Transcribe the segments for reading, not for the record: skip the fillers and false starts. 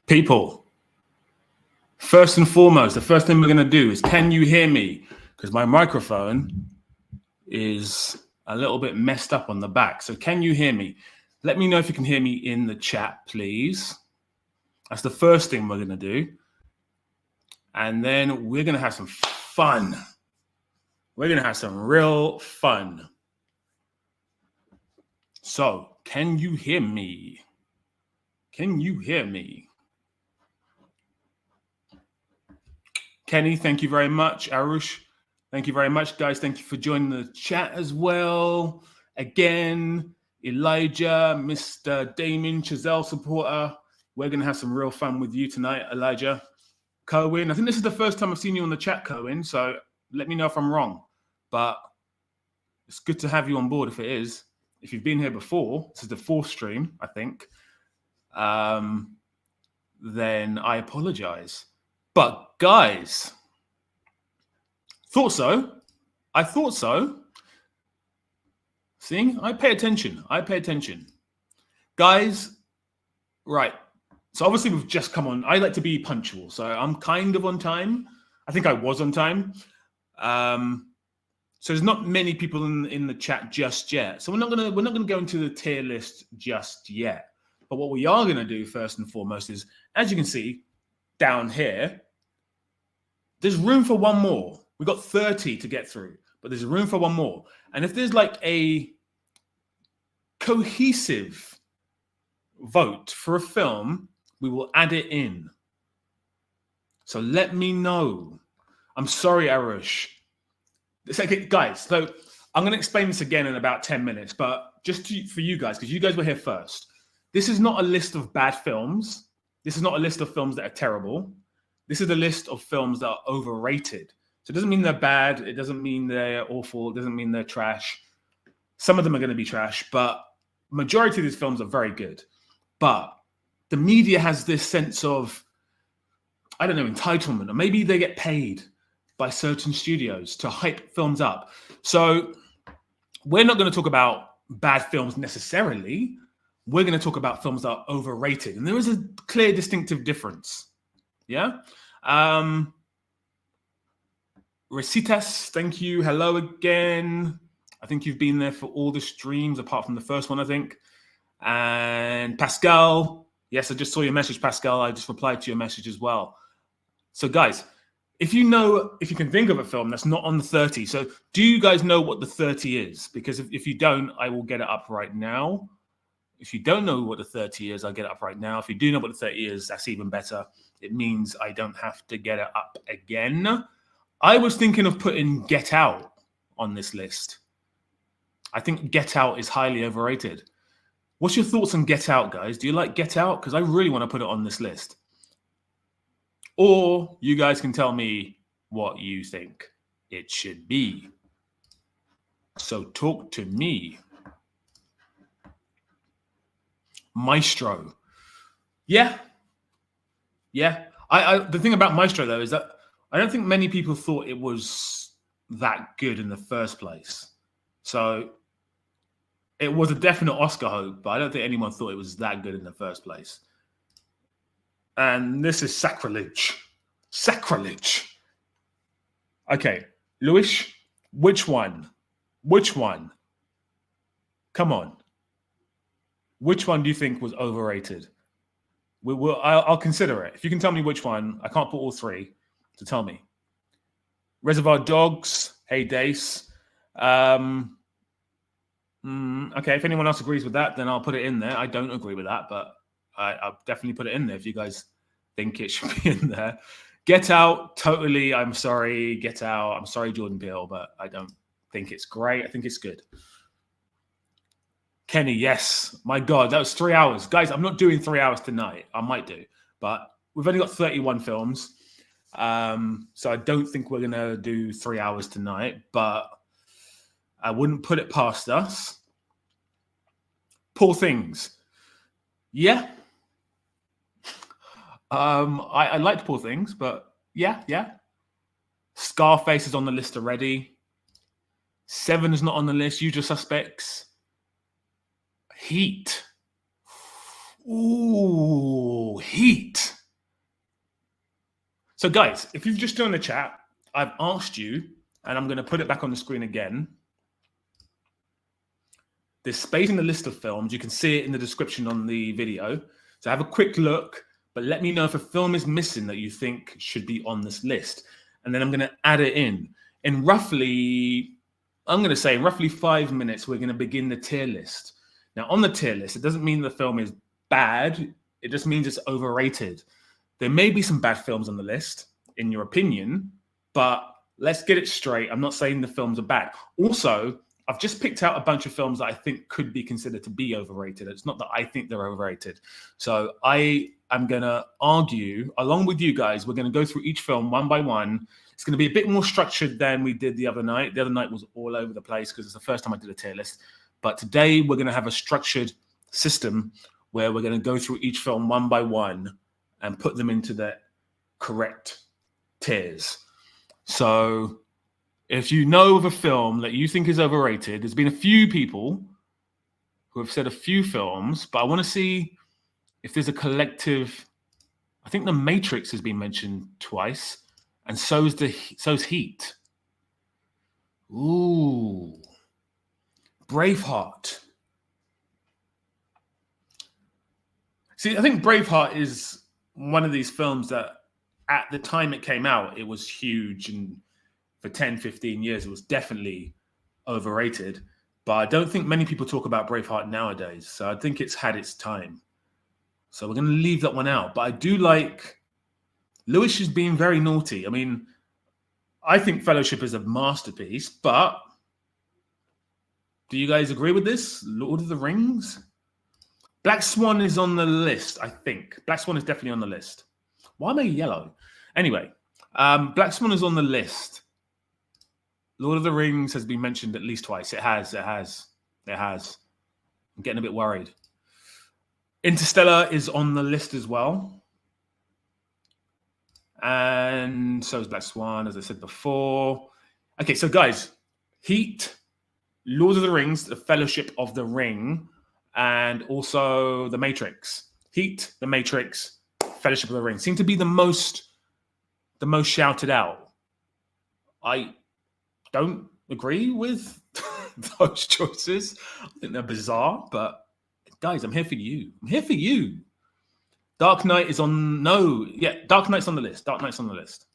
People, first and foremost, the first thing we're going to do is, can you hear me? Because my microphone is a little bit messed up on the back. So can you hear me? Let me know if you can hear me in the chat, please. That's the first thing we're going to do. And then we're going to have some fun. We're going to have some real fun. So, can you hear me? Can you hear me? Kenny, thank you very much. Arush, thank you very much, guys. Thank you for joining the chat as well. Again, Elijah, Mr. Damon, Chazelle supporter. We're going to have some real fun with you tonight, Elijah. Cohen, I think this is the first time I've seen you on the chat, Cohen, so let me know if I'm wrong. But it's good to have you on board if it is. If you've been here before, this is the fourth stream, I think, then I apologize. But guys, thought so. I thought so. See, I pay attention. I pay attention. Guys, right. So obviously we've just come on. I like to be punctual, so I'm kind of on time. I think I was on time. So there's not many people in the chat just yet. So we're not gonna go into the tier list just yet. But what we are gonna do first and foremost is, as you can see down here, there's room for one more. We've got 30 to get through, but there's room for one more. And if there's like a cohesive vote for a film, we will add it in. So let me know. I'm sorry, Arush. Okay, guys, so I'm going to explain this again in about 10 minutes, but just for you guys, because you guys were here first. This is not a list of bad films. This is not a list of films that are terrible. This is a list of films that are overrated. So it doesn't mean they're bad. It doesn't mean they're awful. It doesn't mean they're trash. Some of them are going to be trash, but majority of these films are very good. But the media has this sense of, I don't know, entitlement, or maybe they get paid by certain studios to hype films up. So we're not going to talk about bad films necessarily. We're going to talk about films that are overrated. And there is a clear distinctive difference. Yeah? Recitas, thank you. Hello again. I think you've been there for all the streams, apart from the first one, I think. And Pascal. Yes, I just saw your message, Pascal. I just replied to your message as well. So guys, if you can think of a film that's not on the 30, so do you guys know what the 30 is? Because if you don't, I will get it up right now. If you don't know what the 30 is, I'll get it up right now. If you do know what the 30 is, that's even better. It means I don't have to get it up again. I was thinking of putting Get Out on this list. I think Get Out is highly overrated. What's your thoughts on Get Out, guys? Do you like Get Out? Because I really want to put it on this list. Or you guys can tell me what you think it should be. So talk to me. Maestro. Yeah. The thing about Maestro, though, is that I don't think many people thought it was that good in the first place. So it was a definite Oscar hope, but I don't think anyone thought it was that good in the first place. And this is sacrilege. Sacrilege. Okay, Luis, which one? Which one? Come on. Which one do you think was overrated? I'll consider it. If you can tell me which one, I can't put all three, to tell me. Reservoir Dogs, Hey Dace. Okay, if anyone else agrees with that, then I'll put it in there. I don't agree with that, but I'll definitely put it in there if you guys think it should be in there. Get Out, totally. I'm sorry, Get Out. I'm sorry, Jordan Peele, but I don't think it's great. I think it's good. Kenny, yes. My God, that was 3 hours. Guys, I'm not doing 3 hours tonight. I might do, but we've only got 31 films. So I don't think we're going to do 3 hours tonight, but I wouldn't put it past us. Poor Things. Yeah. I liked Poor Things, but yeah. Scarface is on the list already. Seven is not on the list. Usual Suspects. Heat. Ooh, Heat. So, guys, if you've just joined the chat, I've asked you, and I'm going to put it back on the screen again. There's space in the list of films. You can see it in the description on the video. So have a quick look, but let me know if a film is missing that you think should be on this list. And then I'm going to add it in. In roughly 5 minutes, we're going to begin the tier list. Now, on the tier list, it doesn't mean the film is bad. It just means it's overrated. There may be some bad films on the list, in your opinion, but let's get it straight. I'm not saying the films are bad. Also, I've just picked out a bunch of films that I think could be considered to be overrated. It's not that I think they're overrated. So I am going to argue, along with you guys, we're going to go through each film one by one. It's going to be a bit more structured than we did the other night. The other night was all over the place because it's the first time I did a tier list. But today we're going to have a structured system where we're going to go through each film one by one and put them into the correct tiers. So if you know of a film that you think is overrated, there's been a few people who have said a few films, but I want to see if there's a collective. I think The Matrix has been mentioned twice, and so's Heat. Ooh, Braveheart. See, I think Braveheart is one of these films that at the time it came out, it was huge, and for 10, 15 years, it was definitely overrated. But I don't think many people talk about Braveheart nowadays. So I think it's had its time. So we're going to leave that one out. But I do like Lewis is being very naughty. I mean, I think Fellowship is a masterpiece, but do you guys agree with this? Lord of the Rings? Black Swan is on the list, I think. Black Swan is definitely on the list. Why am I yellow? Anyway, Black Swan is on the list. Lord of the Rings has been mentioned at least twice. It has. I'm getting a bit worried. Interstellar is on the list as well. And so is Black Swan, as I said before. Okay, so guys, Heat, Lord of the Rings, The Fellowship of the Ring, and also The Matrix. Heat, The Matrix, Fellowship of the Ring seem to be the most shouted out. I don't agree with those choices. I think they're bizarre, but guys, I'm here for you. Dark Knight is on. Dark Knight's on the list.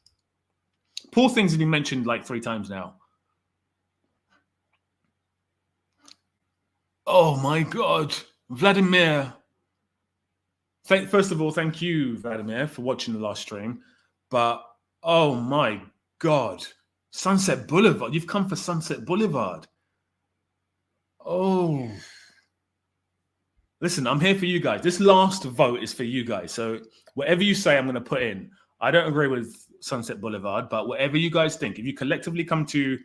Poor Things has been mentioned like 3 times now. Oh my God, Vladimir. First of all, thank you, Vladimir, for watching the last stream. But oh my God, Sunset Boulevard. You've come for Sunset Boulevard. Oh. Listen, I'm here for you guys. This last vote is for you guys. So whatever you say, I'm going to put in. I don't agree with Sunset Boulevard, but whatever you guys think, if you collectively come to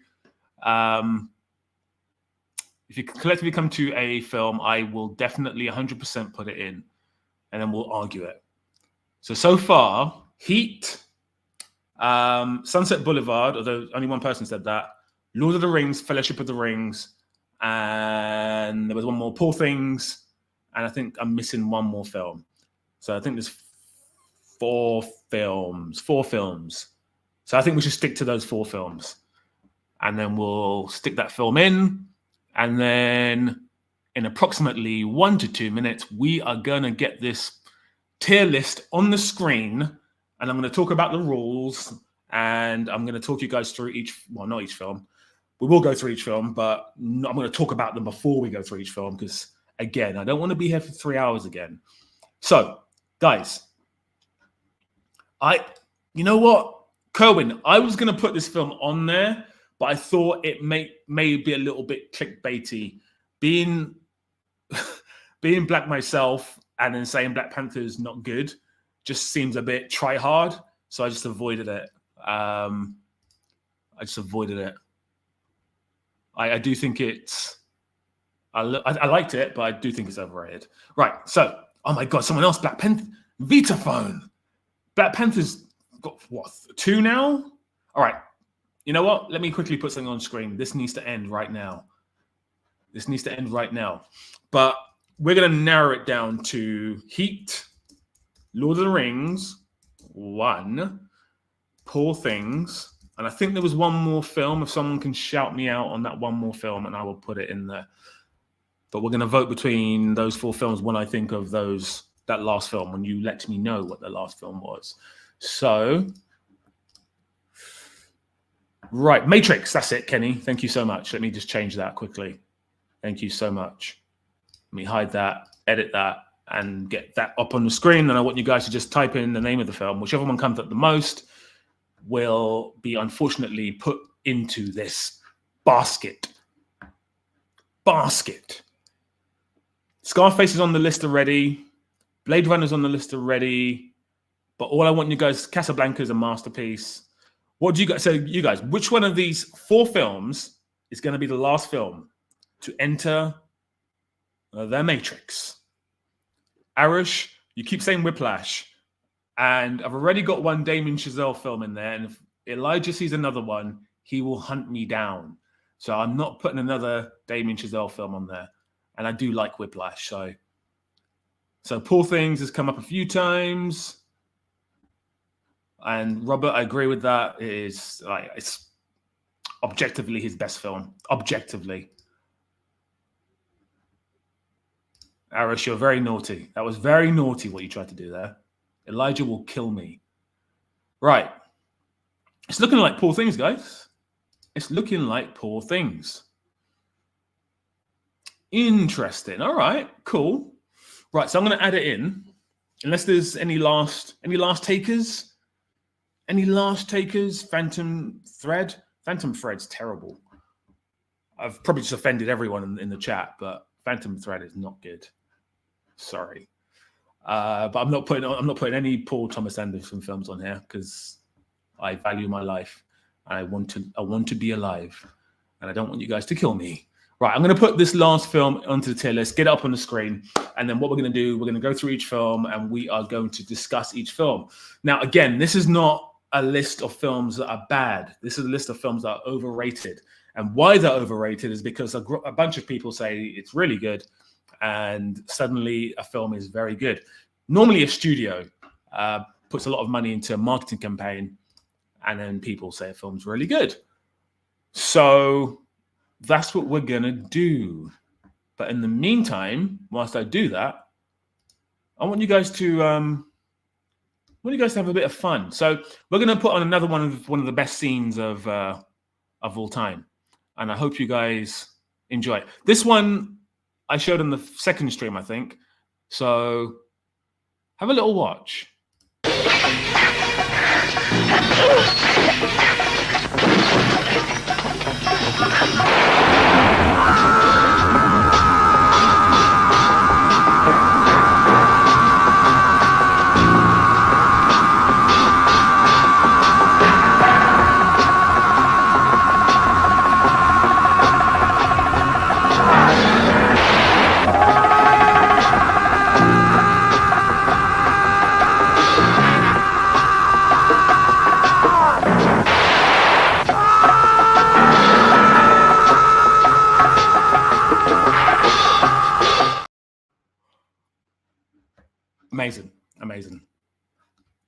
a film, I will definitely 100% put it in, and then we'll argue it. So far, Heat, Sunset Boulevard, although only one person said that, Lord of the Rings, Fellowship of the Rings, and there was one more, Poor Things, and I think I'm missing one more film. So I think there's 4 films. So I think we should stick to those 4 films. And then we'll stick that film in. And then in approximately 1 to 2 minutes, we are going to get this tier list on the screen. And I'm going to talk about the rules. And I'm going to talk you guys through not each film. We will go through each film, but I'm going to talk about them before we go through each film because, again, I don't want to be here for 3 hours again. So, guys, you know what? Kerwin, I was going to put this film on there, but I thought it may be a little bit clickbaity. Being black myself and then saying Black Panther is not good just seems a bit try hard. So I just avoided it. I do think it's... I liked it, but I do think it's overrated. Right, so, oh my God, someone else, Black Panther, Vitaphone. Black Panther's got, 2 now? All right, You know what? Let me quickly put something on screen. This needs to end right now. This needs to end right now. But we're going to narrow it down to Heat, Lord of the Rings, 1, Poor Things, and I think there was one more film. If someone can shout me out on that one more film, and I will put it in there. But we're going to vote between those 4 films when I think of that last film, when you let me know what the last film was. So, right, Matrix, that's it, Kenny. Thank you so much. Let me just change that quickly. Thank you so much. Let me hide that, edit that, and get that up on the screen. And I want you guys to just type in the name of the film. Whichever one comes up the most will be unfortunately put into this basket. Scarface is on the list already. Blade Runner's on the list already. But all I want you guys, Casablanca is a masterpiece. What do you guys, so you guys, which one of these 4 films is going to be the last film to enter the Matrix? Arish, you keep saying Whiplash. And I've already got one Damien Chazelle film in there. And if Elijah sees another one, he will hunt me down. So I'm not putting another Damien Chazelle film on there. And I do like Whiplash. So Poor Things has come up a few times. And Robert, I agree with that. It's objectively his best film. Objectively. Arish, you're very naughty. That was very naughty what you tried to do there. Elijah will kill me. Right. It's looking like Poor Things, guys. It's looking like Poor Things. Interesting. All right, cool. Right, so I'm going to add it in. Unless there's any last takers? Any last takers? Phantom Thread? Phantom Thread's terrible. I've probably just offended everyone in the chat, but Phantom Thread is not good. Sorry. But I'm not putting any Paul Thomas Anderson films on here because I value my life. I want to be alive, and I don't want you guys to kill me. Right, I'm going to put this last film onto the tier list, get it up on the screen, and then what we're going to do, we're going to go through each film, and we are going to discuss each film. Now, again, this is not a list of films that are bad. This is a list of films that are overrated, and why they're overrated is because a bunch of people say it's really good, and suddenly a film is very good. Normally, a studio puts a lot of money into a marketing campaign, and then people say a film's really good. So that's what we're going to do. But in the meantime, whilst I do that, I want you guys to have a bit of fun. So we're going to put on another one of the best scenes of all time. And I hope you guys enjoy it. This one I showed in the second stream, I think. So have a little watch. Amazing. Amazing.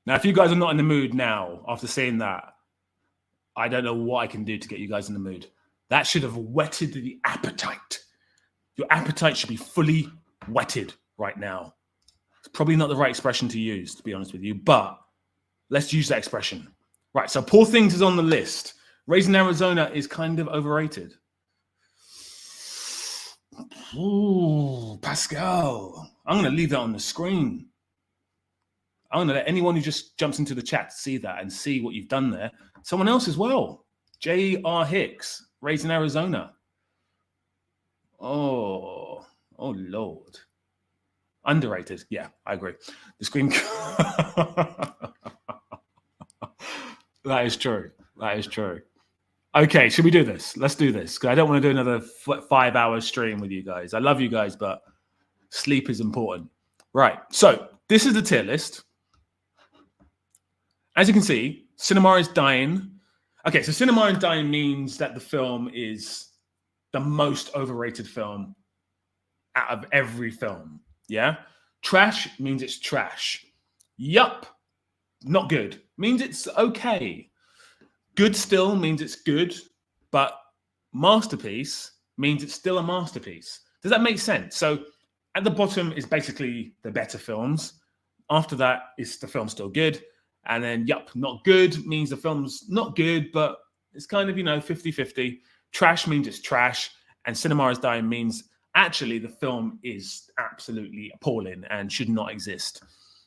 Now, if you guys are not in the mood now, after seeing that, I don't know what I can do to get you guys in the mood. That should have whetted the appetite. Your appetite should be fully whetted right now. It's probably not the right expression to use, to be honest with you, but let's use that expression. Right, so Poor Things is on the list. Raising Arizona is kind of overrated. Ooh, Pascal. I'm going to leave that on the screen. I'm going to let anyone who just jumps into the chat see that and see what you've done there. Someone else as well. J.R. Hicks, Raising Arizona. Oh, Lord. Underrated. Yeah, I agree. The screen. That is true. That is true. Okay, should we do this? Let's do this. Because I don't want to do another 5-hour stream with you guys. I love you guys, but sleep is important. Right. So this is the tier list. As you can see, cinema is dying. Okay, so cinema and dying means that the film is the most overrated film out of every film. Yeah. Trash means it's trash. Yup, not good. Means it's okay. Good still means it's good, but masterpiece means it's still a masterpiece. Does that make sense? So at the bottom is basically the better films. After that is the film still good. And then, yup, not good means the film's not good, but it's kind of, 50-50. Trash means it's trash. And cinema is dying means actually the film is absolutely appalling and should not exist,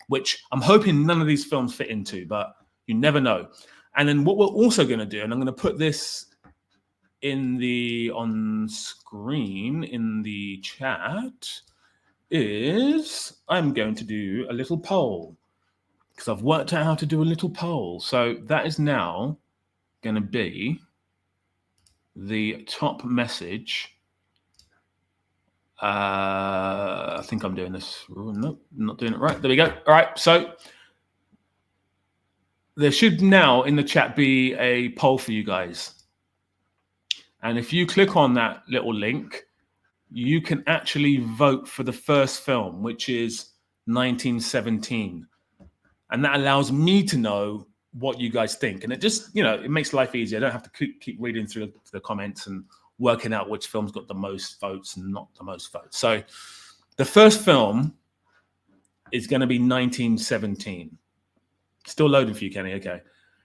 which I'm hoping none of these films fit into, but you never know. And then what we're also going to do, and I'm going to put this on screen in the chat, is I'm going to do a little poll because I've worked out how to do a little poll. So that is now going to be the top message. I think I'm doing this. Nope, not doing it right. There we go. All right. So there should now in the chat be a poll for you guys. And if you click on that little link, you can actually vote for the first film, which is 1917. And that allows me to know what you guys think. And it just, it makes life easier. I don't have to keep reading through the comments and working out which film's got the most votes and not the most votes. So the first film is going to be 1917. Still loading for you, Kenny. Okay.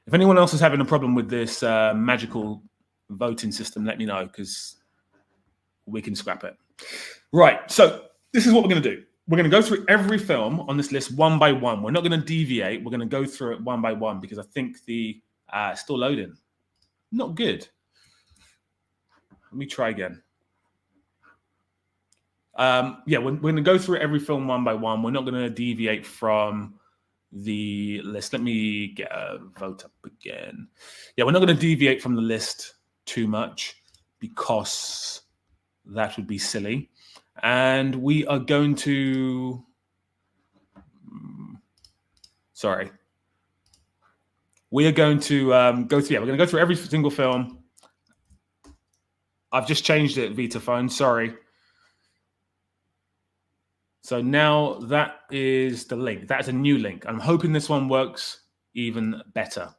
If anyone else is having a problem with this magical voting system, let me know because we can scrap it. Right. So this is what we're going to do. We're going to go through every film on this list one by one. We're not going to deviate. We're going to go through it one by one because I think the still loading. Not good. Let me try again. We're going to go through every film one by one. We're not going to deviate from the list. Let me get a vote up again. Yeah, we're not going to deviate from the list too much because that would be silly. And we are going to... Sorry. We are going to go through... Yeah, we're going to go through every single film. I've just changed it, Vita phone. Sorry. So now that is the link. That is a new link. I'm hoping this one works even better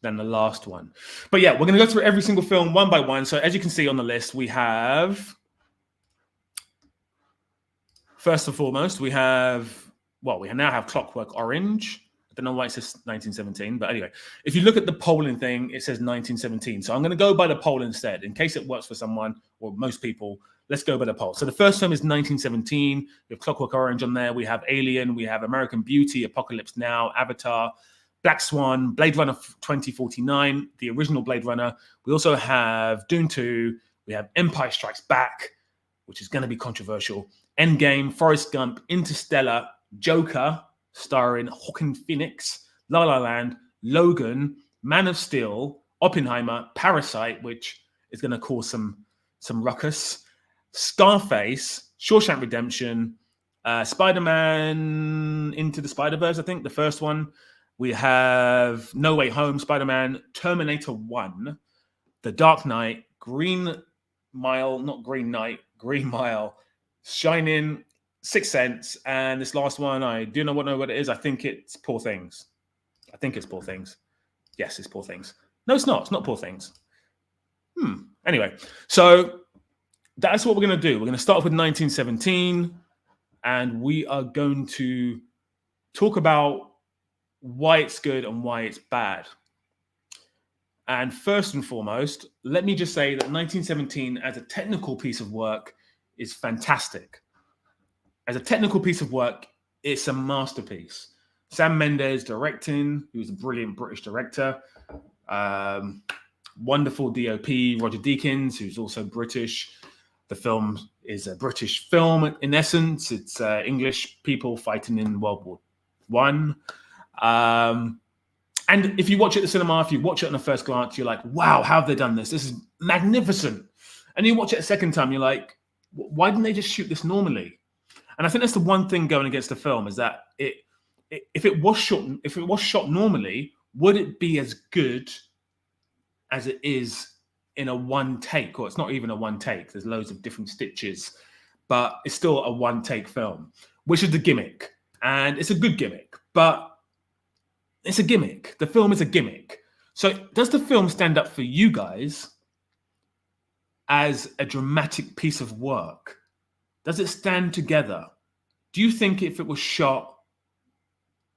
than the last one. But yeah, we're going to go through every single film one by one. So as you can see on the list, we have... First and foremost, we now have Clockwork Orange. I don't know why it says 1917, but anyway, if you look at the polling thing, it says 1917. So I'm going to go by the poll instead. In case it works for someone or most people, let's go by the poll. So the first film is 1917. We have Clockwork Orange on there. We have Alien. We have American Beauty, Apocalypse Now, Avatar, Black Swan, Blade Runner 2049, the original Blade Runner. We also have Dune 2. We have Empire Strikes Back, which is going to be controversial. Endgame, Forrest Gump, Interstellar, Joker, starring Joaquin Phoenix, La La Land, Logan, Man of Steel, Oppenheimer, Parasite, which is going to cause some ruckus, Scarface, Shawshank Redemption, Spider-Man Into the Spider-Verse, I think, the first one. We have No Way Home, Spider-Man, Terminator 1, The Dark Knight, Green Mile, Shining, Sixth Sense, and this last one, I do not know what it is. I think it's Poor Things. Yes, it's Poor Things. No, it's not. It's not Poor Things. Anyway, so that's what we're going to do. We're going to start off with 1917, and we are going to talk about why it's good and why it's bad. And first and foremost, let me just say that 1917 as a technical piece of work is fantastic. As a technical piece of work, it's a masterpiece. Sam Mendes directing, who's a brilliant British director. Wonderful DOP, Roger Deakins, who's also British. The film is a British film in essence. It's English people fighting in World War I. And if you watch it at the cinema, if you watch it on a first glance, you're like, wow, how have they done this? This is magnificent. And you watch it a second time, you're like, why didn't they just shoot this normally? And I think that's the one thing going against the film is that if it was shot normally, would it be as good as it is in a one take, or it's not even a one take. There's loads of different stitches, but it's still a one take film, which is the gimmick. And it's a good gimmick, but it's a gimmick. The film is a gimmick. So does the film stand up for you guys as a dramatic piece of work? Does it stand together? Do you think if it was shot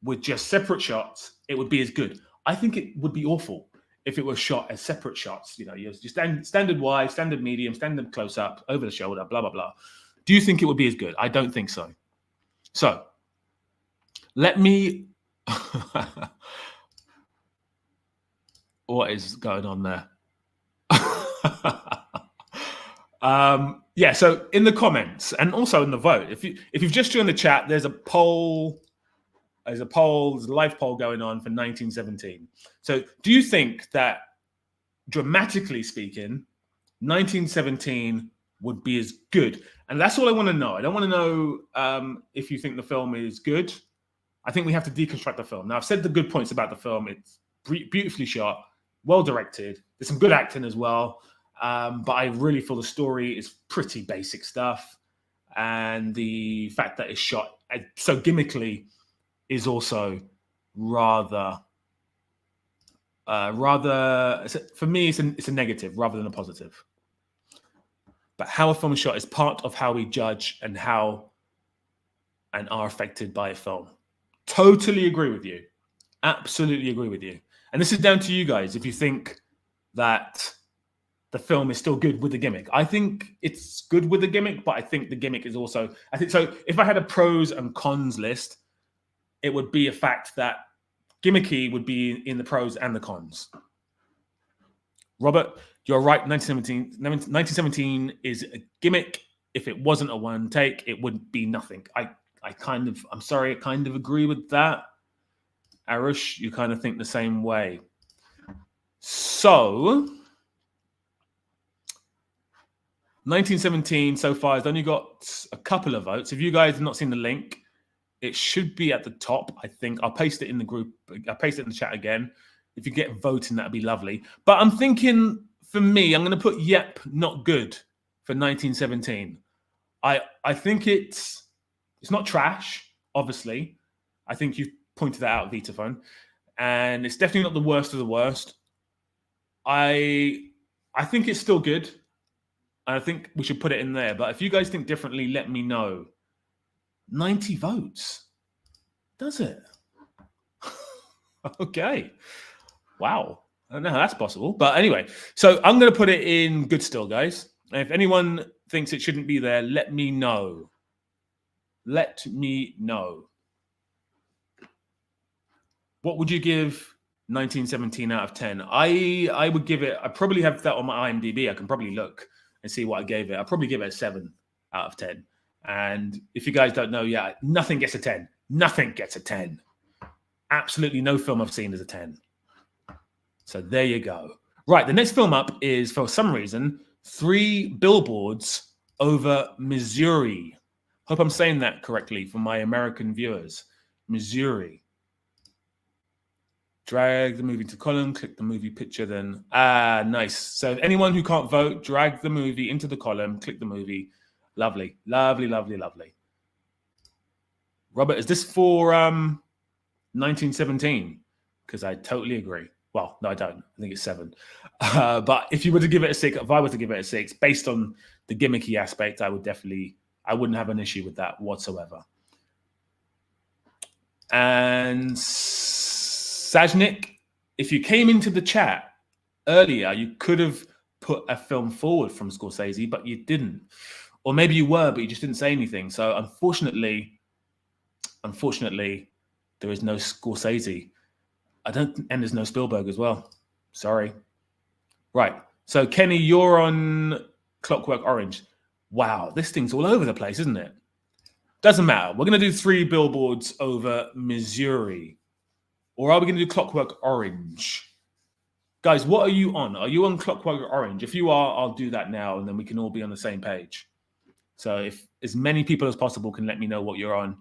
with just separate shots, it would be as good? I think it would be awful if it was shot as separate shots. You know, you standard wide, standard medium, standard close up, over the shoulder, blah, blah, blah. Do you think it would be as good? I don't think so. So let me... What is going on there? Yeah, so in the comments and also in the vote, if you've just joined the chat, there's a poll. There's a live poll going on for 1917. So do you think that, dramatically speaking, 1917 would be as good? And that's all I want to know. I don't want to know if you think the film is good. I think we have to deconstruct the film. Now, I've said the good points about the film. It's beautifully shot, well directed. There's some good acting as well. But I really feel the story is pretty basic stuff. And the fact that it's shot so gimmickly is also rather, for me, it's a negative rather than a positive. But how a film is shot is part of how we judge and are affected by a film. Totally agree with you. Absolutely agree with you. And this is down to you guys if you think that the film is still good with the gimmick. I think it's good with the gimmick, but I think the gimmick is also... I think so. If I had a pros and cons list, it would be a fact that gimmicky would be in the pros and the cons. Robert, you're right. 1917 is a gimmick. If it wasn't a one take, it would be nothing. I'm sorry, I kind of agree with that. Arush, you kind of think the same way. So, 1917 so far has only got a couple of votes. If you guys have not seen the link, it should be at the top, I think. I'll paste it in the group. I'll paste it in the chat again. If you get voting, that'd be lovely. But I'm thinking, for me, I'm going to put yep, not good for 1917. I think it's not trash, obviously. I think you've pointed that out, Vitaphone. And it's definitely not the worst of the worst. I think it's still good. And I think we should put it in there. But if you guys think differently, let me know. 90 votes. Does it? Okay. Wow. I don't know how that's possible. But anyway, so I'm going to put it in good still, guys. And if anyone thinks it shouldn't be there, let me know. Let me know. What would you give 1917 out of 10? I would give it... I probably have that on my IMDb. I can probably look and see what I gave it. I'll probably give it a 7 out of 10. And if you guys don't know, yeah, nothing gets a 10. Nothing gets a 10. Absolutely no film I've seen is a 10. So there you go. Right, the next film up is, for some reason, 3 Billboards Over Missouri. Hope I'm saying that correctly for my American viewers. Missouri. Drag the movie to column, click the movie picture, then... nice. So anyone who can't vote, drag the movie into the column, click the movie. Lovely, lovely, lovely, lovely. Robert, is this for 1917? Because I totally agree. Well, no, I don't. I think it's 7. But if you were to give it a 6, if I were to give it a 6, based on the gimmicky aspect, I wouldn't have an issue with that whatsoever. And Sajnik, if you came into the chat earlier, you could have put a film forward from Scorsese, but you didn't. Or maybe you were, but you just didn't say anything. So unfortunately, there is no Scorsese. And there's no Spielberg as well. Sorry. Right. So Kenny, you're on Clockwork Orange. Wow, this thing's all over the place, isn't it? Doesn't matter. We're going to do 3 Billboards Over Missouri. Or are we going to do Clockwork Orange? Guys, what are you on? Are you on Clockwork Orange? If you are, I'll do that now, and then we can all be on the same page. So if as many people as possible can let me know what you're on,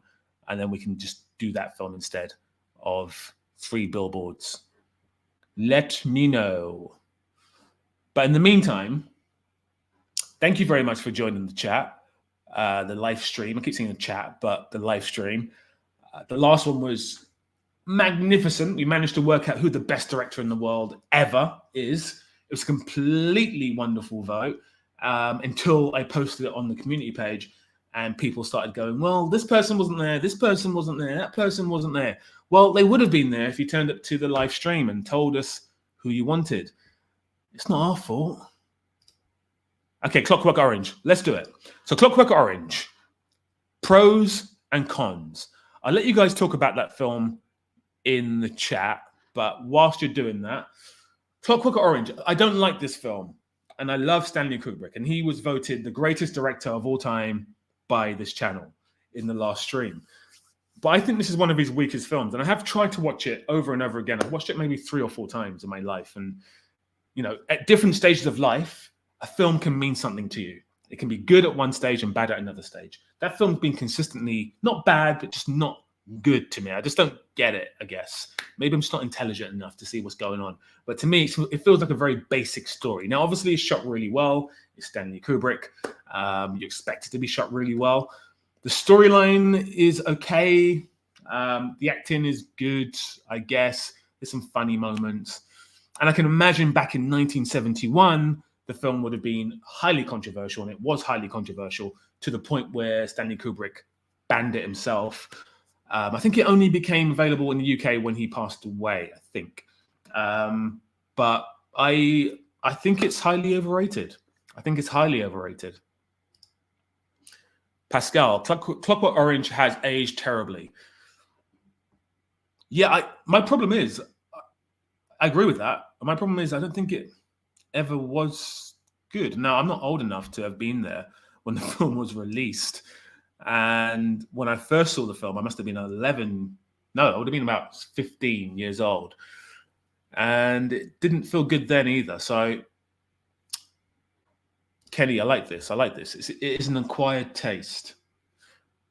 and then we can just do that film instead of 3 Billboards. Let me know. But in the meantime, thank you very much for joining the chat, the live stream. I keep saying the chat, but the live stream. The last one was magnificent. We managed to work out who the best director in the world ever is. It was a completely wonderful vote until I posted it on the community page and people started going, well, this person wasn't there, this person wasn't there, that person wasn't there. Well, they would have been there if you turned up to the live stream and told us who you wanted. It's not our fault. Okay, Clockwork Orange. Let's do it. So Clockwork Orange, pros and cons. I'll let you guys talk about that film in the chat, but whilst you're doing that, Clockwork Orange, I don't like this film, and I love Stanley Kubrick, and he was voted the greatest director of all time by this channel in the last stream. But I think this is one of his weakest films, and I have tried to watch it over and over again. I've watched it maybe 3 or 4 times in my life, and you know, at different stages of life, a film can mean something to you. It can be good at one stage and bad at another stage. That film's been consistently not bad, but just not good to me. I just don't get it, I guess. Maybe I'm just not intelligent enough to see what's going on. But to me, it feels like a very basic story. Now, obviously, it's shot really well. It's Stanley Kubrick. You expect it to be shot really well. The storyline is okay. The acting is good, I guess. There's some funny moments. And I can imagine back in 1971, the film would have been highly controversial, and it was highly controversial to the point where Stanley Kubrick banned it himself. I think it only became available in the UK when he passed away, I think. But I think it's highly overrated. I think it's highly overrated. Pascal, Clockwork Orange has aged terribly. Yeah, my problem is, I agree with that. My problem is I don't think it ever was good. Now, I'm not old enough to have been there when the film was released. And when I first saw the film, I must have been 11. No, I would have been about 15 years old. And it didn't feel good then either. So, Kenny, I like this. I like this. It is an acquired taste.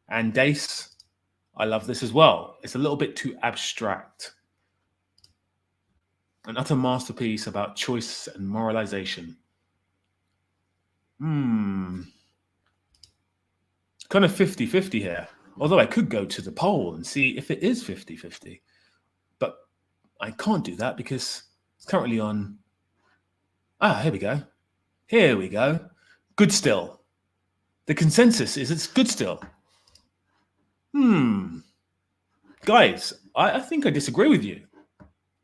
And Dace, I love this as well. It's a little bit too abstract. An utter masterpiece about choice and moralization. Kind of 50-50 here. Although I could go to the poll and see if it is 50-50. But I can't do that because it's currently on... here we go. Here we go. Good still. The consensus is it's good still. Guys, I think I disagree with you.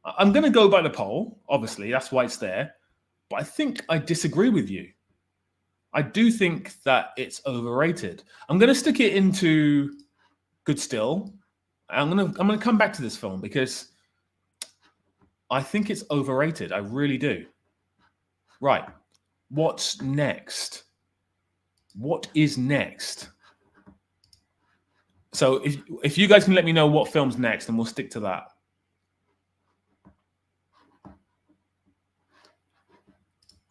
I'm going to go by the poll. Obviously, that's why it's there. But I think I disagree with you. I do think that it's overrated. I'm going to stick it into good still. I'm going to come back to this film because I think it's overrated. I really do. Right. What's next? What is next? So if you guys can let me know what film's next, and we'll stick to that.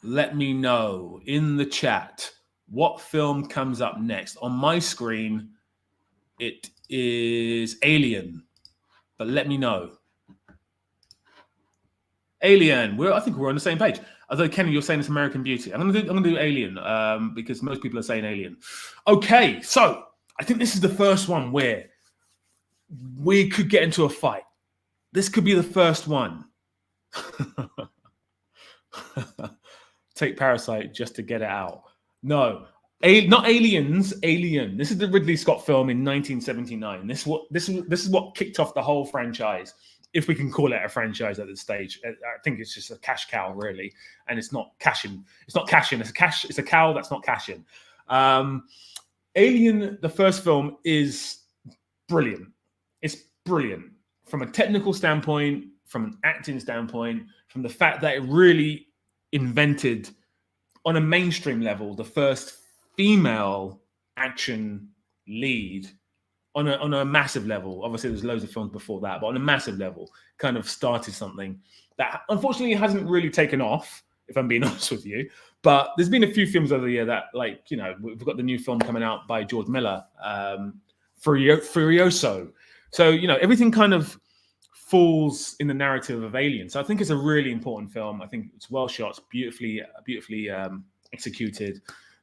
Let me know in the chat what film comes up next. On my screen, it is Alien, but let me know. Alien. I think we're on the same page. Although Kenny, you're saying it's American Beauty. I'm gonna do Alien because most people are saying Alien. Okay, so I think this is the first one where we could get into a fight. This could be the first one. Take Parasite just to get it out. No, not Aliens. Alien. This is the Ridley Scott film in 1979. This is what kicked off the whole franchise, if we can call it a franchise at this stage. I think it's just a cash cow, really, and it's not cashing. It's not cashing. It's a cow that's not cashing. Alien, the first film, is brilliant. It's brilliant from a technical standpoint, from an acting standpoint, from the fact that it really invented, on a mainstream level, the first female action lead on a massive level. Obviously, there's loads of films before that, but on a massive level, kind of started something that unfortunately hasn't really taken off, if I'm being honest with you. But there's been a few films over the year that, like, you know, we've got the new film coming out by George Miller, Furioso. So, you know, everything kind of falls in the narrative of Alien. So I think it's a really important film. I think it's well shot, beautifully executed,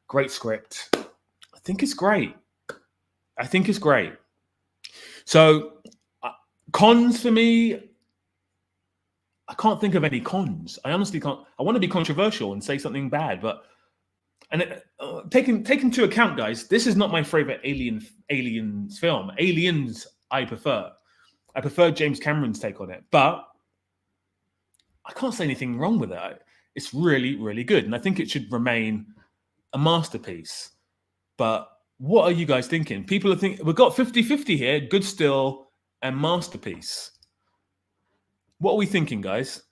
great script. I think it's great. So cons for me, I can't think of any cons. I honestly can't. I want to be controversial and say something bad, but taking into account, guys, this is not my favorite Aliens film. Aliens, I prefer James Cameron's take on it, but I can't say anything wrong with it. It's really, really good, and I think it should remain a masterpiece. But what are you guys thinking? People are thinking we've got 50-50 here, good still and masterpiece. What are we thinking, guys?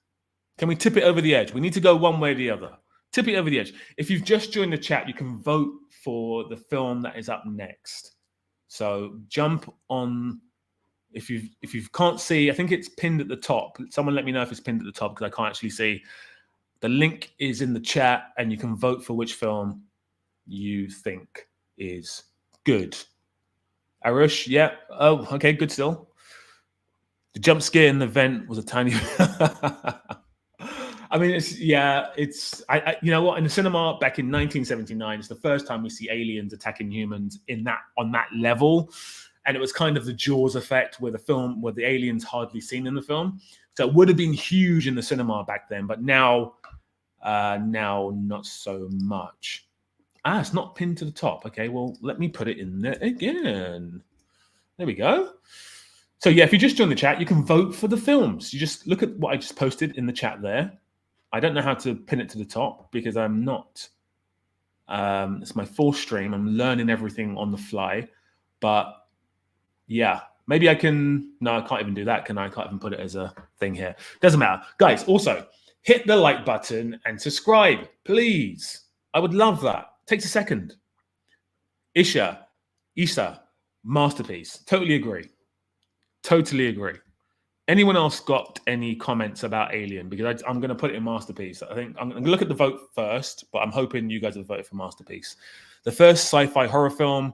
Can we tip it over the edge? We need to go one way or the other. Tip it over the edge. If you've just joined the chat, you can vote for the film that is up next. So jump on. If you can't see, I think it's pinned at the top. Someone let me know if it's pinned at the top because I can't actually see. The link is in the chat, and you can vote for which film you think is good. Arush, yeah. Oh, okay, good still. The jump scare in the vent was a tiny. I mean, I you know what? In the cinema back in 1979, it's the first time we see aliens attacking humans on that level, and it was kind of the Jaws effect, where the aliens hardly seen in the film. So it would have been huge in the cinema back then, but now not so much. It's not pinned to the top. Okay, well, let me put it in there again. There we go. So yeah, if you just join the chat, you can vote for the films. You just look at what I just posted in the chat there. I don't know how to pin it to the top because I'm not. It's my fourth stream. I'm learning everything on the fly. But yeah, maybe I can. No, I can't even do that. Can I? I can't even put it as a thing here. Doesn't matter. Guys, also hit the like button and subscribe, please. I would love that. Takes a second. Isa, masterpiece. Totally agree. Anyone else got any comments about Alien? Because I'm going to put it in masterpiece. I think I'm going to look at the vote first, but I'm hoping you guys have voted for masterpiece. The first sci-fi horror film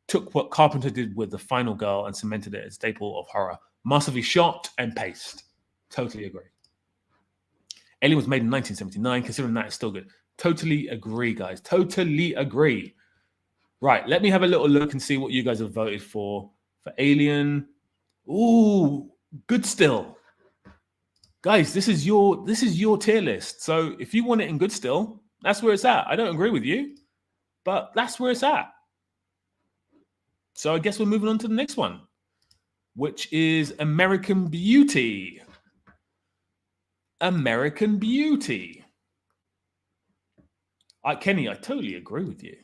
took what Carpenter did with The Final Girl and cemented it as a staple of horror. Masterfully shot and paced. Totally agree. Alien was made in 1979. Considering that, it's still good. Totally agree, guys. Totally agree. Right, let me have a little look and see what you guys have voted for Alien. Ooh, good still. Guys, this is your tier list. So if you want it in good still, that's where it's at. I don't agree with you, but that's where it's at. So I guess we're moving on to the next one, which is American Beauty. American Beauty. Kenny, I totally agree with you.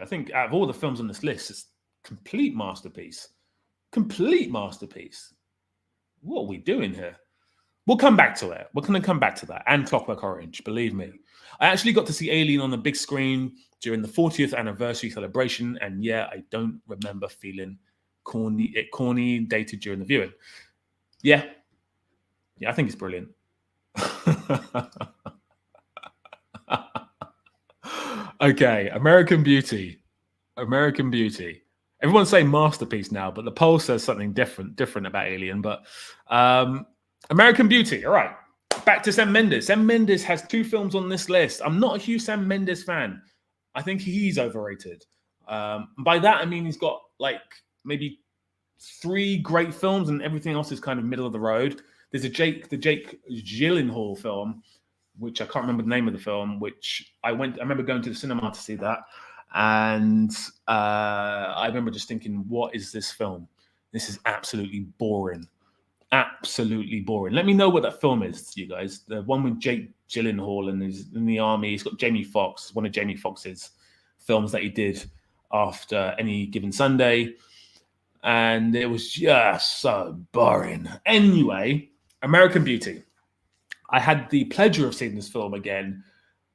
I think out of all the films on this list, it's complete masterpiece. What are we doing here? We'll come back to it. We're going to come back to that. And Clockwork Orange, believe me. I actually got to see Alien on the big screen during the 40th anniversary celebration. And yeah, I don't remember feeling corny, dated during the viewing. Yeah, I think it's brilliant. Okay, American Beauty. Everyone's saying masterpiece now, but the poll says something different about Alien. But American Beauty. All right, back to Sam Mendes. Sam Mendes has 2 films on this list. I'm not a huge Sam Mendes fan. I think he's overrated. By that, I mean he's got like maybe 3 great films, and everything else is kind of middle of the road. There's the Jake Gyllenhaal film, which I can't remember the name of the film, which I remember going to the cinema to see that. And I remember just thinking, what is this film? This is absolutely boring. Let me know what that film is, you guys. The one with Jake Gyllenhaal and he's in the army. He's got Jamie Foxx, one of Jamie Foxx's films that he did after Any Given Sunday. And it was just so boring. Anyway, American Beauty. I had the pleasure of seeing this film again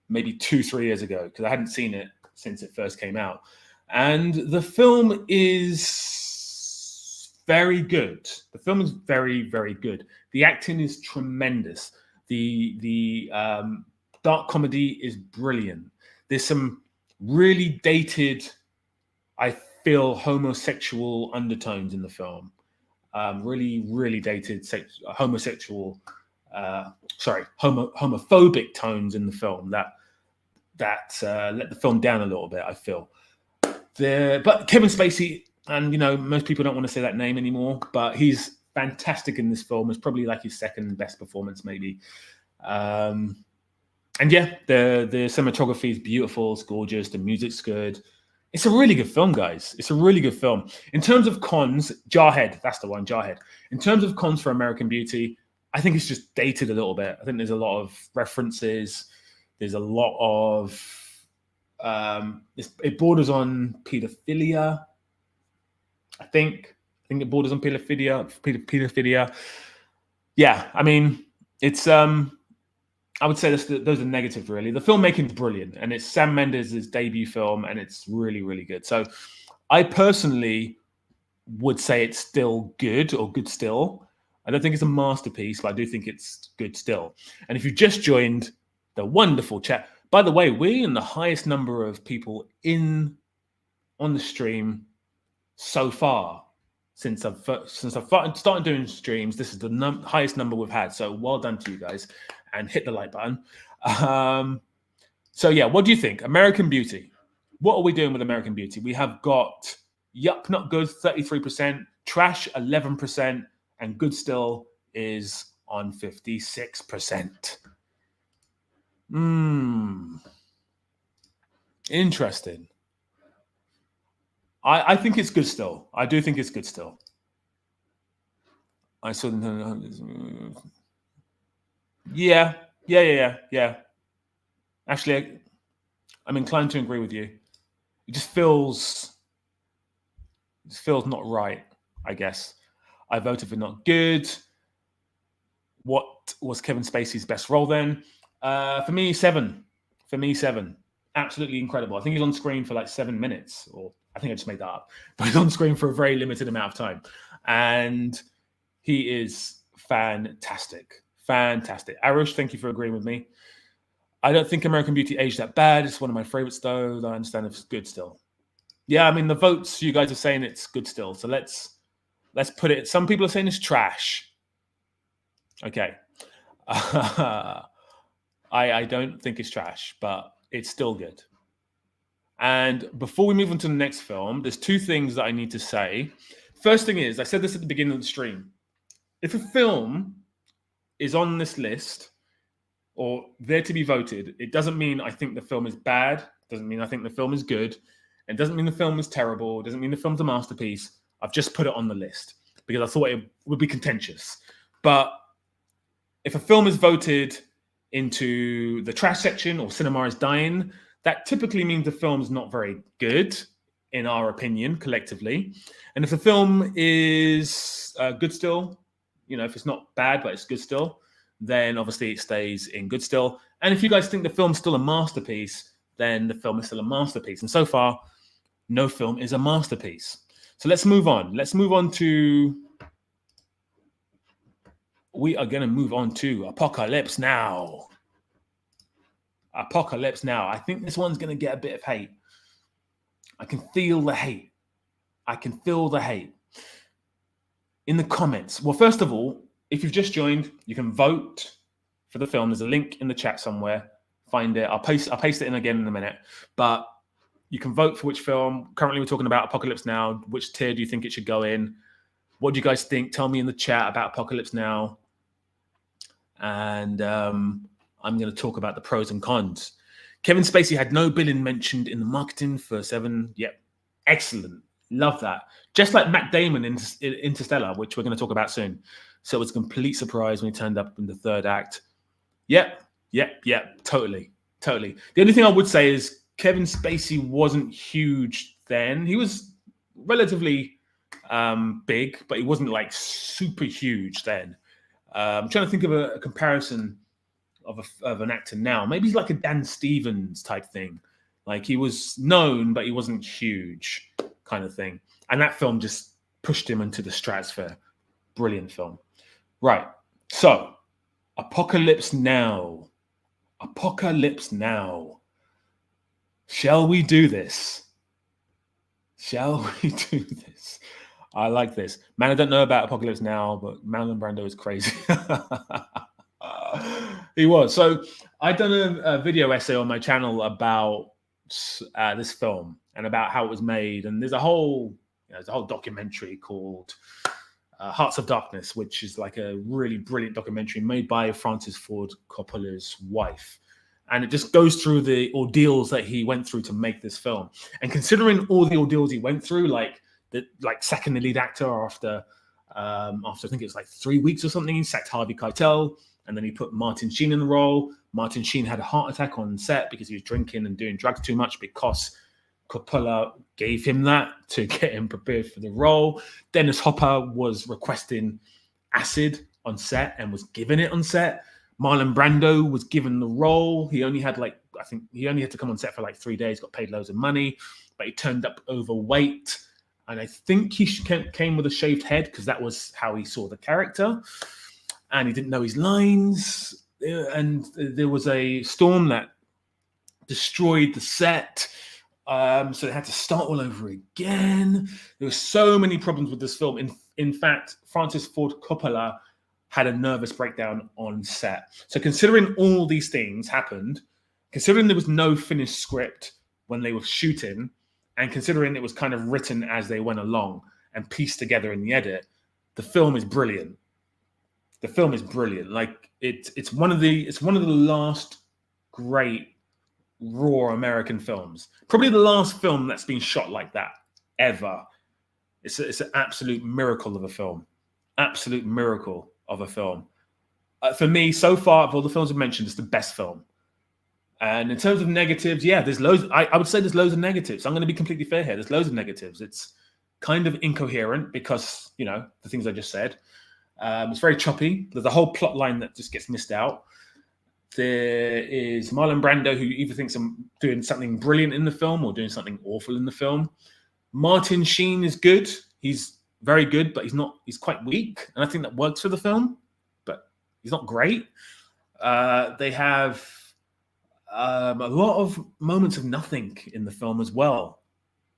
maybe 2-3 years ago because I hadn't seen it since it first came out. And the film is very good. The film is very, very good. The acting is tremendous. The dark comedy is brilliant. There's some really dated, I feel, homosexual undertones in the film. Really, really dated homosexual, homophobic tones in the film that let the film down a little bit, I feel. But Kevin Spacey, and most people don't want to say that name anymore, but he's fantastic in this film. It's probably like his second best performance, maybe. And yeah, the cinematography is beautiful. It's gorgeous. The music's good. It's a really good film, guys. It's a really good film. In terms of cons, Jarhead, that's the one, Jarhead. In terms of cons for American Beauty, I think it's just dated a little bit. I think there's a lot of references. There's a lot of it borders on pedophilia. I think it borders on pedophilia. Yeah, I mean, it's I would say those are negative, really. The filmmaking is brilliant, and it's Sam Mendes' debut film, and it's really, really good. So I personally would say it's still good, or good still. I don't think it's a masterpiece, but I do think it's good still. And if you just joined the wonderful chat, by the way, we're in the highest number of people on the stream so far since I've started doing streams. This is the highest number we've had. So well done to you guys, and hit the like button. So yeah, what do you think? American Beauty. What are we doing with American Beauty? We have got yup, not good, 33%, trash, 11%, and good still is on 56%. Interesting. I think it's good still. I do think it's good still. I saw them. Yeah. Actually, I'm inclined to agree with you. It just feels not right, I guess. I voted for not good. What was Kevin Spacey's best role then? For me, 7. Absolutely incredible. I think he's on screen for like 7 minutes, or I think I just made that up. But he's on screen for a very limited amount of time. And he is fantastic. Fantastic. Arush, thank you for agreeing with me. I don't think American Beauty aged that bad. It's one of my favorites, though. I understand it's good still. Yeah, I mean, the votes, you guys are saying it's good still. So let's put it. Some people are saying it's trash. Okay. I don't think it's trash, but it's still good. And before we move on to the next film, there's 2 things that I need to say. First thing is, I said this at the beginning of the stream. If a film is on this list or there to be voted, it doesn't mean I think the film is bad. It doesn't mean I think the film is good. It doesn't mean the film is terrible. It doesn't mean the film's a masterpiece. I've just put it on the list because I thought it would be contentious. But if a film is voted into the trash section or cinema is dying, that typically means the film's not very good, in our opinion, collectively. And if the film is good still, if it's not bad, but it's good still, then obviously it stays in good still. And if you guys think the film's still a masterpiece, then the film is still a masterpiece. And so far, no film is a masterpiece. So let's move on. We are going to move on to Apocalypse Now. Apocalypse Now. I think this one's going to get a bit of hate. I can feel the hate. In the comments. Well, first of all, if you've just joined, you can vote for the film. There's a link in the chat somewhere. Find it. I'll paste it in again in a minute. But you can vote for which film. Currently, we're talking about Apocalypse Now. Which tier do you think it should go in? What do you guys think? Tell me in the chat about Apocalypse Now. And I'm going to talk about the pros and cons. Kevin Spacey had no billing mentioned in the marketing for 7. Yep. Excellent. Love that. Just like Matt Damon in Interstellar, which we're going to talk about soon. So it was a complete surprise when he turned up in the 3rd act. Yep. Totally. The only thing I would say is Kevin Spacey wasn't huge then. He was relatively big, but he wasn't like super huge then. I'm trying to think of a comparison of an actor now. Maybe he's like a Dan Stevens type thing. Like he was known, but he wasn't huge kind of thing. And that film just pushed him into the stratosphere. Brilliant film. Right. So, Apocalypse Now. Shall we do this? I like this. Man, I don't know about Apocalypse Now, but Marlon Brando is crazy. He was. So I've done a video essay on my channel about this film and about how it was made. And there's a whole documentary called Hearts of Darkness, which is like a really brilliant documentary made by Francis Ford Coppola's wife. And it just goes through the ordeals that he went through to make this film. And considering all the ordeals he went through, like second the lead actor after I think it was like 3 weeks or something, he sacked Harvey Keitel, and then he put Martin Sheen in the role. Martin Sheen had a heart attack on set because he was drinking and doing drugs too much, because Coppola gave him that to get him prepared for the role. Dennis Hopper was requesting acid on set and was given it on set. Marlon Brando was given the role. He only had to come on set for like 3 days, got paid loads of money, but he turned up overweight. And I think he came with a shaved head because that was how he saw the character. And he didn't know his lines. And there was a storm that destroyed the set. So they had to start all over again. There were so many problems with this film. In fact, Francis Ford Coppola had a nervous breakdown on set. So considering all these things happened, considering there was no finished script when they were shooting, and considering it was kind of written as they went along and pieced together in the edit, the film is brilliant. The film is brilliant. Like it's one of the last great raw American films. Probably the last film that's been shot like that ever. It's an absolute miracle of a film. Absolute miracle of a film. For me, so far, of all the films I've mentioned, it's the best film. And in terms of negatives, yeah, there's loads. I would say there's loads of negatives. I'm going to be completely fair here. There's loads of negatives. It's kind of incoherent because, the things I just said. It's very choppy. There's a whole plot line that just gets missed out. There is Marlon Brando, who either thinks I'm doing something brilliant in the film or doing something awful in the film. Martin Sheen is good. He's very good, but he's quite weak. And I think that works for the film, but he's not great. They have a lot of moments of nothing in the film as well.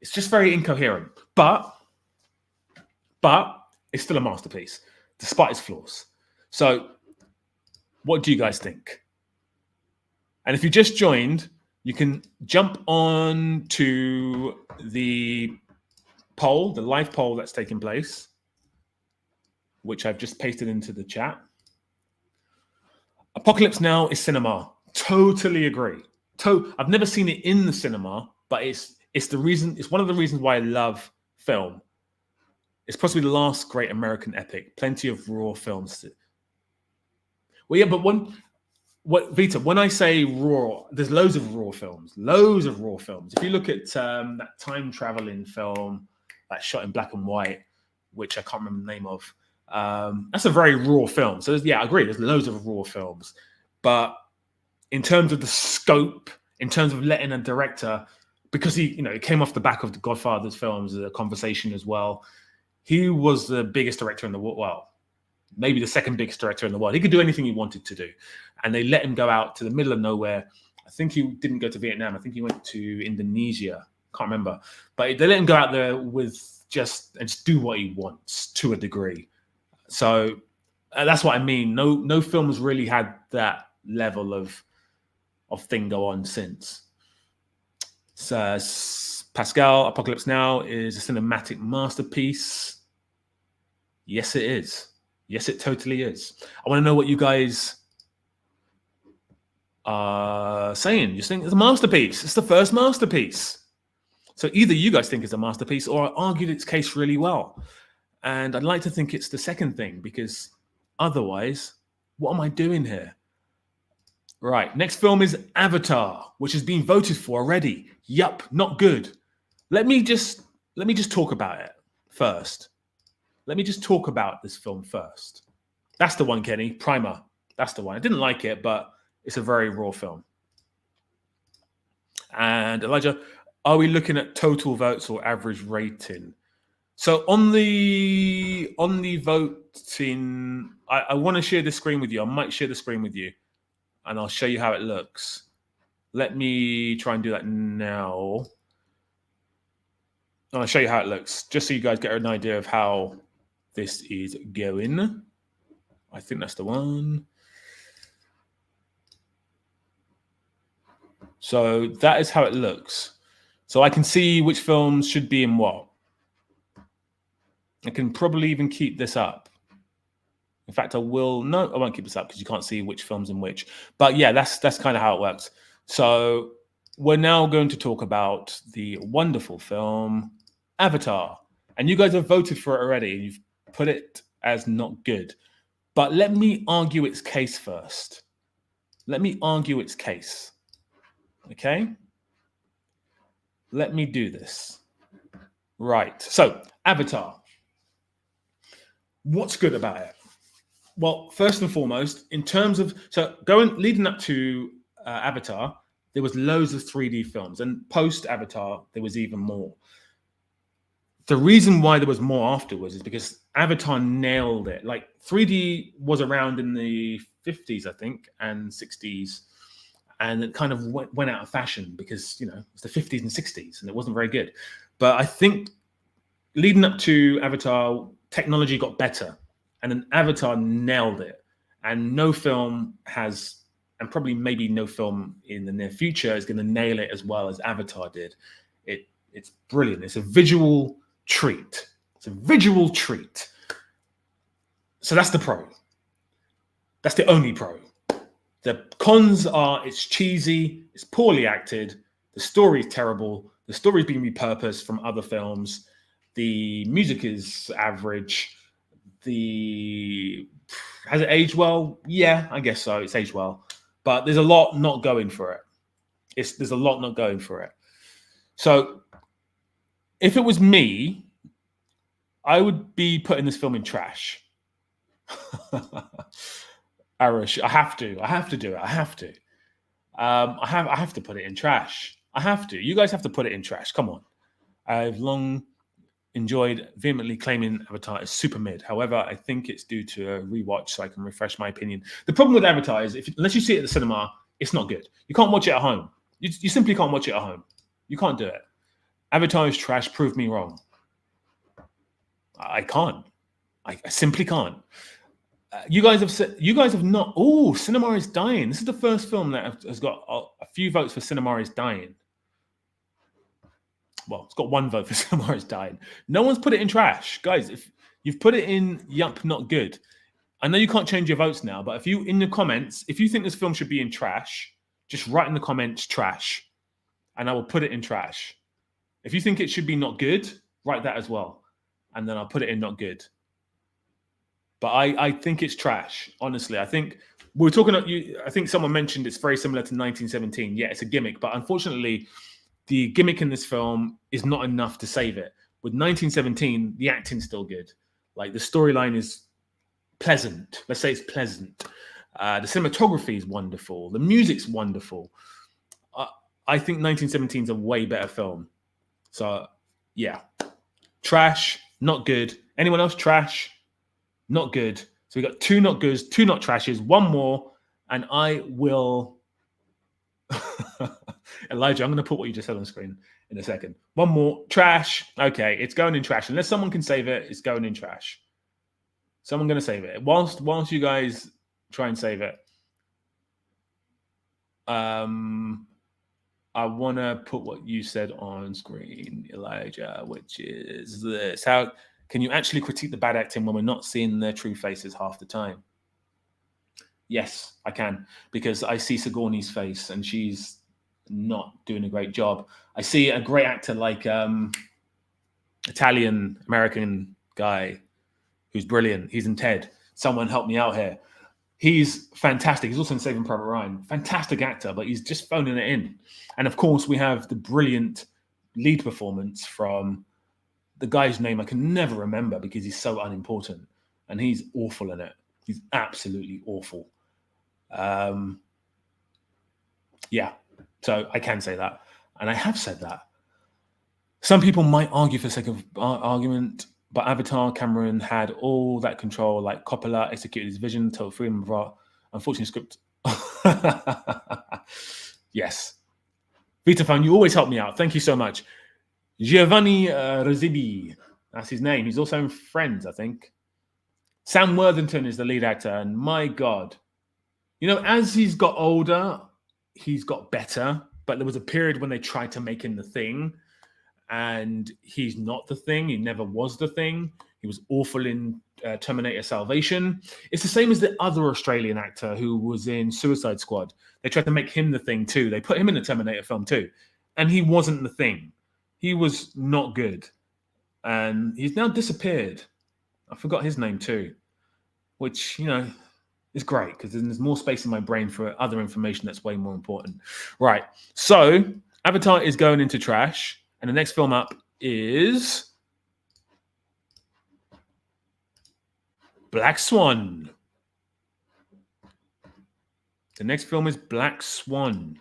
It's just very incoherent, but it's still a masterpiece, despite its flaws. So what do you guys think? And if you just joined, you can jump on to the poll, the live poll that's taking place, which I've just pasted into the chat. Apocalypse Now is cinema. Totally agree. I've never seen it in the cinema, but it's one of the reasons why I love film. It's possibly the last great American epic. Plenty of raw films. Well, yeah, but Vita, when I say raw, there's loads of raw films. Loads of raw films. If you look at that time traveling film that's shot in black and white, which I can't remember the name of, that's a very raw film. So yeah, I agree. There's loads of raw films, but in terms of the scope, in terms of letting a director, because he came off the back of the Godfather's films, a conversation as well. He was the biggest director in the world. Well, maybe the second biggest director in the world. He could do anything he wanted to do. And they let him go out to the middle of nowhere. I think he didn't go to Vietnam. I think he went to Indonesia. Can't remember. But they let him go out there with just do what he wants to a degree. So that's what I mean. No film has really had that level of thing go on since. So Pascal, Apocalypse Now is a cinematic masterpiece. Yes, it is. Yes, it totally is. I want to know what you guys are saying. You think it's a masterpiece? It's the first masterpiece. So either you guys think it's a masterpiece or I argued its case really well. And I'd like to think it's the second thing, because otherwise, what am I doing here? Right, next film is Avatar, which has been voted for already. Yup, not good. Let me just talk about it first. Let me just talk about this film first. That's the one, Kenny. Primer. That's the one. I didn't like it, but it's a very raw film. And Elijah, are we looking at total votes or average rating? So on the voting, I want to share the screen with you. I might share the screen with you, and I'll show you how it looks. Let me try and do that now. I'll show you how it looks, just so you guys get an idea of how this is going. I think that's the one. So that is how it looks. So I can see which films should be in what. I can probably even keep this up. In fact, I won't keep this up because you can't see which film's in which. But yeah, that's kind of how it works. So we're now going to talk about the wonderful film Avatar. And you guys have voted for it already. You've put it as not good. But let me argue its case first. Let me argue its case. Okay? Let me do this. Right. So, Avatar. What's good about it? Well, first and foremost, in terms of leading up to Avatar, there was loads of 3D films, and post Avatar, there was even more. The reason why there was more afterwards is because Avatar nailed it. Like 3D was around in the 50s, I think, and 60s, and it kind of went out of fashion because it's the 50s and 60s, and it wasn't very good. But I think leading up to Avatar, technology got better. And then Avatar nailed it. And no film has, and probably maybe no film in the near future is going to nail it as well as Avatar did. It's brilliant. It's a visual treat. It's a visual treat. So that's the pro. That's the only pro. The cons are it's cheesy, it's poorly acted, the story is terrible, the story's been repurposed from other films, the music is average. Has it aged well? Yeah, I guess so. It's aged well, but there's a lot not going for it. There's a lot not going for it. So, if it was me, I would be putting this film in trash. Arish, I have to do it. I have to. I have to put it in trash. I have to. You guys have to put it in trash. Come on. I've long enjoyed vehemently claiming Avatar is super mid. However, I think it's due to a rewatch, so I can refresh my opinion. The problem with Avatar is unless you see it at the cinema, it's not good. You can't watch it at home. You simply can't watch it at home. You can't do it. Avatar is trash. Prove me wrong. I can't. I simply can't. You guys have not. Oh, Cinema is Dying. This is the first film that has got a few votes for Cinema is Dying. Well, it's got one vote for Cinema is Dying. No one's put it in trash. Guys, if you've put it in yup, not good. I know you can't change your votes now, but if you, in the comments, if you think this film should be in trash, just write in the comments trash, and I will put it in trash. If you think it should be not good, write that as well, and then I'll put it in not good. But I think it's trash, honestly. I think we're talking. I think someone mentioned it's very similar to 1917. Yeah, it's a gimmick, but unfortunately, the gimmick in this film is not enough to save it. With 1917, the acting's still good. Like the storyline is pleasant. Let's say it's pleasant. The cinematography is wonderful. The music's wonderful. I think 1917 is a way better film. So, yeah. Trash, not good. Anyone else? Trash, not good. So we got 2 not goods, 2 not trashes, 1 more, and I will... Elijah, I'm going to put what you just said on screen in a second. 1 more. Trash. Okay, it's going in trash. Unless someone can save it, it's going in trash. Someone going to save it. Whilst you guys try and save it, I want to put what you said on screen, Elijah, which is this. How can you actually critique the bad acting when we're not seeing their true faces half the time? Yes, I can, because I see Sigourney's face and she's not doing a great job. I see a great actor like Italian-American guy who's brilliant. He's in Ted. Someone help me out here. He's fantastic. He's also in Saving Private Ryan. Fantastic actor, but he's just phoning it in. And of course, we have the brilliant lead performance from the guy's name I can never remember because he's so unimportant. And he's awful in it. He's absolutely awful. Yeah, so I can say that. And I have said that. Some people might argue for the sake of argument, but Avatar, Cameron had all that control, like Coppola executed his vision, total freedom of art. Unfortunately, script. Yes. Vitafone, you always help me out. Thank you so much. Giovanni Risibi. That's his name. He's also in Friends, I think. Sam Worthington is the lead actor, and my God, as he's got older, he's got better. But there was a period when they tried to make him the Thing, and he's not the Thing. He never was the Thing. He was awful in Terminator Salvation. It's the same as the other Australian actor who was in Suicide Squad. They tried to make him the Thing too. They put him in the Terminator film too, and he wasn't the Thing. He was not good, and he's now disappeared. I forgot his name too, which is great because then there's more space in my brain for other information that's way more important. Right. So Avatar is going into trash. And the next film up is Black Swan. The next film is Black Swan.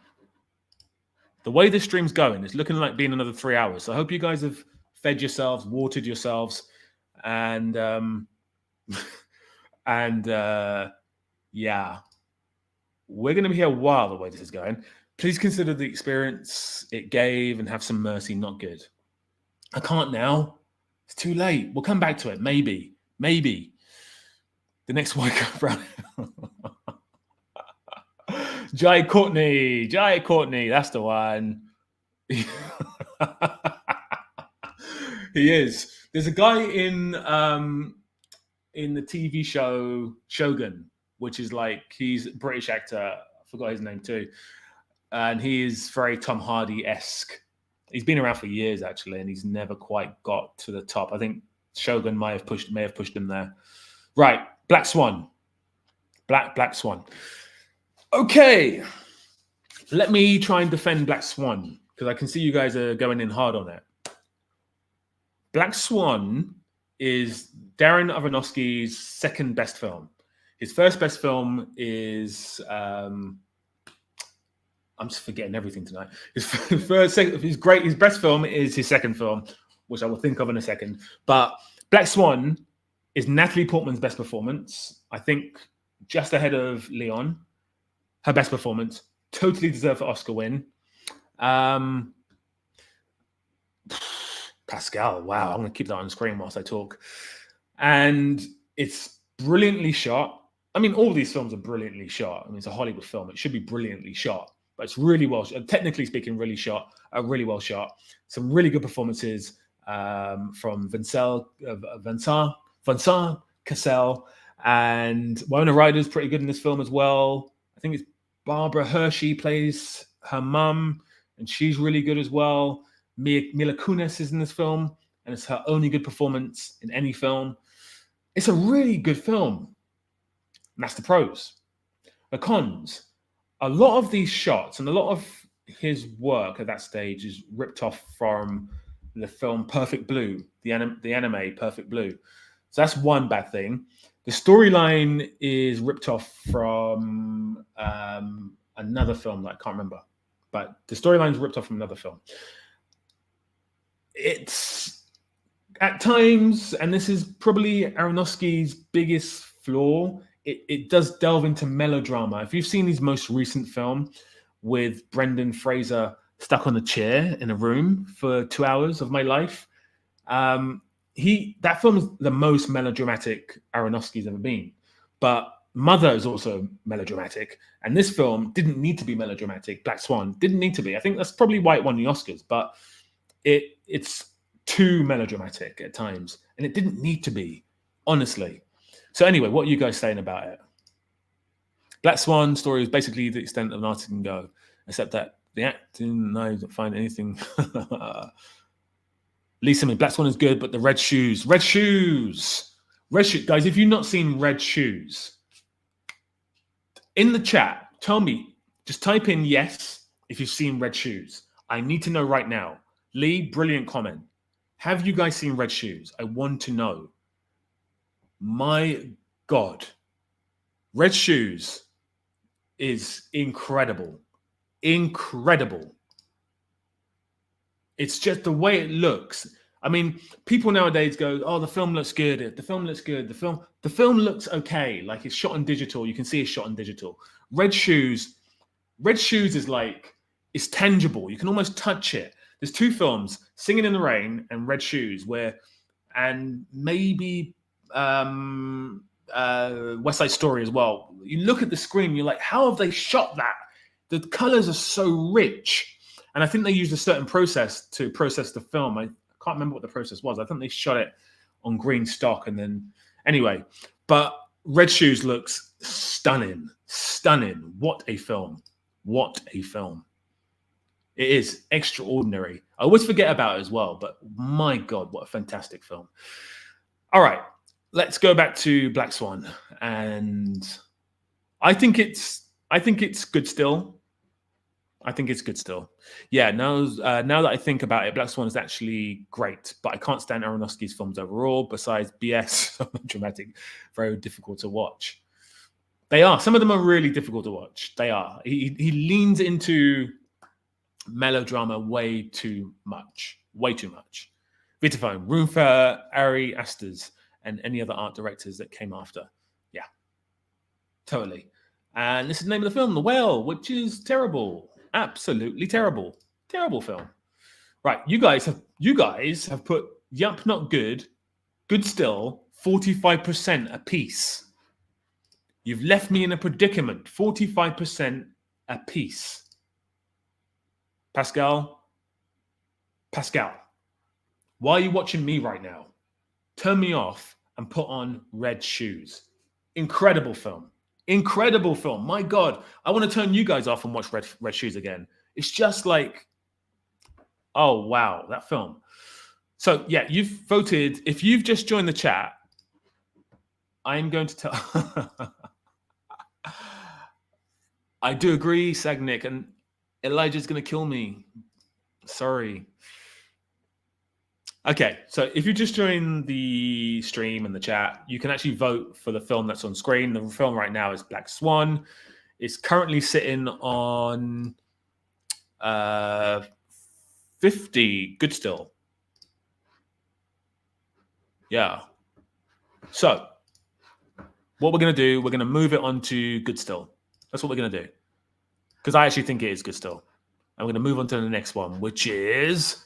The way this stream's going, it's looking like being another 3 hours. So I hope you guys have fed yourselves, watered yourselves, and yeah, we're going to be here a while the way this is going. Please consider the experience it gave and have some mercy. Not good. I can't now. It's too late. We'll come back to it. Maybe. The next one comes around. Jai Courtney. That's the one. He is. There's a guy in the TV show Shogun, which is like, he's a British actor. I forgot his name too. And he is very Tom Hardy-esque. He's been around for years, actually, and he's never quite got to the top. I think Shogun may have pushed him there. Right, Black Swan. Black Swan. Okay. Let me try and defend Black Swan, because I can see you guys are going in hard on it. Black Swan is Darren Aronofsky's second best film. His first best film is... I'm just forgetting everything tonight. His best film is his second film, which I will think of in a second. But Black Swan is Natalie Portman's best performance. I think just ahead of Leon. Her best performance. Totally deserved an Oscar win. Pascal, wow. I'm going to keep that on the screen whilst I talk. And it's brilliantly shot. I mean, all these films are brilliantly shot. I mean, it's a Hollywood film. It should be brilliantly shot. But it's really well, technically speaking, really well shot. Some really good performances from Vincent Cassel, and Winona Ryder's pretty good in this film as well. I think it's Barbara Hershey plays her mum, and she's really good as well. Mila Kunis is in this film, and it's her only good performance in any film. It's a really good film. And that's the pros. The cons. A lot of these shots and a lot of his work at that stage is ripped off from the film Perfect Blue, the anime Perfect Blue. So that's one bad thing. The storyline is ripped off from another film that I can't remember. But the storyline is ripped off from another film. It's at times, and this is probably Aronofsky's biggest flaw, it does delve into melodrama. If you've seen his most recent film with Brendan Fraser stuck on a chair in a room for 2 hours of my life, that film is the most melodramatic Aronofsky's ever been. But Mother is also melodramatic, and this film didn't need to be melodramatic. Black Swan didn't need to be. I think that's probably why it won the Oscars, but it's too melodramatic at times, and it didn't need to be, honestly. So anyway, what are you guys saying about it? Black Swan story is basically the extent of an artist can go, except that the acting, I don't find anything. Lisa, Black Swan is good, but the red shoes. Guys, if you've not seen Red Shoes, in the chat, tell me, just type in yes if you've seen Red Shoes. I need to know right now. Lee, brilliant comment. Have you guys seen Red Shoes? I want to know. My God. Red Shoes is incredible. Incredible. It's just the way it looks. I mean, people nowadays go, oh, the film looks good. The film looks good. The film looks okay. Like, it's shot on digital. You can see it's shot on digital. Red Shoes is like, it's tangible. You can almost touch it. There's two films, Singing in the Rain and Red Shoes, and maybe West Side Story as well. You look at the screen, you're like, how have they shot that? The colors are so rich. And I think they used a certain process to process the film. I can't remember what the process was. I think they shot it on green stock and then anyway. But Red Shoes looks stunning. Stunning. What a film. What a film. It is extraordinary. I always forget about it as well, but my God, what a fantastic film. All right, let's go back to Black Swan. And I think it's good still. I think it's good still. Yeah, now that I think about it, Black Swan is actually great, but I can't stand Aronofsky's films overall. Besides BS, dramatic, very difficult to watch. They are. Some of them are really difficult to watch. They are. He leans into melodrama way too much. Way too much. Vitaphone, room for Ari Aster's and any other art directors that came after. Yeah, totally. And this is the name of the film, The Whale, which is terrible. Absolutely terrible. Terrible film. Right, you guys have put yup, not good, good still, 45% apiece. You've left me in a predicament. 45% apiece. Pascal, why are you watching me right now? Turn me off and put on Red Shoes. Incredible film. Incredible film. My God, I want to turn you guys off and watch Red Shoes again. It's just like, oh, wow, that film. So, yeah, you've voted. If you've just joined the chat, I'm going to tell. I do agree, Sagnik, and Elijah's going to kill me. Sorry. Okay, so if you just join the stream and the chat, you can actually vote for the film that's on screen. The film right now is Black Swan. It's currently sitting on 50 good still. Yeah. So what we're going to do, we're going to move it on to good still. That's what we're going to do. Because I actually think it is good still. I'm going to move on to the next one, which is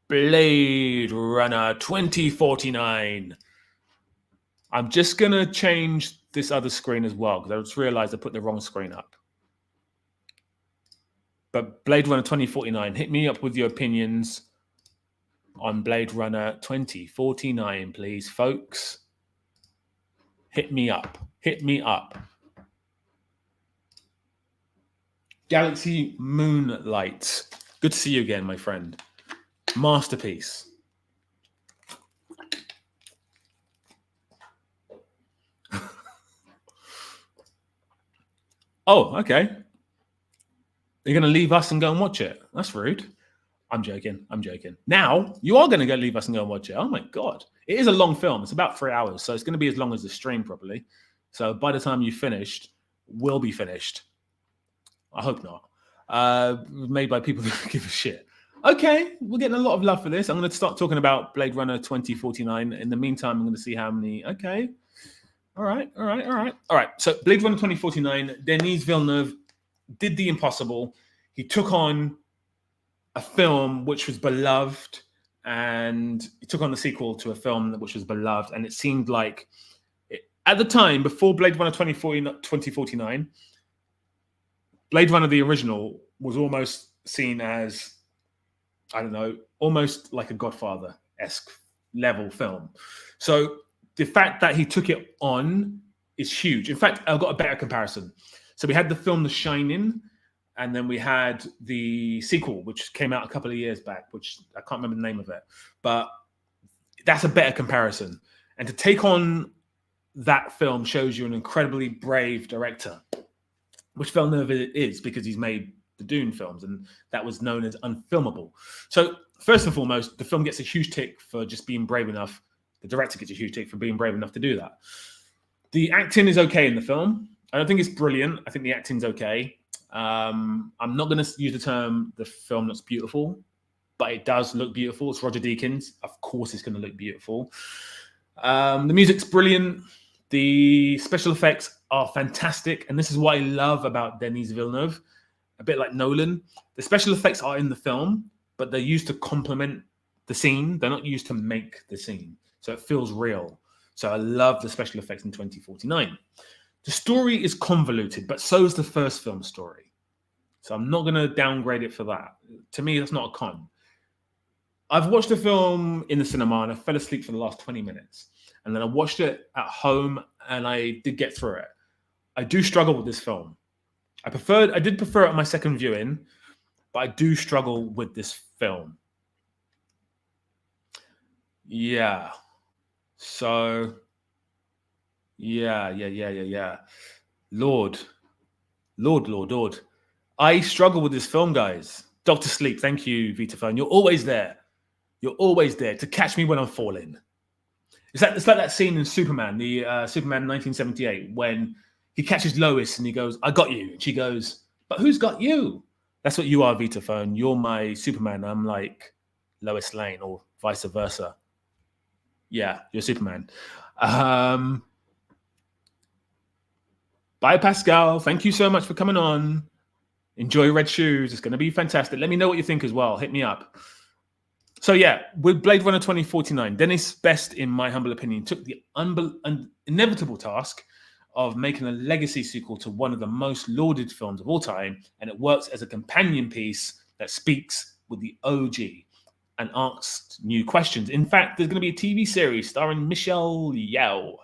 Blade Runner 2049. I'm just going to change this other screen as well, because I just realized I put the wrong screen up. But Blade Runner 2049, hit me up with your opinions on Blade Runner 2049, please, folks. Hit me up. Hit me up. Galaxy Moonlight. Good to see you again, my friend. Masterpiece. Oh, okay. You're going to leave us and go and watch it? That's rude. I'm joking. I'm joking. Now, you are going to go leave us and go and watch it. Oh, my God. It is a long film. It's about 3 hours, so it's going to be as long as the stream, probably. So by the time you've finished, we'll be finished. I hope not. Made by people who give a shit. Okay, we're getting a lot of love for this. I'm going to start talking about Blade Runner 2049. In the meantime, I'm going to see how many. Okay. All right. So Blade Runner 2049, Denis Villeneuve did the impossible. He took on a film which was beloved, and he took on the sequel to a film which was beloved. And it seemed like, at the time, before Blade Runner 2049, Blade Runner, the original, was almost seen as, I don't know, almost like a Godfather-esque level film. So the fact that he took it on is huge. In fact, I've got a better comparison. So we had the film The Shining, and then we had the sequel, which came out a couple of years back, which I can't remember the name of it. But that's a better comparison. And to take on that film shows you an incredibly brave director, which Villeneuve is, because he's made the Dune films, and that was known as unfilmable. So first and foremost, the film gets a huge tick for just being brave enough. The director gets a huge tick for being brave enough to do that. The acting is okay in the film. I don't think it's brilliant. I think the acting's okay. I'm not going to use the term the film looks beautiful, but it does look beautiful. It's Roger Deakins. Of course it's going to look beautiful. The music's brilliant. The special effects are fantastic. And this is what I love about Denis Villeneuve. A bit like Nolan. The special effects are in the film, but they're used to complement the scene. They're not used to make the scene. So it feels real. So I love the special effects in 2049. The story is convoluted, but so is the first film story. So I'm not going to downgrade it for that. To me, that's not a con. I've watched the film in the cinema and I fell asleep for the last 20 minutes. And then I watched it at home and I did get through it. I do struggle with this film. I did prefer it on my second viewing, but I do struggle with this film. Yeah. So, yeah. Lord. I struggle with this film, guys. Dr. Sleep, thank you, Vitaphone. You're always there. You're always there to catch me when I'm falling. It's like that scene in Superman, the Superman 1978, when he catches Lois and he goes, "I got you." And she goes, "But who's got you?" That's what you are, Vitaphone. You're my Superman. I'm like Lois Lane, or vice versa. Yeah, you're Superman. Bye, Pascal. Thank you so much for coming on. Enjoy Red Shoes. It's going to be fantastic. Let me know what you think as well. Hit me up. So yeah, with Blade Runner 2049, Dennis Best, in my humble opinion, took the inevitable task of making a legacy sequel to one of the most lauded films of all time, and it works as a companion piece that speaks with the OG and asks new questions. In fact, there's going to be a TV series starring Michelle Yeoh.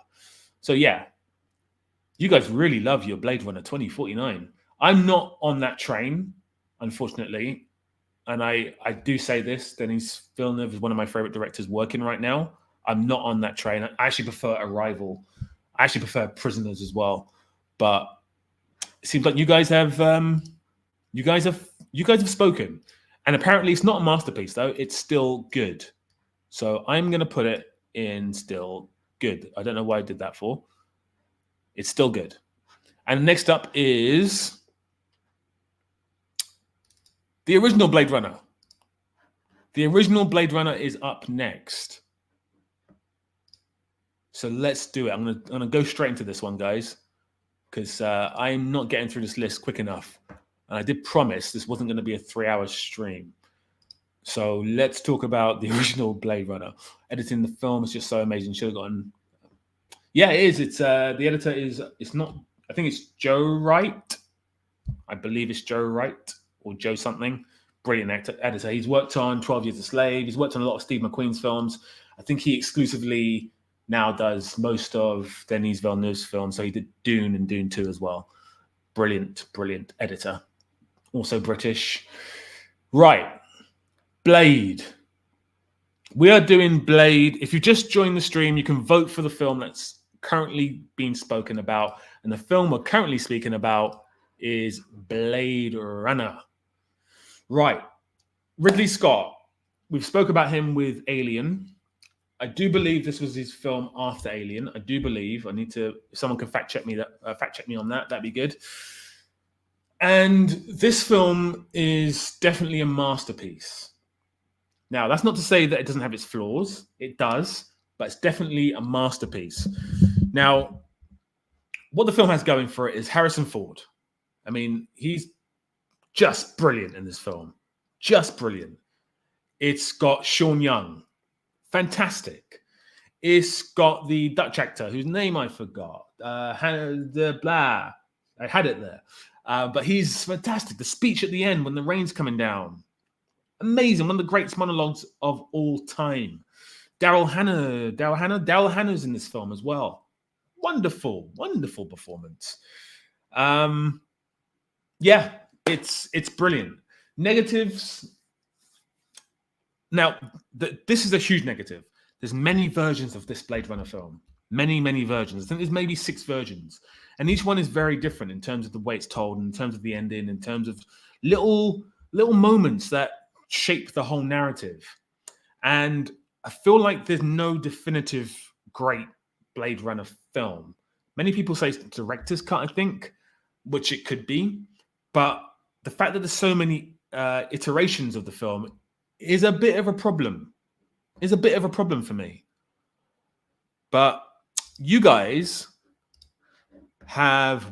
So yeah, you guys really love your Blade Runner 2049. I'm not on that train, unfortunately. And I do say this, Denis Villeneuve is one of my favorite directors working right now. I'm not on that train. I actually prefer Arrival. I actually prefer Prisoners as well. But it seems like you guys have spoken. And apparently it's not a masterpiece, though. It's still good. So I'm going to put it in still good. I don't know why I did that for. It's still good. And next up is the original Blade Runner. The original Blade Runner is up next. So let's do it. I'm gonna go straight into this one, guys, because I'm not getting through this list quick enough. And I did promise this wasn't going to be a 3-hour stream. So let's talk about the original Blade Runner. Editing the film is just so amazing. Should have gotten. Yeah, it is. It's the editor is. It's not. I think it's Joe Wright. I believe it's Joe Wright or Joe something. Brilliant editor. He's worked on 12 Years a Slave. He's worked on a lot of Steve McQueen's films. I think he exclusively now does most of Denis Villeneuve's films. So he did Dune and Dune 2 as well. Brilliant editor. Also British. Right. Blade. We are doing Blade. If you just joined the stream, you can vote for the film that's currently being spoken about. And the film we're currently speaking about is Blade Runner. Right. Ridley Scott. We've spoke about him with Alien. I do believe this was his film after Alien. I do believe. I need to. If someone can fact check me on that. That'd be good. And this film is definitely a masterpiece. Now, that's not to say that it doesn't have its flaws. It does, but it's definitely a masterpiece. Now, what the film has going for it is Harrison Ford. I mean, he's just brilliant in this film. Just brilliant. It's got Sean Young. Fantastic. It's got the Dutch actor whose name I forgot. I had it there. But he's fantastic. The speech at the end when the rain's coming down. Amazing. One of the greatest monologues of all time. Daryl Hannah's in this film as well. Wonderful performance. Yeah, it's brilliant. Negatives. Now, this is a huge negative. There's many versions of this Blade Runner film. Many versions. I think there's maybe 6 versions. And each one is very different in terms of the way it's told, in terms of the ending, in terms of little moments that shape the whole narrative. And I feel like there's no definitive great Blade Runner film. Many people say it's the director's cut, I think, which it could be. But the fact that there's so many iterations of the film is a bit of a problem. Is a bit of a problem for me. But you guys have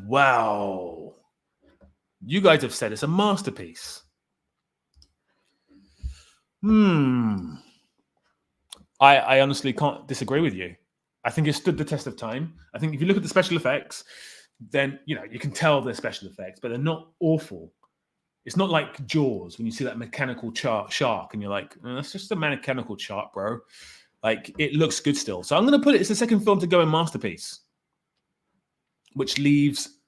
said it's a masterpiece. I honestly can't disagree with you. I think it stood the test of time. I think if you look at the special effects, then you can tell they're special effects, but they're not awful. It's not like Jaws when you see that mechanical shark and you're like, that's just a mechanical shark, bro. Like, it looks good still. So I'm going to put it's the second film to go in masterpiece, which leaves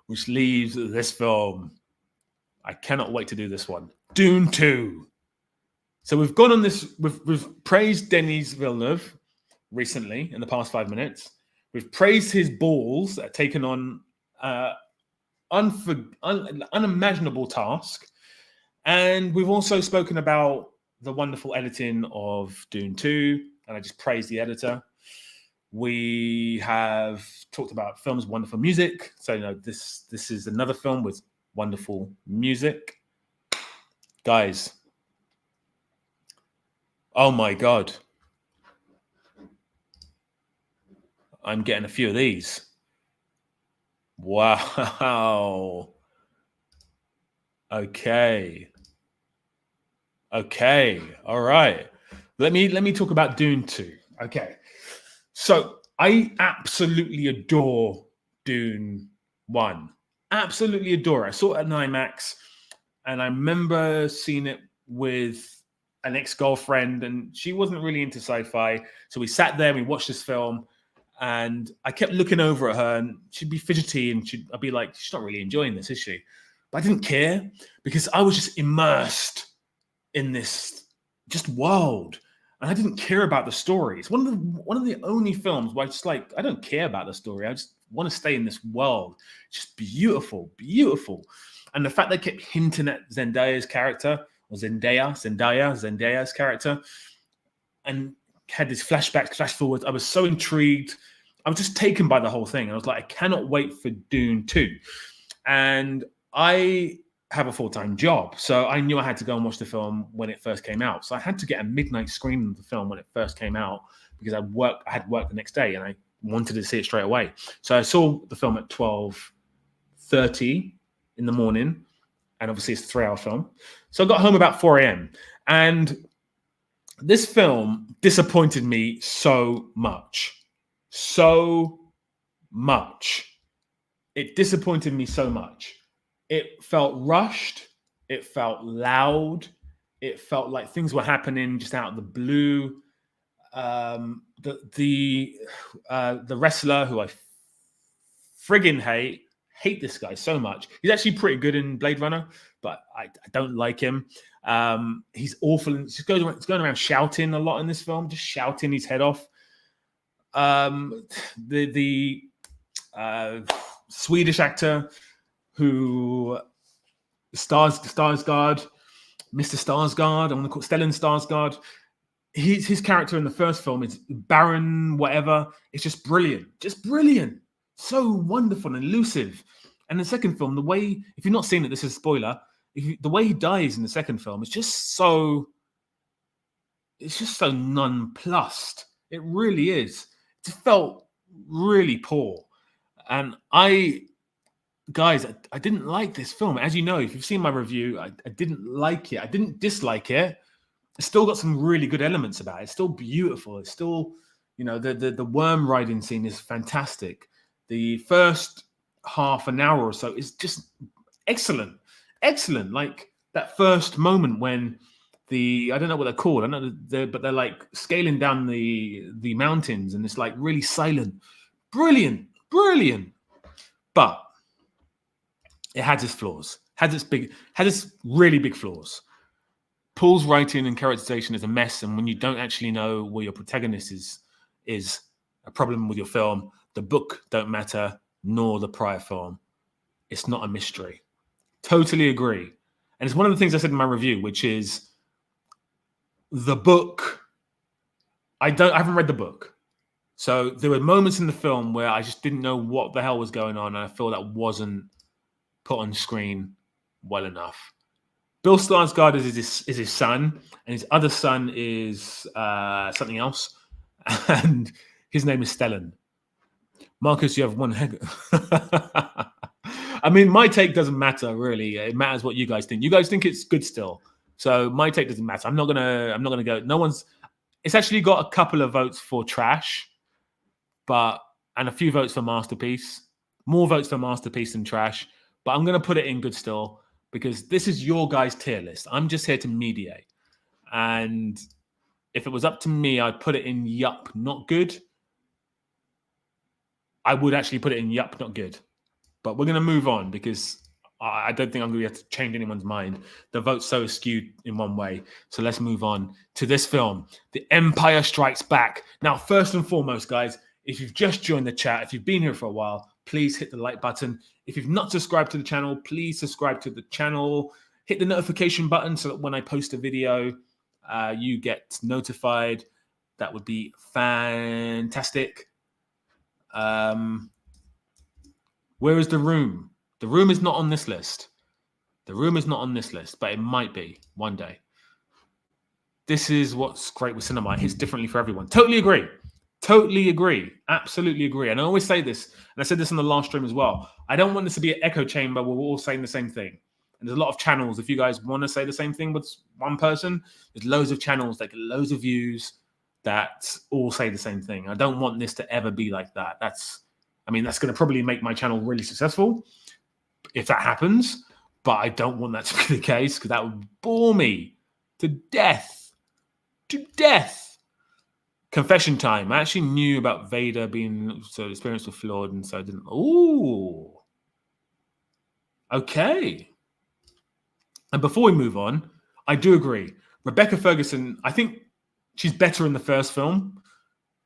this film. I cannot wait to do this one. Dune 2. So we've gone on this. We've praised Denis Villeneuve recently in the past 5 minutes. We've praised his balls that are taken on unimaginable task, and we've also spoken about the wonderful editing of Dune 2, and I just praised the editor. We have talked about films, wonderful music. So this is another film with wonderful music, guys. Oh my god, I'm getting a few of these. Wow. Okay. All right. Let me talk about Dune 2. Okay. So I absolutely adore Dune 1. Absolutely adore it. I saw it at an IMAX, and I remember seeing it with an ex-girlfriend, and she wasn't really into sci-fi. So we sat there and we watched this film, and I kept looking over at her, and she'd be fidgety, and I'd be like, she's not really enjoying this, is she? But I didn't care because I was just immersed in this just world, and I didn't care about the story. It's one of the only films where I just like, I don't care about the story. I just want to stay in this world. It's just beautiful. And the fact they kept hinting at Zendaya's character, or Zendaya's character, and had this flashbacks, flash forwards. I was so intrigued. I was just taken by the whole thing. I was like, I cannot wait for Dune 2. And I have a full-time job, so I knew I had to go and watch the film when it first came out. So I had to get a midnight screening of the film when it first came out because I had work the next day and I wanted to see it straight away. So I saw the film at 12:30 in the morning, and obviously it's a 3-hour film. So I got home about 4 a.m. and this film disappointed me so much. It disappointed me so much. It felt rushed. It felt loud. It felt like things were happening just out of the blue. The wrestler who I friggin' hate this guy so much. He's actually pretty good in Blade Runner, but I don't like him. He's awful. And he's going around shouting a lot in this film, just shouting his head off. The Swedish actor who Skarsgård, Mr. Skarsgård, I want to call Stellan Skarsgård. His character in the first film is Baron whatever. It's just brilliant. So wonderful and elusive. And the second film, the way, if you've not seen it, this is a spoiler, the way he dies in the second film is just so nonplussed. It really is. It felt really poor. And guys, I didn't like this film. As you know, if you've seen my review, I didn't like it. I didn't dislike it. It's still got some really good elements about it. It's still beautiful. It's still, the worm riding scene is fantastic. The first half an hour or so is just excellent. Like that first moment when I don't know what they're called. I know but they're like scaling down the mountains, and it's like really silent. Brilliant. But it had its flaws. Had its really big flaws. Paul's writing and characterization is a mess, and when you don't actually know where your protagonist is a problem with your film. The book don't matter, nor the prior film. It's not a mystery. Totally agree. And it's one of the things I said in my review, which is the book. I haven't read the book. So there were moments in the film where I just didn't know what the hell was going on, and I feel that wasn't put on screen well enough. Bill Skarsgård is his son, and his other son is something else, and his name is Stellan. Marcus, you have one heck. I mean, my take doesn't matter, really. It matters what you guys think. You guys think it's good still. So my take doesn't matter. I'm not gonna go. No one's. It's actually got a couple of votes for trash, and a few votes for masterpiece. More votes for masterpiece than trash. But I'm gonna put it in good still because this is your guys' tier list. I'm just here to mediate. And if it was up to me, I'd put it in yup, not good. I would actually put it in yup, not good. But we're going to move on because I don't think I'm going to be able to change anyone's mind. The vote's so skewed in one way. So let's move on to this film, The Empire Strikes Back. Now, first and foremost, guys, if you've just joined the chat, if you've been here for a while, please hit the like button. If you've not subscribed to the channel, please subscribe to the channel. Hit the notification button so that when I post a video, you get notified. That would be fantastic. Where is The Room? The Room is not on this list. The Room is not on this list, but it might be one day. This is what's great with cinema. It hits differently for everyone. Totally agree. Totally agree. Absolutely agree. And I always say this, and I said this on the last stream as well. I don't want this to be an echo chamber where we're all saying the same thing. And there's a lot of channels. If you guys want to say the same thing with one person, there's loads of channels that get loads of views that all say the same thing. I don't want this to ever be like that. That's going to probably make my channel really successful if that happens. But I don't want that to be the case because that would bore me to death. To death. Confession time. I actually knew about Vader being so the experience was flawed, and so I didn't. Ooh. Okay. And before we move on, I do agree. Rebecca Ferguson, I think she's better in the first film.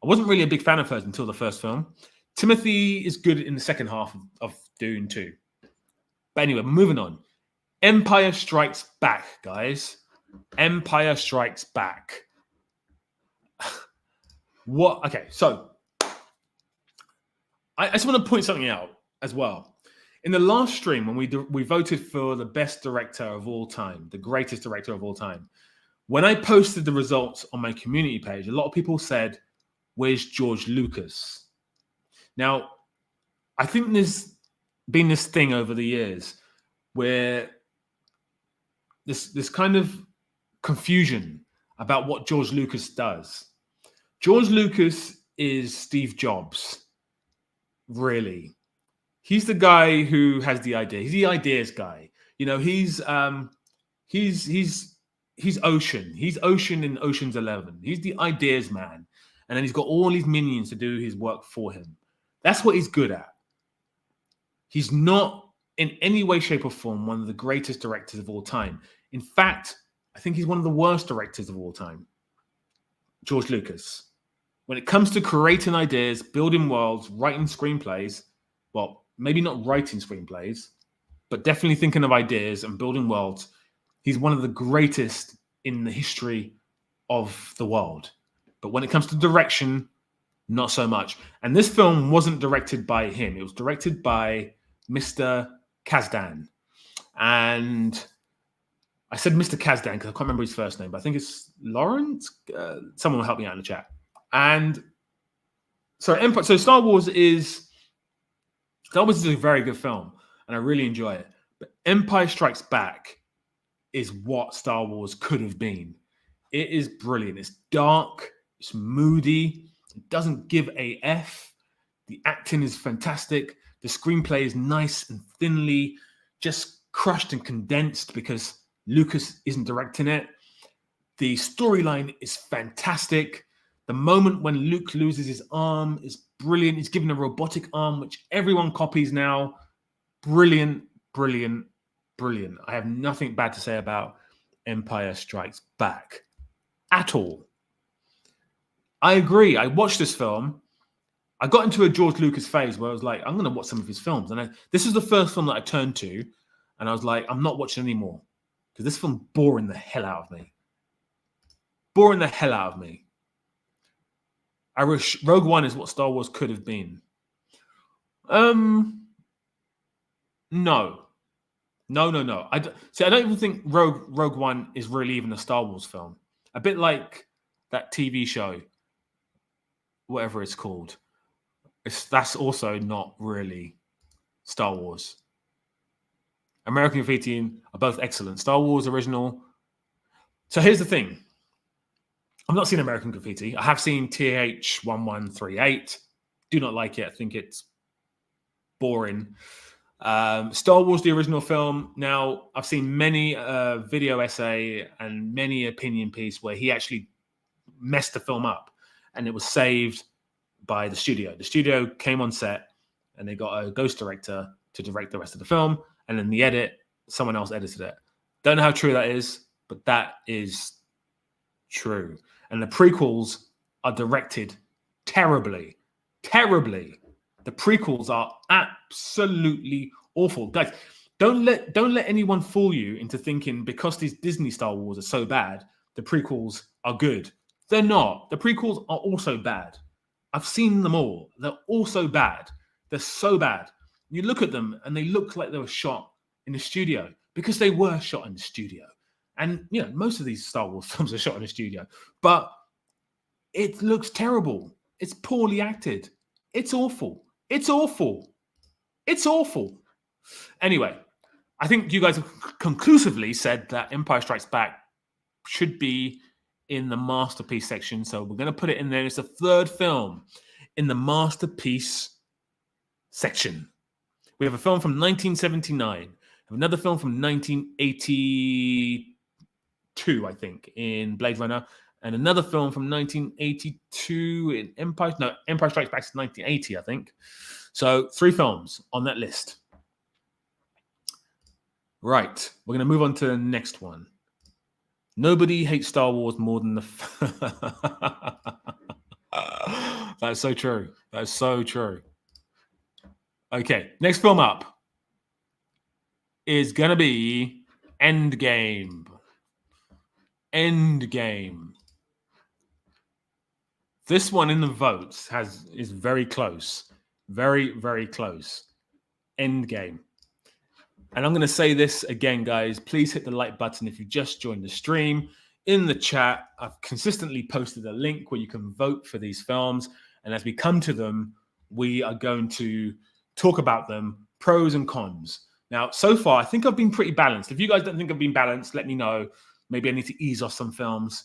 I wasn't really a big fan of hers until the first film. Timothy is good in the second half of Dune too. But anyway, moving on. Empire Strikes Back, guys. Empire Strikes Back. What? Okay, so I just want to point something out as well. In the last stream, when we voted for the best director of all time, the greatest director of all time, when I posted the results on my community page, a lot of people said, "Where's George Lucas?" Now, I think there's been this thing over the years where this kind of confusion about what George Lucas does. George Lucas is Steve Jobs, really. He's the guy who has the idea. He's the ideas guy. You know, he's Ocean. He's Ocean in Ocean's 11. He's the ideas man. And then he's got all these minions to do his work for him. That's what he's good at. He's not in any way, shape, or form one of the greatest directors of all time. In fact, I think he's one of the worst directors of all time. George Lucas. When it comes to creating ideas, building worlds, writing screenplays, well, maybe not writing screenplays, but definitely thinking of ideas and building worlds, he's one of the greatest in the history of the world. But when it comes to direction, not so much. And this film wasn't directed by him. It was directed by Mr. Kasdan. And I said Mr. Kasdan because I can't remember his first name, but I think it's Lawrence. Someone will help me out in the chat. And so Star Wars is a very good film, and I really enjoy it. But Empire Strikes Back is what Star Wars could have been. It is brilliant. It's dark. It's moody. It doesn't give a F. The acting is fantastic. The screenplay is nice and thinly just crushed and condensed because Lucas isn't directing it. The storyline is fantastic. The moment when Luke loses his arm is brilliant. He's given a robotic arm, which everyone copies now. Brilliant, brilliant, brilliant. I have nothing bad to say about Empire Strikes Back at all. I agree. I watched this film. I got into a George Lucas phase where I was like, I'm going to watch some of his films. And this is the first film that I turned to. And I was like, I'm not watching anymore. Because this film boring the hell out of me. Boring the hell out of me. I wish Rogue One is what Star Wars could have been. No. I don't even think Rogue One is really even a Star Wars film. A bit like that TV show, whatever it's called. That's also not really Star Wars. American Graffiti are both excellent. Star Wars original, So here's the thing. I've not seen American Graffiti. I have seen TH1138. Do not like it. I think it's boring. Star Wars, the original film. Now, I've seen many video essay and many opinion piece where he actually messed the film up, and it was saved by the studio. The studio came on set, and they got a ghost director to direct the rest of the film, and in the edit, someone else edited it. Don't know how true that is, but that is true. And the prequels are directed terribly. Terribly. The prequels are absolutely awful. Guys, don't let anyone fool you into thinking because these Disney Star Wars are so bad, the prequels are good. They're not. The prequels are also bad. I've seen them all. They're also bad. They're so bad. You look at them and they look like they were shot in the studio because they were shot in the studio. And, you know, most of these Star Wars films are shot in the studio. But it looks terrible. It's poorly acted. It's awful. It's awful. It's awful. Anyway, I think you guys have conclusively said that Empire Strikes Back should be in the masterpiece section. So we're going to put it in there. It's the third film in the masterpiece section. We have a film from 1979. Another film from 1982, I think, in Blade Runner. And another film from 1982 in Empire Strikes Back is 1980, I think. So 3 films on that list. Right. We're going to move on to the next one. Nobody hates Star Wars more than the... That's so true. That's so true. Okay. Next film up is going to be Endgame. Endgame. This one in the votes is very close. Very, very close. Endgame. And I'm going to say this again, guys. Please hit the like button if you just joined the stream. In the chat, I've consistently posted a link where you can vote for these films. And as we come to them, we are going to talk about them, pros and cons. Now, so far, I think I've been pretty balanced. If you guys don't think I've been balanced, let me know. Maybe I need to ease off some films.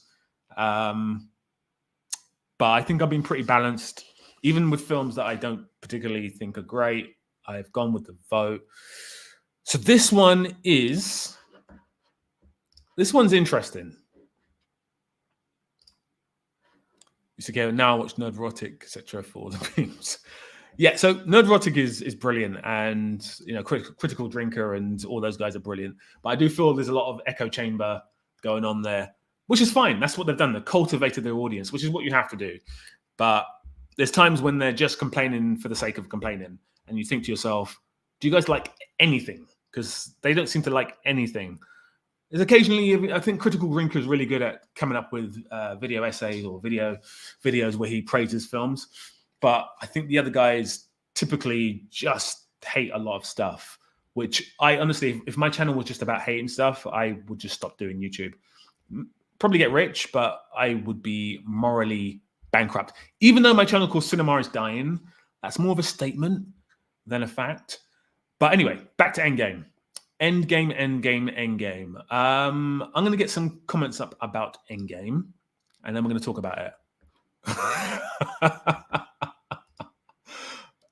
But I think I've been pretty balanced. Even with films that I don't particularly think are great, I've gone with the vote. So this one's interesting. Used to go now watch Nerdrotic, etc. for the films. Yeah, so Nerdrotic is brilliant, and you know, Critical Drinker and all those guys are brilliant. But I do feel there's a lot of echo chamber going on there, which is fine. That's what they've done. They've cultivated their audience, which is what you have to do. But there's times when they're just complaining for the sake of complaining, and you think to yourself, do you guys like anything? Because they don't seem to like anything. There's occasionally, I think Critical Drinker is really good at coming up with video essays or videos where he praises films. But I think the other guys typically just hate a lot of stuff, which I honestly, if my channel was just about hating stuff, I would just stop doing YouTube. Probably get rich, but I would be morally bankrupt. Even though my channel called Cinema is Dying, that's more of a statement than a fact. But anyway, back to Endgame. Endgame. I'm going to get some comments up about Endgame, and then we're going to talk about it.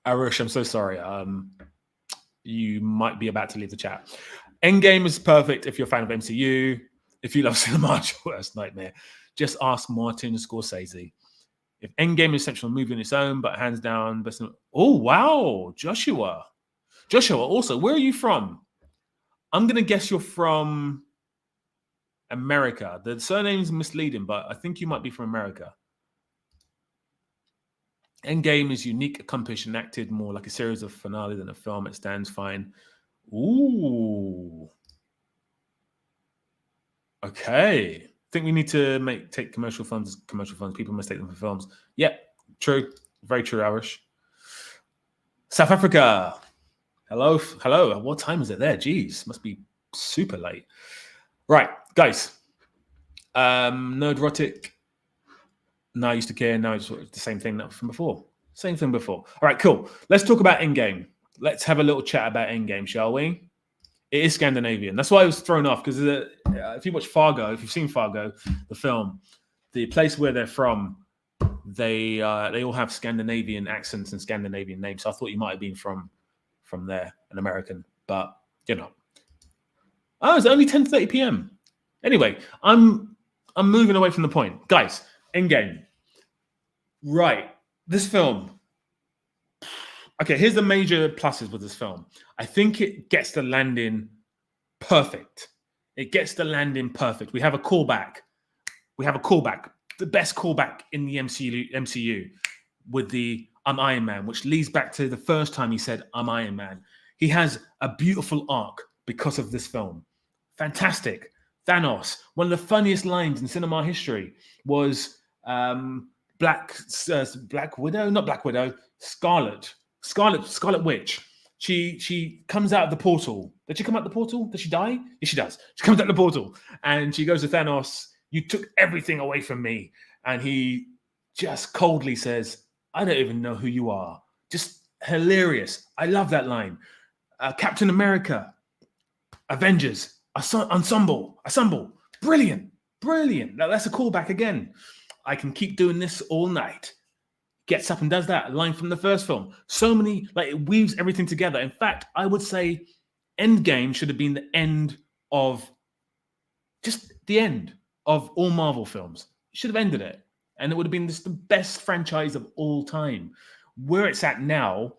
Arush, I'm so sorry. You might be about to leave the chat. Endgame is perfect if you're a fan of MCU. If you love cinema, your worst nightmare. Just ask Martin Scorsese. If Endgame is essential movie on its own, but hands down, best. Oh wow, Joshua. Also, where are you from? I'm gonna guess you're from America. The surname is misleading, but I think you might be from America. Endgame is unique, accomplished, and acted more like a series of finale than a film. It stands fine. Ooh. Okay. I think we need to take commercial funds as commercial funds. People mistake them for films. Yep. True. Very true, Irish. South Africa. Hello. What time is it there? Jeez. Must be super late. Right, guys. Nerdrotic. No, I used to care. Now it's the same thing from before. Same thing before. All right, cool. Let's talk about Endgame. Let's have a little chat about Endgame, shall we? It is Scandinavian. That's why I was thrown off, because if you watch Fargo, if you've seen Fargo, the film, the place where they're from, they all have Scandinavian accents and Scandinavian names. So I thought you might have been from there, an American, but you know. Oh, it's only 10:30 p.m. Anyway, I'm moving away from the point, guys. Endgame. Right, this film. Okay, here's the major pluses with this film. I think it gets the landing perfect. It gets the landing perfect. We have a callback. The best callback in the MCU with the I'm Iron Man, which leads back to the first time he said I'm Iron Man. He has a beautiful arc because of this film. Fantastic. Thanos. One of the funniest lines in cinema history was Black Widow, not Black Widow, Scarlet Witch. She comes out of the portal. Did she come out the portal? Did she die? Yes, she does. She comes out the portal and she goes to Thanos. You took everything away from me. And he just coldly says, I don't even know who you are. Just hilarious. I love that line. Captain America, Avengers, ensemble. Brilliant. Now that's a callback again. I can keep doing this all night. Gets up and does that. A line from the first film. So many, like, it weaves everything together. In fact, I would say Endgame should have been the end of, just the end of all Marvel films. It should have ended it. And it would have been just the best franchise of all time. Where it's at now,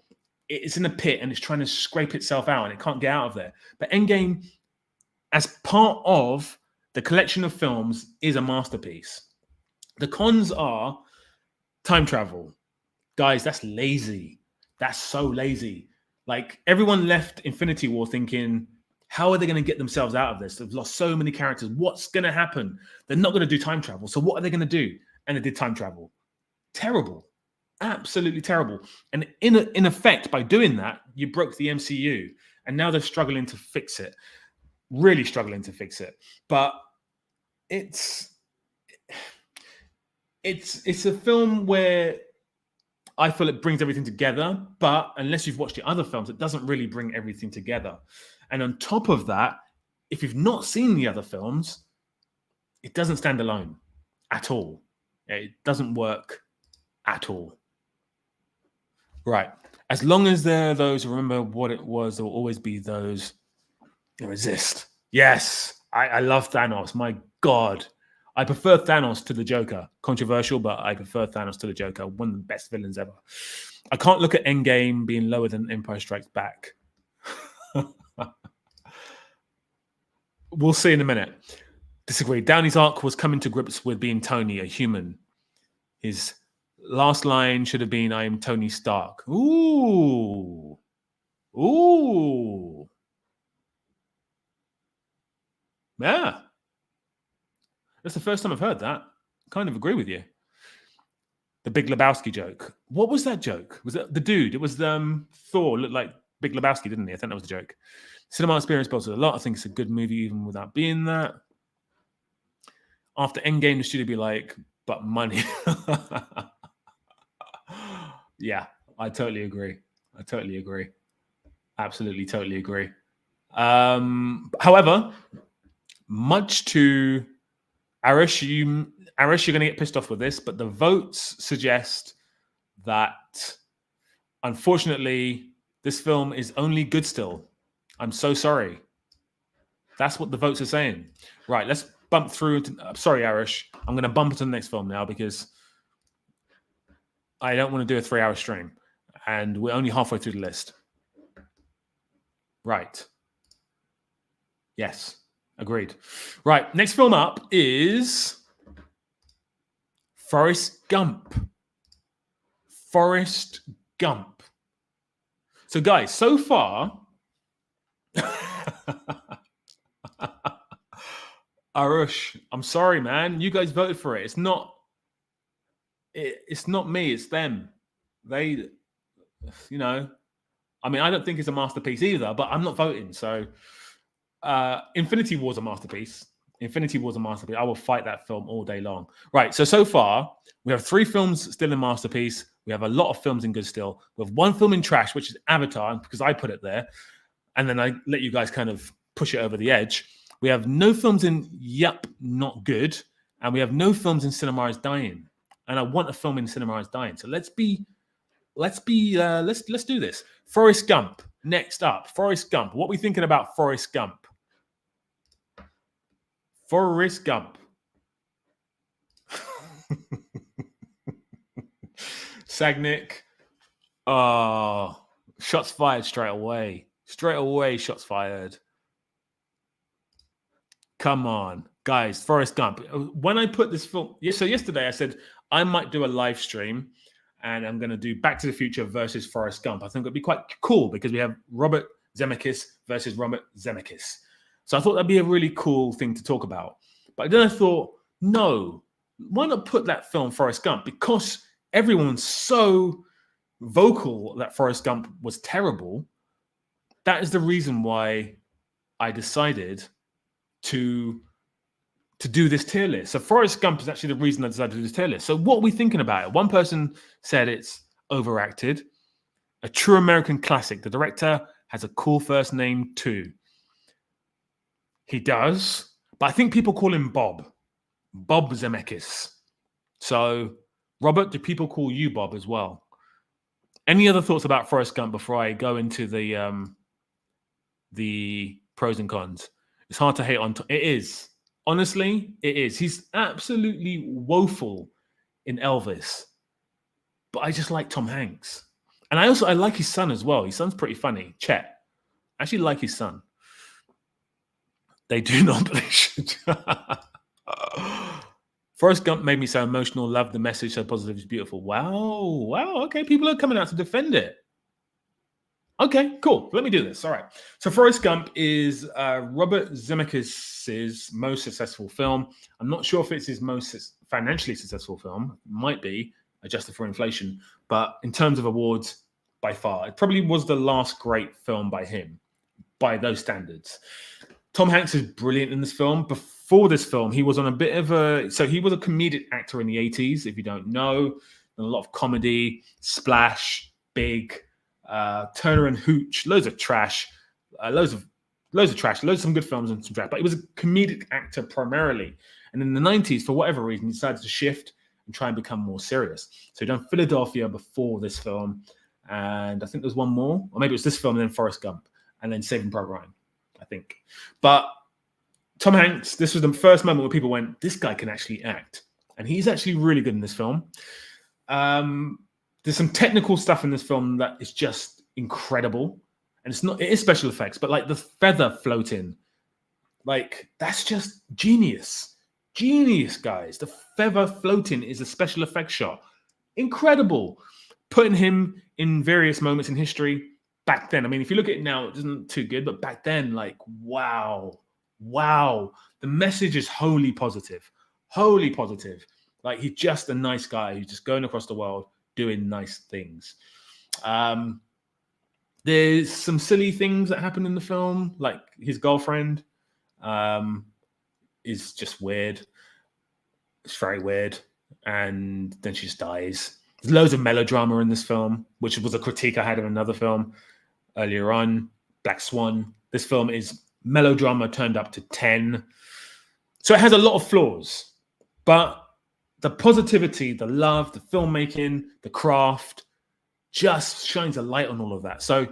it's in a pit and it's trying to scrape itself out and it can't get out of there. But Endgame, as part of the collection of films, is a masterpiece. The cons are time travel. Guys, that's lazy. That's so lazy. Like, everyone left Infinity War thinking, how are they going to get themselves out of this? They've lost so many characters. What's going to happen? They're not going to do time travel. So what are they going to do? And they did time travel. Terrible. Absolutely terrible. And in effect, by doing that, you broke the MCU. And now they're struggling to fix it. Really struggling to fix it. But it's a film where I feel it brings everything together, but unless you've watched the other films, it doesn't really bring everything together. And on top of that, if you've not seen the other films, it doesn't stand alone at all. It doesn't work at all. Right. As long as there are those who remember what it was, there will always be those who resist. Yes, I love Thanos. My God. I prefer Thanos to the Joker. Controversial, but I prefer Thanos to the Joker. One of the best villains ever. I can't look at Endgame being lower than Empire Strikes Back. We'll see in a minute. Disagree. Downey's arc was coming to grips with being Tony, a human. His last line should have been, I am Tony Stark. Ooh. Yeah. That's the first time I've heard that. Kind of agree with you. The Big Lebowski joke. What was that joke? Was it the dude? It was Thor looked like Big Lebowski, didn't he? I think that was the joke. Cinema experience builds a lot. I think it's a good movie even without being that. After Endgame, the studio be like, but money. Yeah, I totally agree. Absolutely, totally agree. However, much to Arish, you're going to get pissed off with this, but the votes suggest that, unfortunately, this film is only good still. I'm so sorry. That's what the votes are saying. Right, let's bump through. Sorry, Arish. I'm going to bump to the next film now because I don't want to do a 3-hour stream. And we're only halfway through the list. Right. Yes. Agreed. Right. Next film up is Forrest Gump. Forrest Gump. So, guys, so far, Arush, I'm sorry, man. You guys voted for it. It's not me. It's them. They, you know, I mean, I don't think it's a masterpiece either, but I'm not voting. So, Infinity War's a masterpiece. I will fight that film all day long. Right. So far, we have 3 films still in masterpiece. We have a lot of films in good still. We have 1 film in trash, which is Avatar, because I put it there. And then I let you guys kind of push it over the edge. We have no films in yup, not good, and we have no films in cinema is dying. And I want a film in cinema is dying. So let's do this. Forrest Gump. Next up, Forrest Gump. What are we thinking about Forrest Gump? Forrest Gump. Sagnick. Oh, shots fired straight away. Straight away, shots fired. Come on, guys. Forrest Gump. When I put this film, so yesterday I said I might do a live stream and I'm going to do Back to the Future versus Forrest Gump. I think it'd be quite cool because we have Robert Zemeckis versus Robert Zemeckis. So I thought that'd be a really cool thing to talk about. But then I thought, no, why not put that film Forrest Gump? Because everyone's so vocal that Forrest Gump was terrible. That is the reason why I decided to do this tier list. So Forrest Gump is actually the reason I decided to do this tier list. So what are we thinking about it? One person said it's overacted, a true American classic. The director has a cool first name too. He does, but I think people call him Bob Zemeckis. So Robert, do people call you Bob as well? Any other thoughts about Forrest Gump before I go into the pros and cons? It's hard to hate on. It is. Honestly, it is. He's absolutely woeful in Elvis. But I just like Tom Hanks. And I like his son as well. His son's pretty funny. Chet. I actually like his son. They do not, but they should. Forrest Gump made me so emotional. Love the message. So positive. It's beautiful. Wow. Okay. People are coming out to defend it. Okay, cool. Let me do this. All right. So Forrest Gump is Robert Zemeckis' most successful film. I'm not sure if it's his most financially successful film. It might be, adjusted for inflation. But in terms of awards, by far, it probably was the last great film by him, by those standards. Tom Hanks is brilliant in this film. Before this film, he was on a bit of he was a comedic actor in the 80s, if you don't know. A lot of comedy, Splash, Big, Turner and Hooch, loads of trash, loads of some good films and some trash. But he was a comedic actor primarily. And in the 90s, for whatever reason, he decided to shift and try and become more serious. So he done Philadelphia before this film. And I think there's one more, or maybe it was this film and then Forrest Gump, and then Saving Private Ryan, I think. But Tom Hanks, this was the first moment where people went, this guy can actually act. And he's actually really good in this film. There's some technical stuff in this film that is just incredible. And it is special effects, but like the feather floating, like that's just genius. Genius, guys. The feather floating is a special effects shot. Incredible. Putting him in various moments in history back then. I mean, if you look at it now, it isn't too good, but back then, like, wow. The message is wholly positive. Like he's just a nice guy who's just going across the world doing nice things. There's some silly things that happen in the film, like his girlfriend is just weird. It's very weird. And then she just dies. There's loads of melodrama in this film, which was a critique I had of another film earlier on, Black Swan. This film is melodrama turned up to 10. So it has a lot of flaws, but the positivity, the love, the filmmaking, the craft just shines a light on all of that. So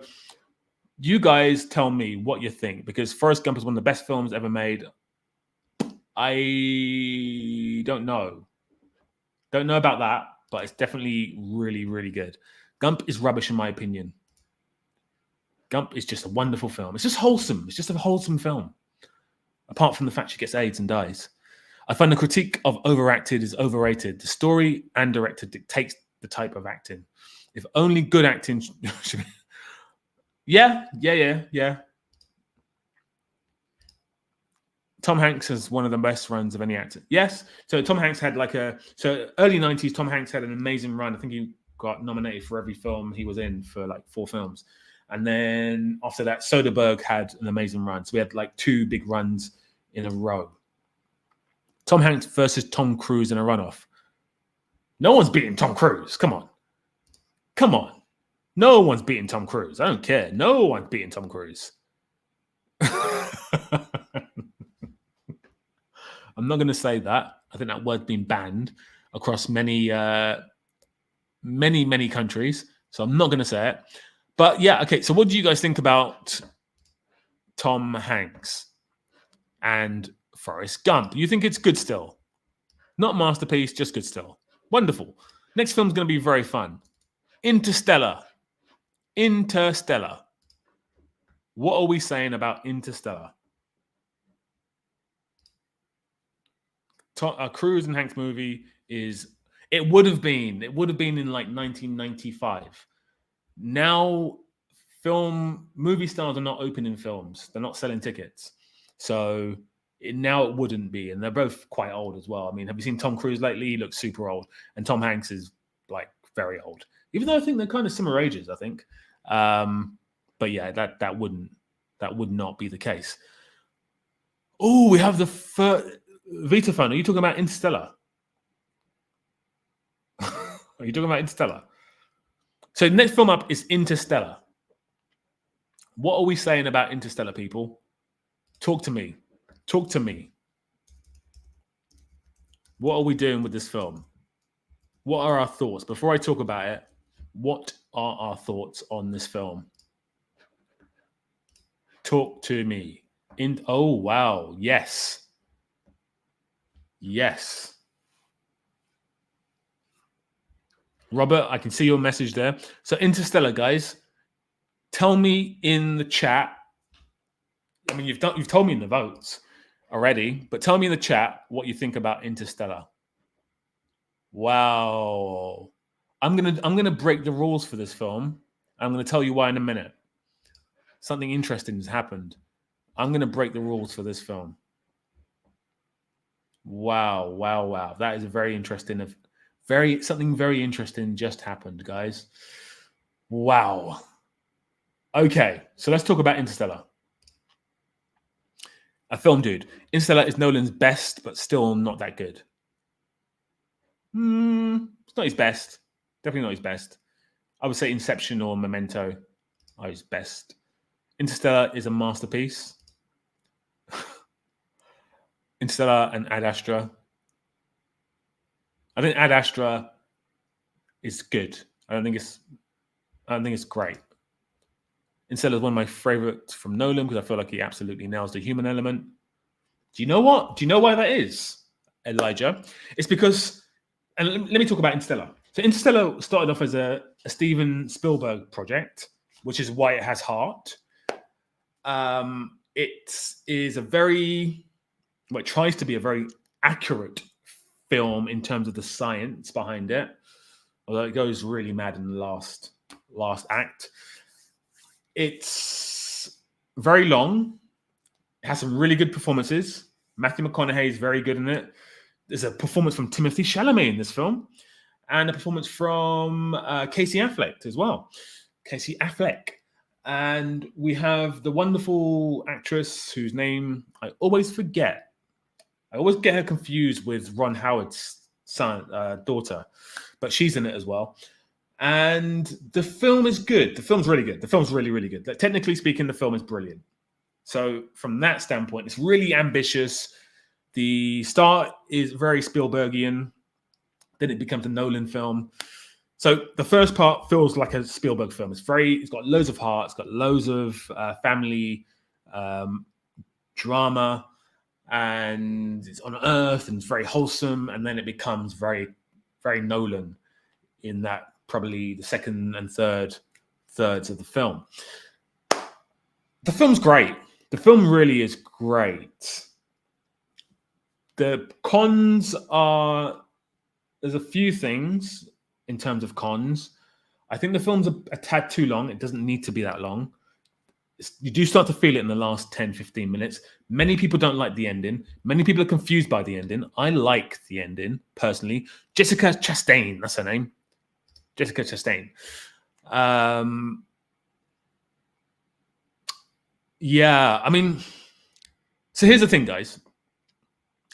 you guys tell me what you think, because Forrest Gump is one of the best films ever made. I don't know. Don't know about that, but it's definitely really, really good. Gump is rubbish in my opinion. Gump is just a wonderful film. It's just wholesome. It's just a wholesome film. Apart from the fact she gets AIDS and dies. I find the critique of overacted is overrated. The story and director dictates the type of acting. If only good acting should be... Yeah. Tom Hanks has one of the best runs of any actor. Yes. So Tom Hanks had early 90s, Tom Hanks had an amazing run. I think he got nominated for every film he was in for like 4 films. And then after that, Soderbergh had an amazing run. So we had like 2 big runs in a row. Tom Hanks versus Tom Cruise in a runoff. No one's beating Tom Cruise. Come on. No one's beating Tom Cruise. I don't care. No one's beating Tom Cruise. I'm not going to say that. I think that word's been banned across many countries. So I'm not going to say it. But yeah, okay. So what do you guys think about Tom Hanks and Forrest Gump? You think it's good still? Not masterpiece, just good still. Wonderful. Next film's going to be very fun. Interstellar. Interstellar. What are we saying about Interstellar? Cruise and Hanks movie is. It would have been in like 1995. Now, movie stars are not opening films. They're not selling tickets. So now it wouldn't be. And they're both quite old as well. I mean, have you seen Tom Cruise lately? He looks super old. And Tom Hanks is like very old. Even though I think they're kind of similar ages, I think. But yeah, that would not be the case. Oh, we have the Vitaphone. Are you talking about Interstellar? Are you talking about Interstellar? So the next film up is Interstellar. What are we saying about Interstellar, people? Talk to me. Talk to me. What are we doing with this film? What are our thoughts? Before I talk about it, what are our thoughts on this film? Talk to me. Oh, wow. Yes. Yes. Robert, I can see your message there. So Interstellar, guys, tell me in the chat. I mean, you've told me in the votes already, but tell me in the chat what you think about Interstellar. Wow. I'm gonna break the rules for this film. I'm gonna tell you why in a minute. Something interesting has happened. I'm gonna break the rules for this film. Wow, wow, wow. That is very interesting. Something very interesting just happened, guys. Wow. Okay, so let's talk about Interstellar. A film, dude. Interstellar is Nolan's best, but still not that good. It's not his best. Definitely not his best. I would say Inception or Memento are his best. Interstellar is a masterpiece. Interstellar and Ad Astra. I think Ad Astra is good. I don't think it's great. Interstellar is one of my favorites from Nolan because I feel like he absolutely nails the human element. Do you know what? Do you know why that is, Elijah? It's because, and let me talk about Interstellar. So Interstellar started off as a Steven Spielberg project, which is why it has heart. It is it tries to be a very accurate film in terms of the science behind it, although it goes really mad in the last act. It's very long. It has some really good performances. Matthew McConaughey is very good in it. There's a performance from Timothée Chalamet in this film, and a performance from Casey Affleck as well. Casey Affleck. And we have the wonderful actress whose name I always forget. I always get her confused with Ron Howard's daughter, but she's in it as well. And the film is good. The film's really good. The film's really, really good. Like, technically speaking, the film is brilliant. So from that standpoint, it's really ambitious. The start is very Spielbergian. Then it becomes a Nolan film. So the first part feels like a Spielberg film. It's got loads of heart. It's got loads of family drama, and it's on Earth and it's very wholesome. And then it becomes very, very Nolan in that probably the second and thirds of the film. The film's great. The film really is great. The cons are, there's a few things in terms of cons. I think the film's a tad too long. It doesn't need to be that long. You do start to feel it in the last 10, 15 minutes. Many people don't like the ending. Many people are confused by the ending. I like the ending, personally. Jessica Chastain, that's her name. Jessica Chastain. Yeah, I mean, so here's the thing, guys.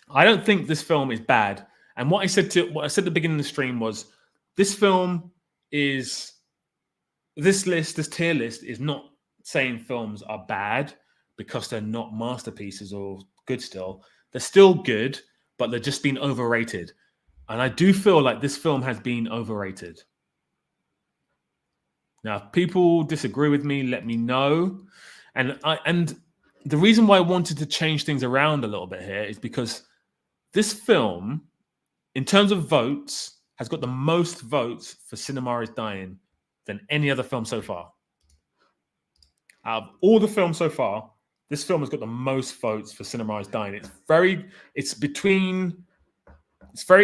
I don't think this film is bad. And what I said at the beginning of the stream was, this film is, this tier list is not saying films are bad, because they're not masterpieces or good still. They're still good, but they're just been overrated. And I do feel like this film has been overrated. Now, if people disagree with me, let me know. And the reason why I wanted to change things around a little bit here is because this film, in terms of votes, has got the most votes for Cinema is Dying than any other film so far. Out of all the films so far, this film has got the most votes for Cinema is Dying. It's very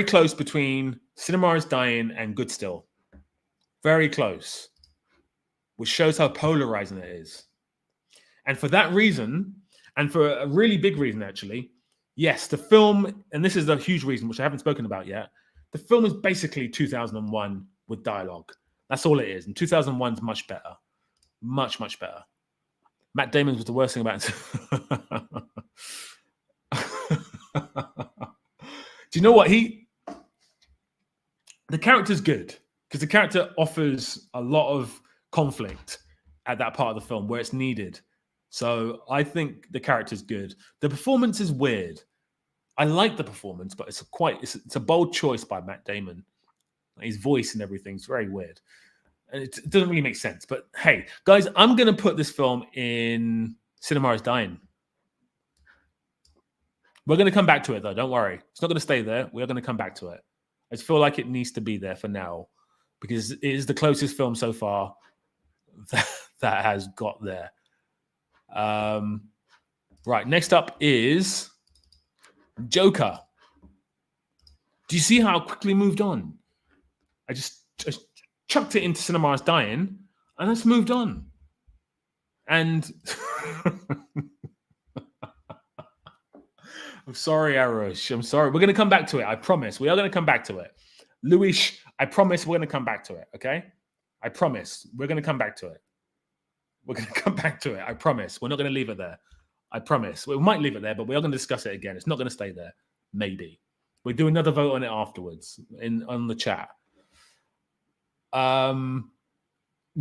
close between Cinema is Dying and Good Still. Very close, which shows how polarizing it is. And for that reason, and for a really big reason, actually, yes, the film, and this is a huge reason, which I haven't spoken about yet, the film is basically 2001 with dialogue. That's all it is. And 2001 is much better. Much, much better. Matt Damon was the worst thing about it. Do you know what? The character's good because the character offers a lot of conflict at that part of the film where it's needed. So I think the character's good. The performance is weird. I like the performance, but it's a bold choice by Matt Damon. His voice and everything's very weird. And it doesn't really make sense. But hey, guys, I'm going to put this film in Cinema is Dying. We're going to come back to it, though. Don't worry. It's not going to stay there. We are going to come back to it. I just feel like it needs to be there for now because it is the closest film so far that has got there. Right. Next up is Joker. Do you see how quickly moved on? I just chucked it into Cinema is Dying and it's moved on. And I'm sorry, Arush. I'm sorry. We're going to come back to it. I promise. We are going to come back to it. Luis, I promise we're going to come back to it. Okay? I promise. We're going to come back to it. We're going to come back to it. I promise. We're not going to leave it there. I promise. We might leave it there, but we are going to discuss it again. It's not going to stay there. Maybe. We'll do another vote on it afterwards on the chat.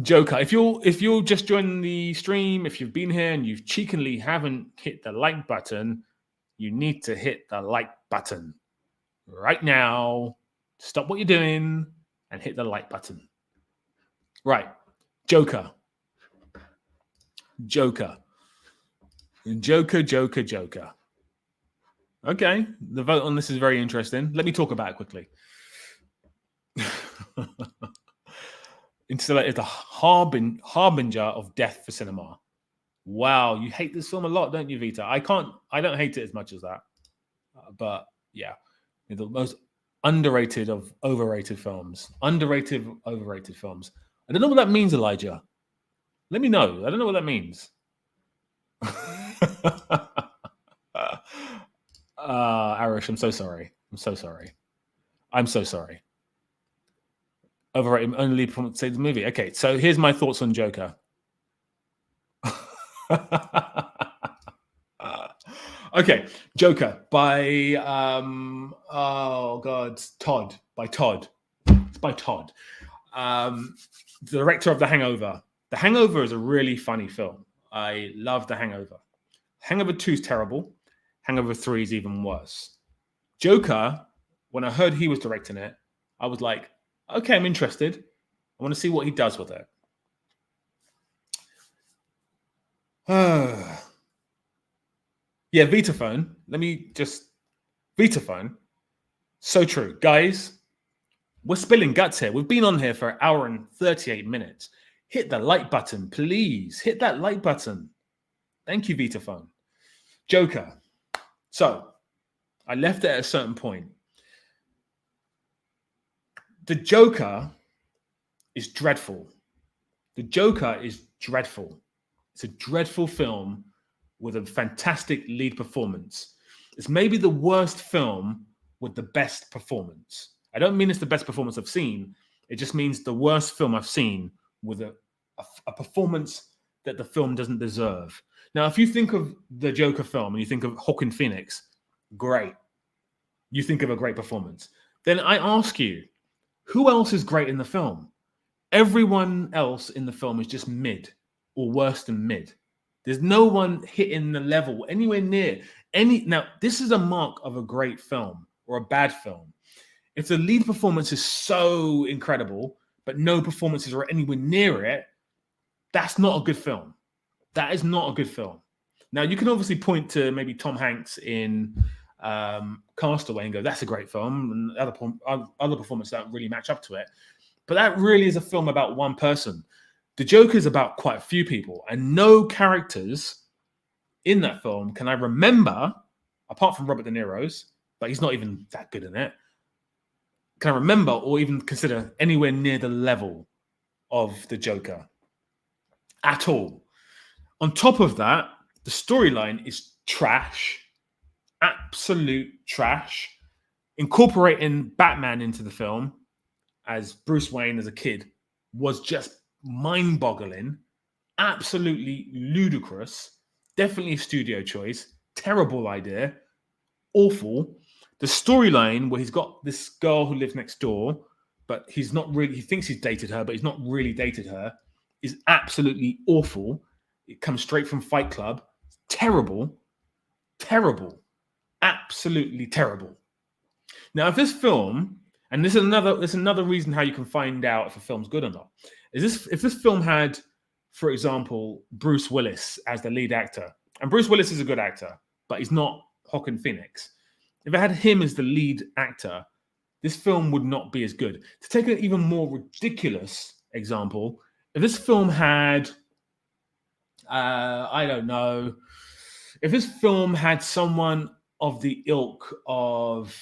Joker, if you're just joining the stream, if you've been here and you've cheekily haven't hit the like button, you need to hit the like button right now. Stop what you're doing and hit the like button. Right. Joker. Okay. The vote on this is very interesting. Let me talk about it quickly. Interstellar is the harbinger of death for cinema. Wow, you hate this film a lot, don't you, Vita? I don't hate it as much as that. But yeah, the most underrated of overrated films. Underrated, overrated films. I don't know what that means, Elijah. Let me know. I don't know what that means. Arish, I'm so sorry. Overrated only performance saves the movie. Okay, so here's my thoughts on Joker. Okay, Joker by Todd. It's by Todd. The director of The Hangover. The Hangover is a really funny film. I love The Hangover. Hangover 2 is terrible. Hangover 3 is even worse. Joker, when I heard he was directing it, I was like, okay, I'm interested. I want to see what he does with it. Yeah, Vitaphone. Vitaphone. So true. Guys, we're spilling guts here. We've been on here for an hour and 38 minutes. Hit the like button, please. Hit that like button. Thank you, Vitaphone. Joker. So, I left it at a certain point. The Joker is dreadful. It's a dreadful film with a fantastic lead performance. It's maybe the worst film with the best performance. I don't mean it's the best performance I've seen. It just means the worst film I've seen with a performance that the film doesn't deserve. Now, if you think of the Joker film and you think of Joaquin Phoenix, great. You think of a great performance. Then I ask you, who else is great in the film? Everyone else in the film is just mid or worse than mid. There's no one hitting the level anywhere near any. Now, this is a mark of a great film or a bad film. If the lead performance is so incredible, but no performances are anywhere near it, that's not a good film. That is not a good film. Now, you can obviously point to maybe Tom Hanks in Castaway and go, that's a great film, and other performances don't really match up to it. But that really is a film about one person. The Joker is about quite a few people, and no characters in that film can I remember, apart from Robert De Niro's, but he's not even that good in it, can I remember or even consider anywhere near the level of the Joker at all. On top of that, the storyline is trash, absolute trash. Incorporating Batman into the film as Bruce Wayne as a kid was just mind-boggling, absolutely ludicrous, definitely a studio choice, terrible idea, awful. The storyline where he's got this girl who lives next door, but he's not really, he thinks he's dated her, but he's not really dated her, is absolutely awful. It comes straight from Fight Club. Terrible, terrible, absolutely terrible. Now, if this film, and this is another reason how you can find out if a film's good or not, is if this film had, for example, Bruce Willis as the lead actor, and Bruce Willis is a good actor, but he's not Joaquin Phoenix. If it had him as the lead actor, this film would not be as good. To take an even more ridiculous example, if this film had, I don't know, if this film had someone of the ilk of,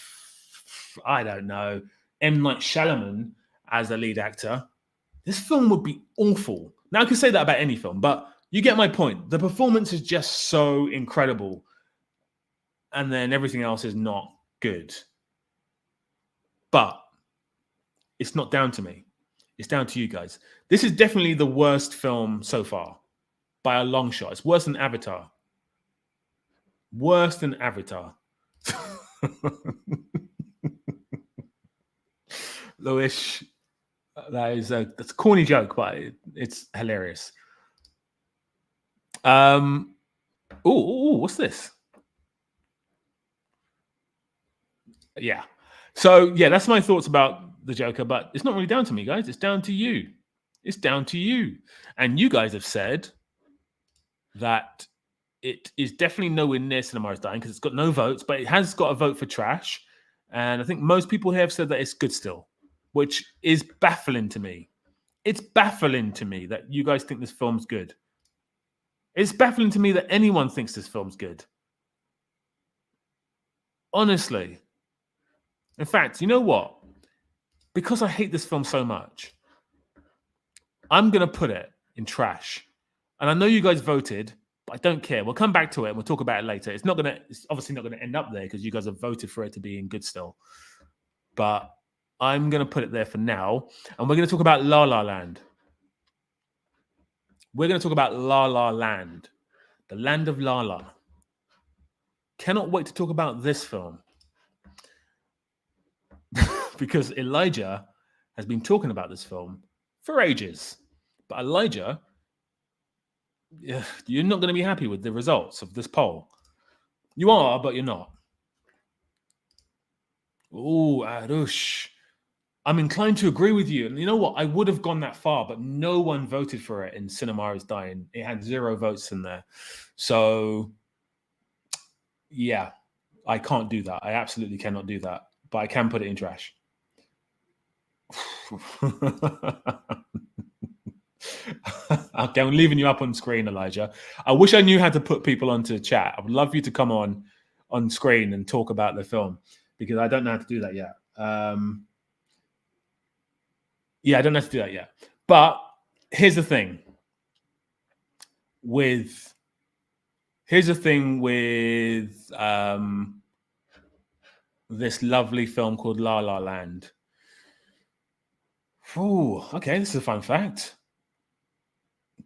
I don't know, M. Night Shyamalan as the lead actor, this film would be awful. Now, I can say that about any film, but you get my point. The performance is just so incredible, and then everything else is not good. But it's not down to me. It's down to you guys. This is definitely the worst film so far, by a long shot. It's worse than Avatar. Worse than Avatar. Louis, that's a corny joke, but it's hilarious. Ooh, what's this? Yeah. So yeah, that's my thoughts about the Joker, but it's not really down to me, guys. It's down to you. It's down to you. And you guys have said that it is definitely nowhere near Cinema is Dying because it's got no votes, but it has got a vote for trash. And I think most people here have said that it's good still, which is baffling to me. It's baffling to me that you guys think this film's good. It's baffling to me that anyone thinks this film's good. Honestly. In fact, you know what? Because I hate this film so much, I'm going to put it in trash. And I know you guys voted, but I don't care. We'll come back to it and we'll talk about it later. It's obviously not going to end up there because you guys have voted for it to be in good still. But I'm going to put it there for now. And we're going to talk about La La Land. We're going to talk about La La Land, the land of La La. Cannot wait to talk about this film. Because Elijah has been talking about this film for ages. But Elijah, you're not going to be happy with the results of this poll. You are, but you're not. Oh, Arush. I'm inclined to agree with you. And you know what? I would have gone that far, but no one voted for it in Cinema is Dying. It had 0 votes in there. So, yeah, I can't do that. I absolutely cannot do that. But I can put it in trash. Okay, I'm leaving you up on screen, Elijah. I wish I knew how to put people onto chat. I would love you to come on screen and talk about the film because I don't know how to do that yet. Yeah, I don't know how to do that yet. But here's the thing with this lovely film called La La Land. Oh, okay, this is a fun fact.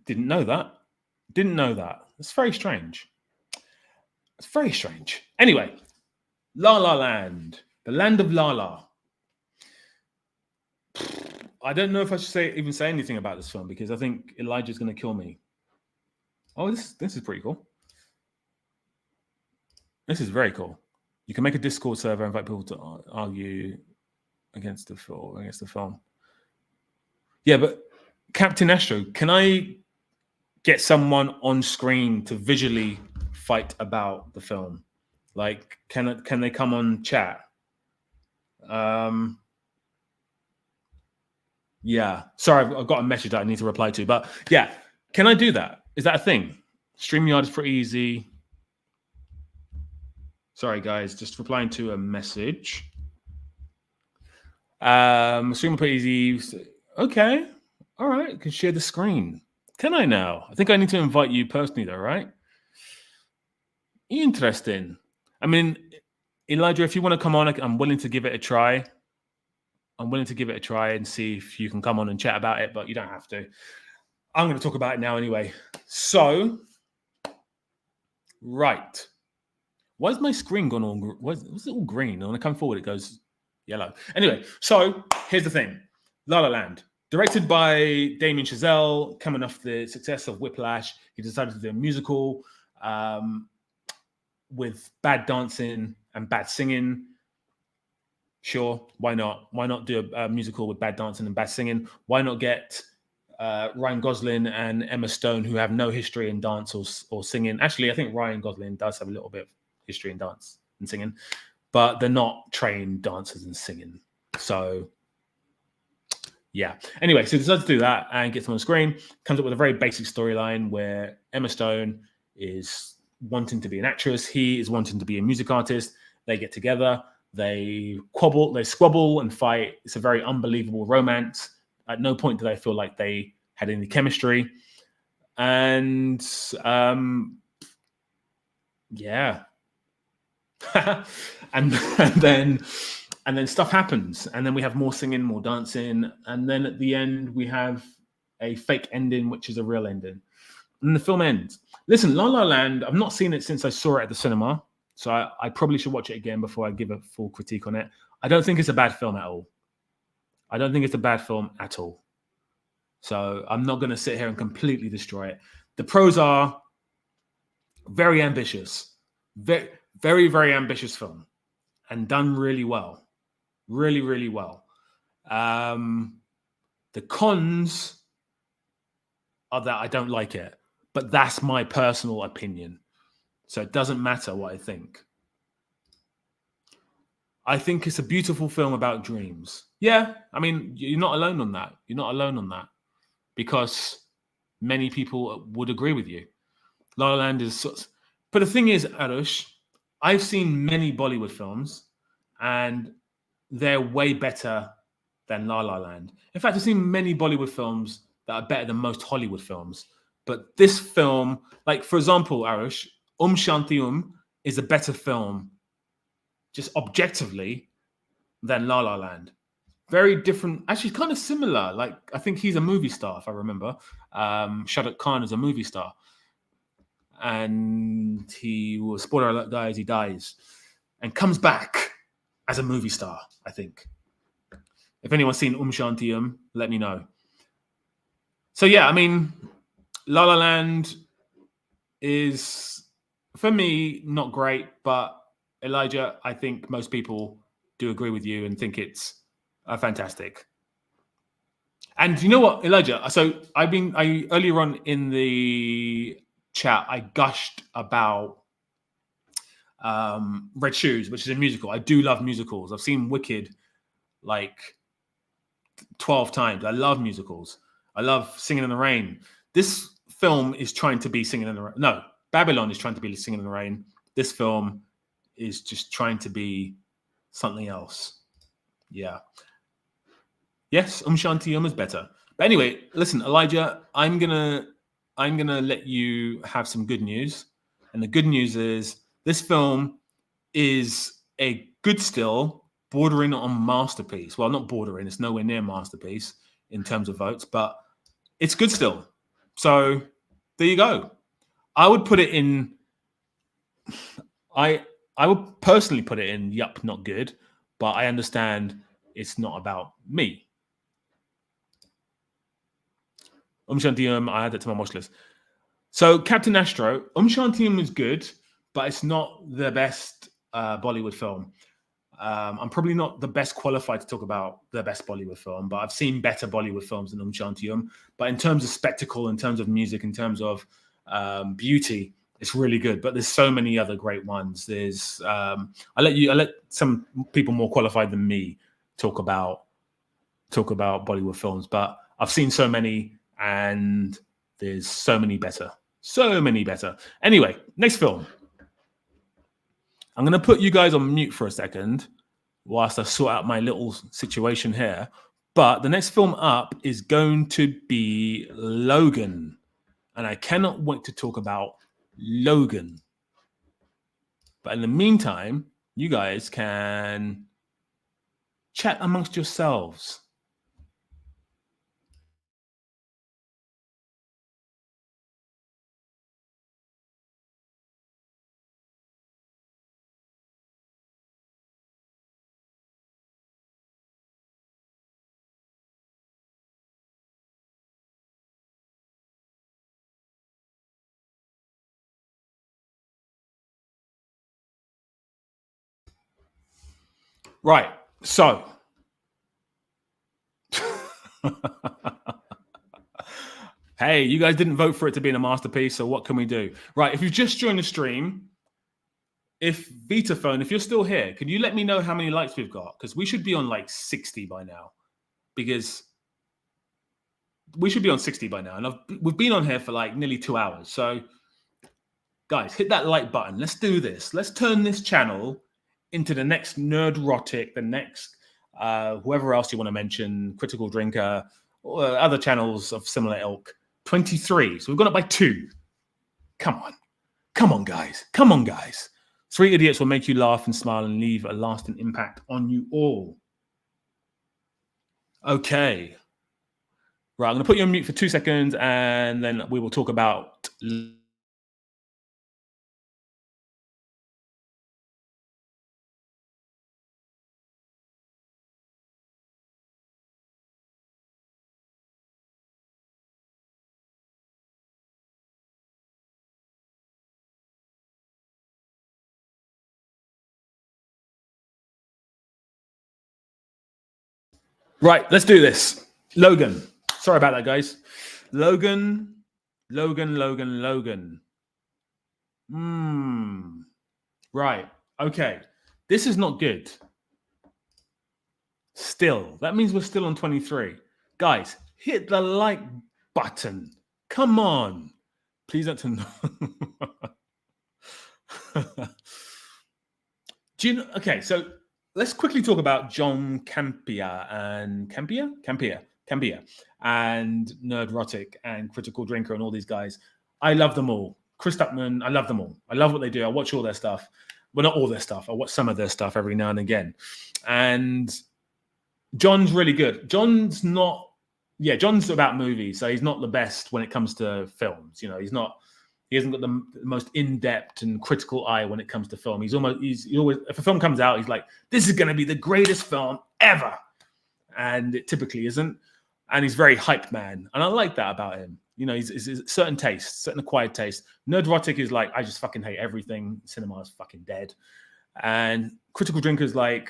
Didn't know that. It's very strange. Anyway, La La Land, the land of La La. I don't know if I should even say anything about this film because I think Elijah's going to kill me. Oh, this is pretty cool. This is very cool. You can make a Discord server, invite people to argue against the film. Yeah, but Captain Astro, can I get someone on screen to visually fight about the film? Like, can they come on chat? Yeah. Sorry, I've got a message that I need to reply to, but yeah, can I do that? Is that a thing? StreamYard is pretty easy. Sorry, guys, just replying to a message. Stream pretty easy. Okay. All right. I can share the screen. Can I now? I think I need to invite you personally, though, right? Interesting. I mean, Elijah, if you want to come on, I'm willing to give it a try. I'm willing to give it a try and see if you can come on and chat about it, but you don't have to. I'm going to talk about it now anyway. So, right. Why is my screen gone all? What's it all green? And when I come forward, it goes yellow. Anyway, so here's the thing: La La Land, directed by Damien Chazelle, coming off the success of Whiplash, he decided to do a musical with bad dancing and bad singing. Sure, why not? Why not do a musical with bad dancing and bad singing? Why not get Ryan Gosling and Emma Stone, who have no history in dance or singing? Actually, I think Ryan Gosling does have a little bit of history in dance and singing, but they're not trained dancers in singing. So, yeah. Anyway, so he decides to do that and gets them on screen. Comes up with a very basic storyline where Emma Stone is wanting to be an actress. He is wanting to be a music artist. They get together. They squabble and fight. It's a very unbelievable romance. At no point do they feel like they had any chemistry. And yeah. and then stuff happens, and then we have more singing, more dancing, and then at the end we have a fake ending, which is a real ending, and the film ends. Listen, La La Land, I've not seen it since I saw it at the cinema, so I probably should watch it again before I give a full critique on it. I don't think it's a bad film at all. So I'm not going to sit here and completely destroy it. The pros are very ambitious, very, very, very ambitious film, and done really well. Really, really well. The cons are that I don't like it, but that's my personal opinion. So it doesn't matter what I think. I think it's a beautiful film about dreams. Yeah, I mean, you're not alone on that. You're not alone on that, because many people would agree with you. La La Land is... But the thing is, Arush, I've seen many Bollywood films, and they're way better than La La Land. In fact, I've seen many Bollywood films that are better than most Hollywood films. But this film, like, for example, Arush, Shanti is a better film, just objectively, than La La Land. Very different, actually kind of similar. Like, I think he's a movie star, if I remember. Shahrukhh Khan is a movie star. And he was, spoiler alert, guys, he dies and comes back as a movie star, I think. If anyone's seen Shanti let me know. So yeah, I mean, La La Land is, for me, not great, but Elijah, I think most people do agree with you and think it's fantastic. And you know what, Elijah? So I earlier on in the chat, I gushed about Red Shoes, which is a musical. I do love musicals. I've seen Wicked like 12 times. I love musicals. I love Singing in the Rain. This film is trying to be Singing in the Rain. No, Babylon is trying to be Singing in the Rain. This film is just trying to be something else. Yeah. Yes, Shanti is better. But anyway, listen, Elijah, I'm gonna let you have some good news. And the good news is this film is a good still, bordering on masterpiece. Well, not bordering, it's nowhere near masterpiece in terms of votes, but it's good still. So there you go. I would put it in, I would personally put it in yup, not good, but I understand it's not about me. Shanti, I add it to my watch list. So Captain Astro, Shantium is good, but it's not the best Bollywood film. I'm probably not the best qualified to talk about the best Bollywood film, but I've seen better Bollywood films than Shantium. But in terms of spectacle, in terms of music, in terms of beauty, it's really good. But there's so many other great ones. There's I let some people more qualified than me talk about Bollywood films, but I've seen so many, and there's so many better. So many better. Anyway, next film. I'm going to put you guys on mute for a second whilst I sort out my little situation here. But the next film up is going to be Logan. And I cannot wait to talk about Logan. But in the meantime, you guys can chat amongst yourselves. Right. So, hey, you guys didn't vote for it to be in a masterpiece, so what can we do? Right. If you've just joined the stream, if Vitaphone, if you're still here, can you let me know how many likes we've got? Because we should be on like 60 by now. Because we should be on 60 by now. And we've been on here for like nearly 2 hours. So, guys, hit that like button. Let's do this. Let's turn this channel into the next Nerdrotic, the next whoever else you want to mention, Critical Drinker, or other channels of similar ilk. 23. So we've gone up by 2. Come on. Come on, guys. Come on, guys. 3 idiots will make you laugh and smile and leave a lasting impact on you all. Okay. Right, I'm going to put you on mute for 2 seconds, and then we will talk about... Right, let's do this. Logan. Sorry about that, guys. Logan. Right. Okay. This is not good. Still. That means we're still on 23. Guys, hit the like button. Come on. Please don't turn... Do you know... Okay, so let's quickly talk about John Campea and Campea and Nerdrotic and Critical Drinker and all these guys. I love them all. Chris Tuckman, I love them all. I love what they do. I watch all their stuff. Well, not all their stuff. I watch some of their stuff every now and again. And John's really good. John's about movies, so he's not the best when it comes to films. You know, he hasn't got the most in-depth and critical eye when it comes to film. He's always, if a film comes out, he's like, this is going to be the greatest film ever. And it typically isn't. And he's very hyped man. And I like that about him. You know, he's certain taste, certain acquired taste. Nerdrotic is like, I just fucking hate everything. Cinema is fucking dead. And Critical Drinker is like,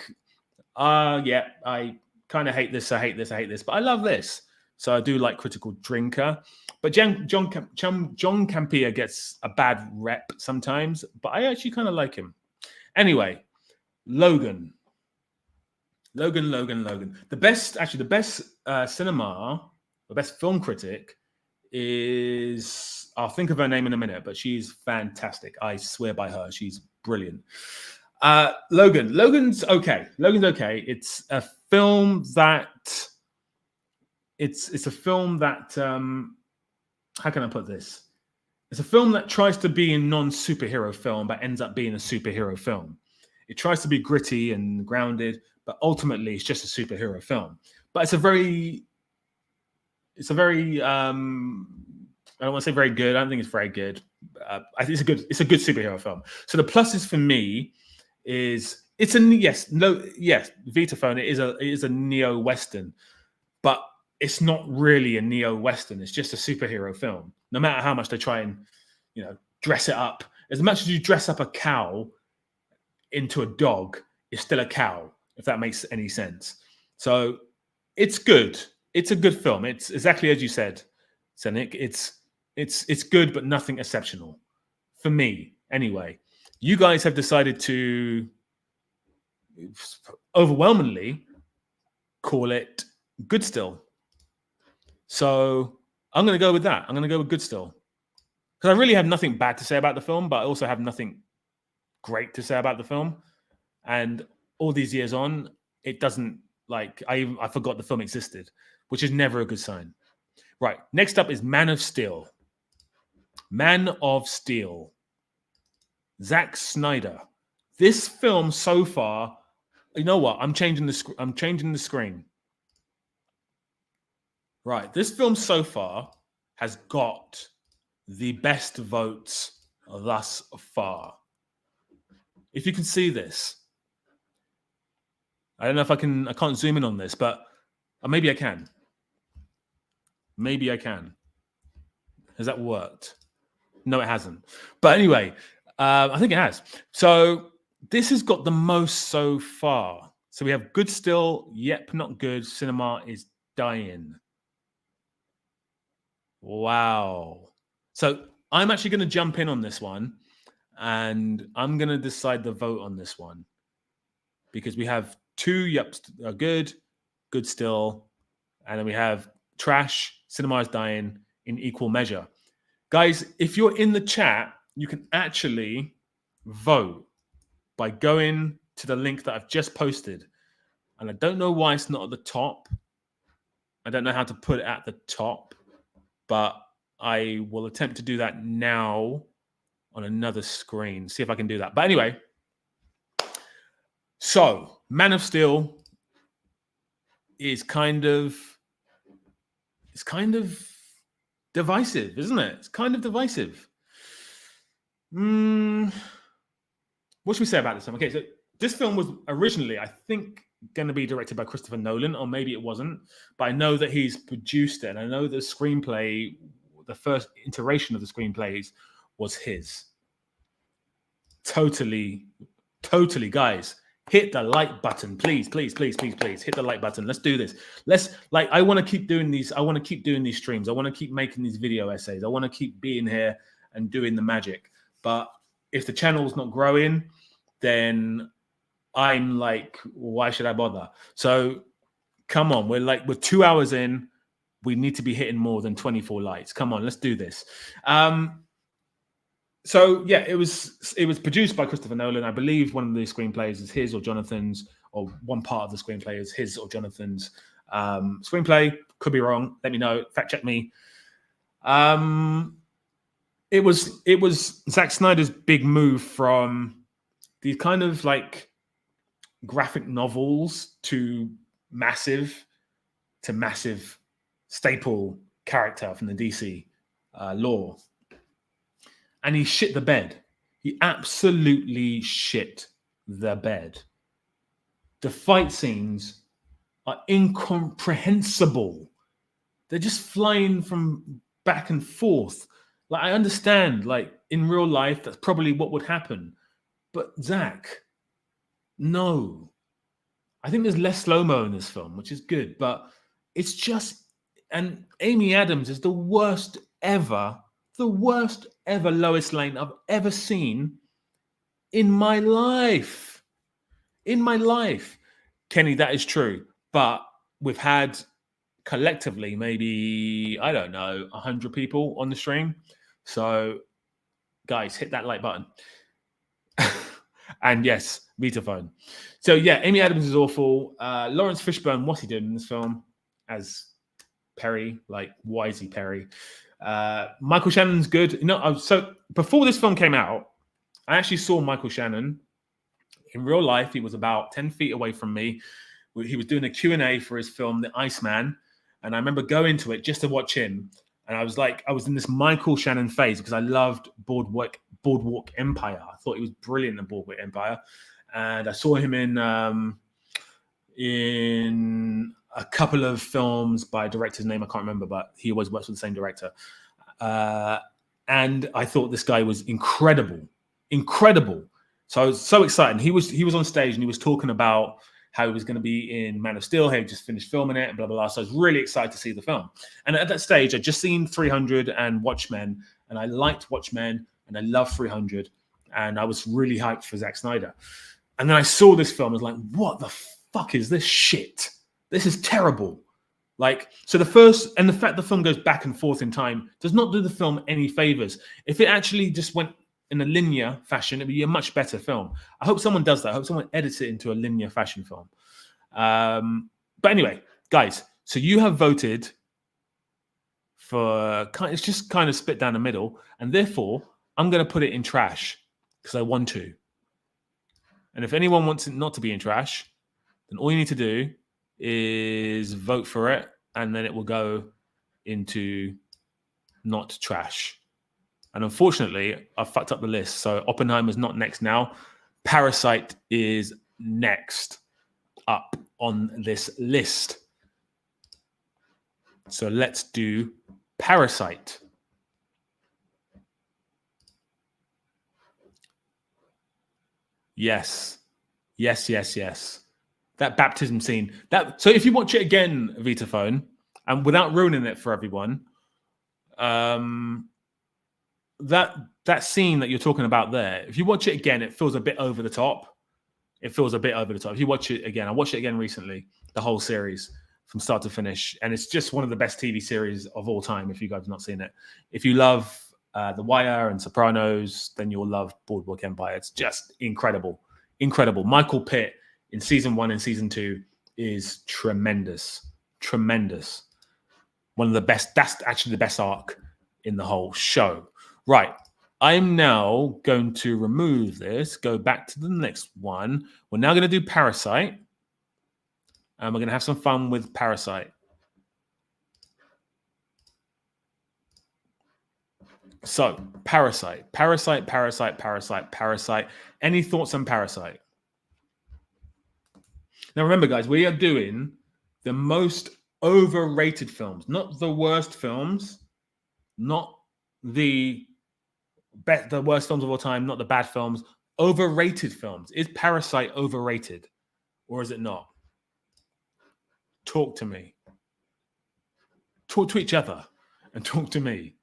yeah, I kind of hate this, I hate this, but I love this. So I do like Critical Drinker. But John Campea gets a bad rep sometimes, but I actually kind of like him. Anyway, Logan. The best cinema, the best film critic is, I'll think of her name in a minute, but she's fantastic. I swear by her. She's brilliant. Logan's okay. It's a film that how can I put this? It's a film that tries to be a non-superhero film, but ends up being a superhero film. It tries to be gritty and grounded, but ultimately it's just a superhero film. But it's a very I don't want to say very good. I don't think it's very good. I think it's a good superhero film. So the pluses for me is Vitaphone. It is a neo-Western, but it's not really a neo-Western. It's just a superhero film. No matter how much they try and dress it up. As much as you dress up a cow into a dog, it's still a cow, if that makes any sense. So it's good. It's a good film. It's exactly as you said, Senik. It's good, but nothing exceptional for me. Anyway, you guys have decided to overwhelmingly call it good still. So I'm going to go with that. I'm going to go with good still. Because I really have nothing bad to say about the film, but I also have nothing great to say about the film. And all these years on, it doesn't, I forgot the film existed, which is never a good sign. Right. Next up is Man of Steel. Man of Steel. Zack Snyder. This film so far, you know what? I'm changing the screen. Right. This film so far has got the best votes thus far. If you can see this, I don't know if I can't zoom in on this, but maybe I can. Maybe I can. Has that worked? No, it hasn't. But anyway, I think it has. So this has got the most so far. So we have good still, yep, not good. Cinema is dying. Wow. So I'm actually going to jump in on this one, and I'm going to decide the vote on this one, because we have two yeps are good still, and then we have trash, cinema is dying in equal measure. Guys, if you're in the chat, you can actually vote by going to the link that I've just posted. And I don't know why it's not at the top. I don't know how to put it at the top, but I will attempt to do that now on another screen. See if I can do that. But anyway, so Man of Steel is kind of divisive, isn't it? It's kind of divisive. What should we say about this film? Okay, so this film was originally, I think, going to be directed by Christopher Nolan, or maybe it wasn't. But I know that he's produced it, and I know the screenplay, the first iteration of the screenplays, was his. Totally, guys. Hit the like button, please. Hit the like button. Let's do this. I want to keep doing these. I want to keep doing these streams. I want to keep making these video essays. I want to keep being here and doing the magic. But if the channel's not growing, then I'm like, why should I bother? So come on. We're 2 hours in. We need to be hitting more than 24 likes. Come on, let's do this. So yeah, it was produced by Christopher Nolan. I believe one of the screenplays is his or Jonathan's, or one part of the screenplay is his or Jonathan's screenplay. Could be wrong. Let me know. Fact check me. It was Zack Snyder's big move from these kind of like graphic novels to massive staple character from the DC lore. And he shit the bed. He absolutely shit the bed. The fight scenes are incomprehensible. They're just flying from back and forth. Like, I understand, like, in real life, that's probably what would happen. But Zach, no. I think there's less slow-mo in this film, which is good. But it's just... And Amy Adams is the worst ever Lois Lane I've ever seen in my life. Kenny, that is true. But we've had collectively maybe, I don't know, 100 people on the stream. So, guys, hit that like button. And yes, Vitaphone. So, yeah, Amy Adams is awful. Lawrence Fishburne, what's he doing in this film? As Perry, like, why is he Perry? Michael Shannon's good. So before this film came out, I actually saw Michael Shannon in real life. He was about 10 feet away from me. He was doing a Q&A for his film, The Iceman. And I remember going to it just to watch him. And I was in this Michael Shannon phase because I loved Boardwalk Empire. I thought he was brilliant in Boardwalk Empire. And I saw him in a couple of films by a director's name I can't remember, but he always works with the same director. and I thought this guy was incredible. So I was so excited. He was on stage and he was talking about how he was going to be in Man of Steel. He just finished filming it, and blah blah blah. So I was really excited to see the film. And at that stage, I'd just seen 300 and Watchmen, and I liked Watchmen, and I love 300, and I was really hyped for Zack Snyder. And then I saw this film. I was like, what the fuck is this shit? This is terrible. Like, so the fact the film goes back and forth in time does not do the film any favors. If it actually just went in a linear fashion, it'd be a much better film. I hope someone does that. I hope someone edits it into a linear fashion film. But anyway, guys, so you have voted for, it's just kind of split down the middle, and therefore I'm going to put it in trash because I want to. And if anyone wants it not to be in trash, then all you need to do is vote for it, and then it will go into not trash. And unfortunately, I fucked up the list. So Oppenheimer's not next now. Parasite is next up on this list. So let's do Parasite. Yes. That baptism scene. So if you watch it again, Vitaphone, and without ruining it for everyone, that scene that you're talking about there, if you watch it again, it feels a bit over the top. If you watch it again, I watched it again recently, the whole series from start to finish, and it's just one of the best TV series of all time. If you guys have not seen it, if you love The Wire and Sopranos, then you'll love Boardwalk Empire. It's just incredible. Michael Pitt in season 1 and season 2 is tremendous. One of the best. That's actually the best arc in the whole show. Right. I'm now going to remove this, go back to the next one. We're now going to do Parasite. And we're going to have some fun with Parasite. So, Parasite. Any thoughts on Parasite? Now, remember, guys, we are doing the most overrated films, not the worst films, not the worst films of all time, not the bad films, overrated films. Is Parasite overrated or is it not? Talk to me. Talk to each other and talk to me.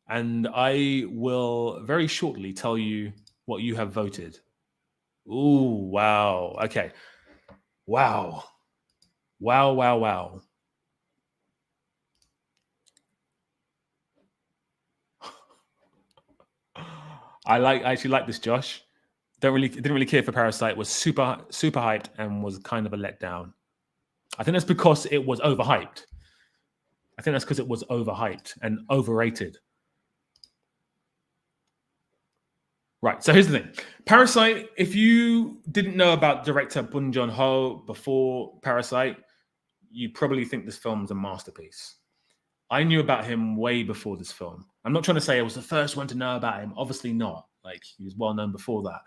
And I will very shortly tell you what you have voted. Ooh, wow. Okay. Wow. I actually like this, Josh. Didn't really care for Parasite. Was super hyped and was kind of a letdown. I think that's because it was overhyped. And overrated. Right. So here's the thing. Parasite, if you didn't know about director Bong Joon-ho before Parasite, you probably think this film's a masterpiece. I knew about him way before this film. I'm not trying to say I was the first one to know about him. Obviously not. Like, he was well known before that.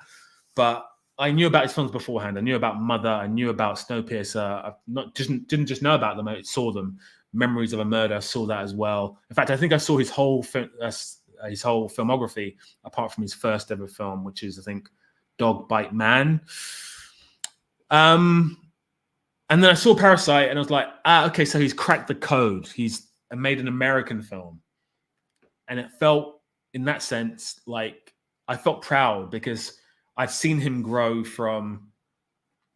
But I knew about his films beforehand. I knew about Mother. I knew about Snowpiercer. I didn't just know about them. I saw them. Memories of a Murder. I saw that as well. In fact, I think I saw his whole filmography, apart from his first ever film, which is, I think, Dog Bite Man. And then I saw Parasite, and I was like, okay, so he's cracked the code. He's made an American film. And it felt, in that sense, like I felt proud because I've seen him grow from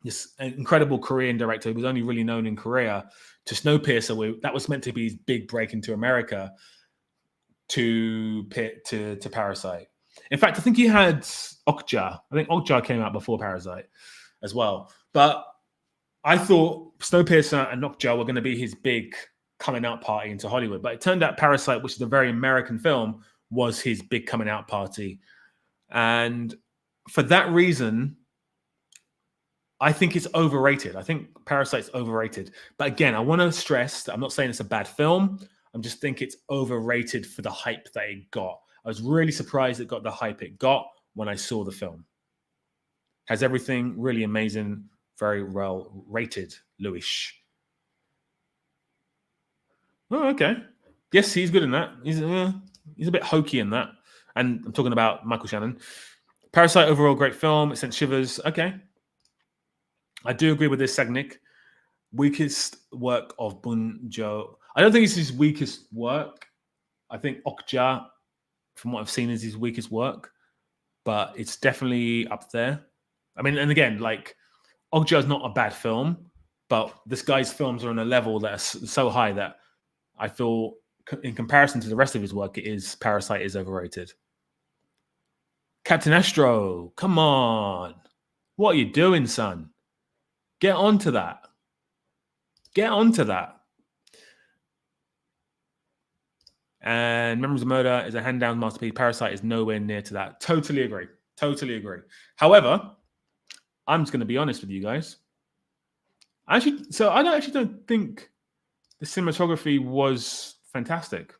this incredible Korean director who was only really known in Korea to Snowpiercer, that was meant to be his big break into America, to Parasite. In fact, I think he had Okja. I think Okja came out before Parasite as well. But I thought Snowpiercer and Okja were going to be his big coming out party into Hollywood. But it turned out Parasite, which is a very American film, was his big coming out party. And for that reason, I think it's overrated. I think Parasite's overrated. But again, I want to stress that I'm not saying it's a bad film. I just think it's overrated for the hype that it got. I was really surprised it got the hype it got when I saw the film. Has everything really amazing, very well rated, Louis. Oh, okay. Yes, he's good in that. He's a bit hokey in that. And I'm talking about Michael Shannon. Parasite, overall great film. It sent shivers. Okay. I do agree with this, Sagnik. Weakest work of Bun Jo. I don't think it's his weakest work. I think Okja, from what I've seen, is his weakest work. But it's definitely up there. I mean, and again, like, Okja is not a bad film, but this guy's films are on a level that is so high that I feel, in comparison to the rest of his work, Parasite is overrated. Captain Astro, come on. What are you doing, son? Get onto that. Get onto that. And Memories of Murder is a hand-down masterpiece. Parasite is nowhere near to that. Totally agree. Totally agree. However, I'm just going to be honest with you guys. I actually don't think the cinematography was fantastic.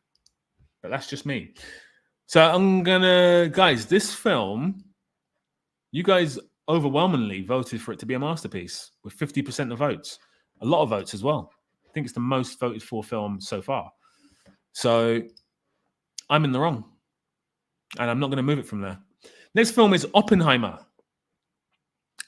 But that's just me. So I'm gonna, guys, this film, you guys overwhelmingly voted for it to be a masterpiece with 50% of votes. A lot of votes as well. I think it's the most voted for film so far. So I'm in the wrong. And I'm not going to move it from there. Next film is Oppenheimer.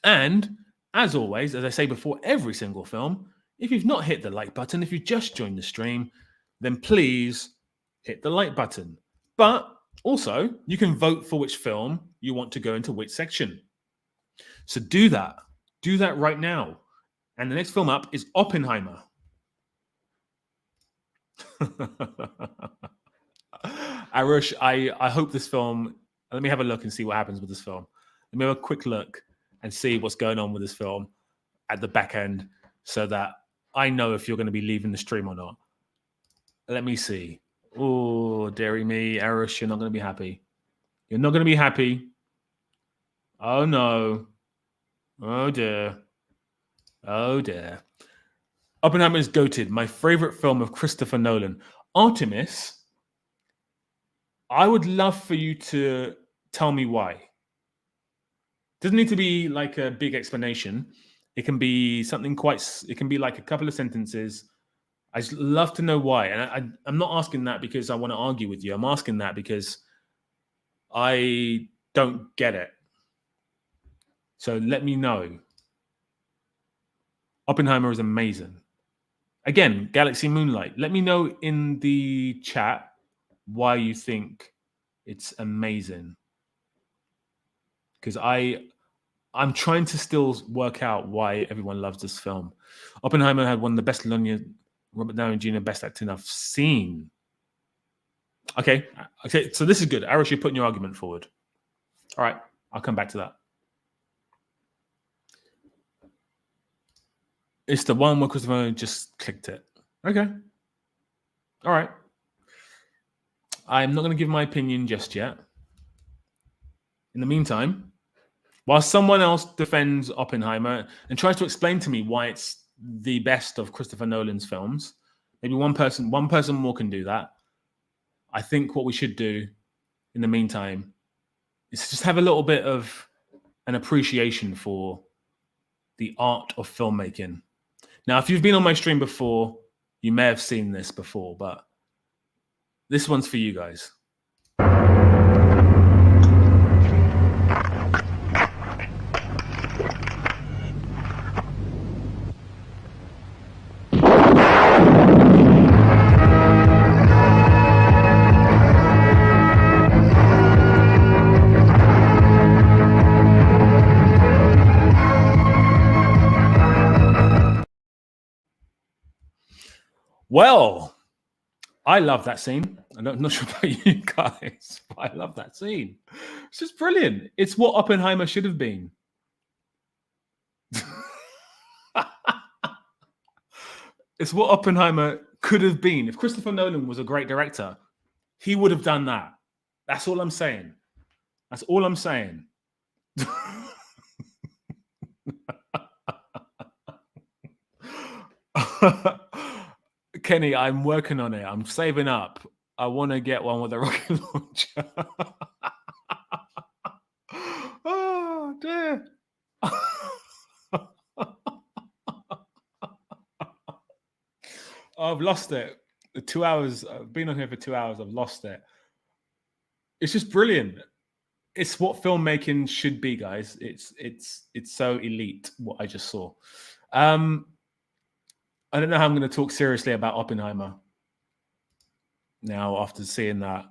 And as always, as I say before every single film, if you've not hit the like button, if you just joined the stream, then please hit the like button. But also, you can vote for which film you want to go into which section. So do that. Do that right now. And the next film up is Oppenheimer. Arush, I hope this film, let me have a look and see what happens with this film. Let me have a quick look and see what's going on with this film at the back end so that I know if you're going to be leaving the stream or not. Let me see. Oh, dearie me, Arush, you're not going to be happy. You're not going to be happy. Oh, no. Oh, dear. Oh, dear. Oppenheimer is goated. My favorite film of Christopher Nolan. Artemis, I would love for you to tell me why. Doesn't need to be like a big explanation. It can be something it can be like a couple of sentences. I'd love to know why. And I'm not asking that because I want to argue with you. I'm asking that because I don't get it. So let me know. Oppenheimer is amazing. Again, Galaxy Moonlight. Let me know in the chat why you think it's amazing. Because I'm trying to still work out why everyone loves this film. Oppenheimer had one of the best Robert Downey Jr. best acting I've seen. Okay, so this is good. Arash, you're putting your argument forward. All right, I'll come back to that. It's the one where Christopher just clicked it. Okay. All right. I'm not going to give my opinion just yet. In the meantime, while someone else defends Oppenheimer and tries to explain to me why it's the best of Christopher Nolan's films, maybe one person more can do that. I think what we should do in the meantime is just have a little bit of an appreciation for the art of filmmaking. Now, if you've been on my stream before, you may have seen this before, but this one's for you guys. Well, I love that scene. I'm not sure about you guys, but I love that scene. It's just brilliant. It's what Oppenheimer should have been. It's what Oppenheimer could have been. If Christopher Nolan was a great director, he would have done that. That's all I'm saying. That's all I'm saying. Kenny, I'm working on it. I'm saving up. I want to get one with a rocket launcher. Oh, dear. I've lost it. 2 hours. I've been on here for 2 hours. I've lost it. It's just brilliant. It's what filmmaking should be, guys. It's so elite what I just saw. I don't know how I'm going to talk seriously about Oppenheimer now after seeing that.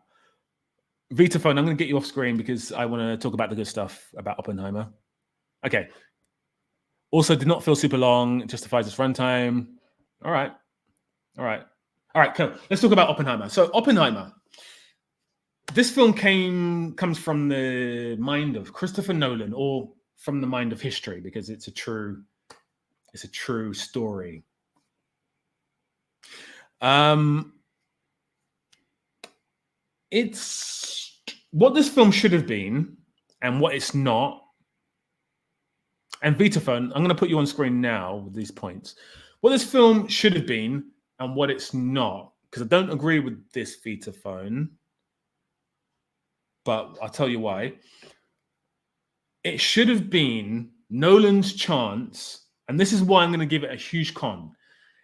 Vitaphone, I'm going to get you off screen because I want to talk about the good stuff about Oppenheimer. Okay. Also, did not feel super long. It justifies its runtime. All right, cool. Let's talk about Oppenheimer. So Oppenheimer. This film comes from the mind of Christopher Nolan, or from the mind of history, because it's a true story. It's what this film should have been and what it's not. And Vitaphone, I'm going to put you on screen now with these points. What this film should have been and what it's not, because I don't agree with this, Vitaphone. But I'll tell you why. It should have been Nolan's chance, and this is why I'm going to give it a huge con.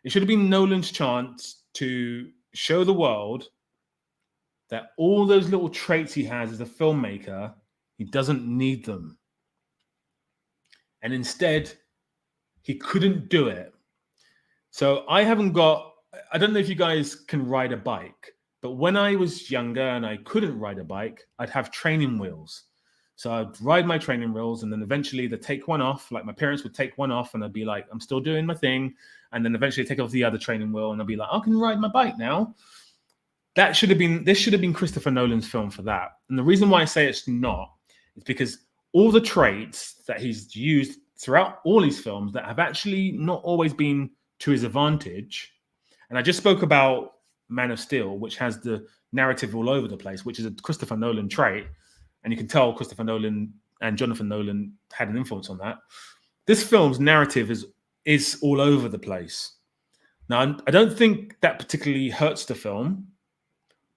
It should have been Nolan's chance to show the world that all those little traits he has as a filmmaker, he doesn't need them. And instead, he couldn't do it. So I don't know if you guys can ride a bike. But when I was younger and I couldn't ride a bike, I'd have training wheels. So I'd ride my training wheels and then eventually they'd take one off. Like my parents would take one off and I'd be like, I'm still doing my thing. And then eventually take off the other training wheel and I'd be like, I can ride my bike now. This should have been Christopher Nolan's film for that. And the reason why I say it's not is because all the traits that he's used throughout all his films that have actually not always been to his advantage. And I just spoke about Man of Steel, which has the narrative all over the place, which is a Christopher Nolan trait. And you can tell Christopher Nolan and Jonathan Nolan had an influence on that. This film's narrative is all over the place. Now, I don't think that particularly hurts the film.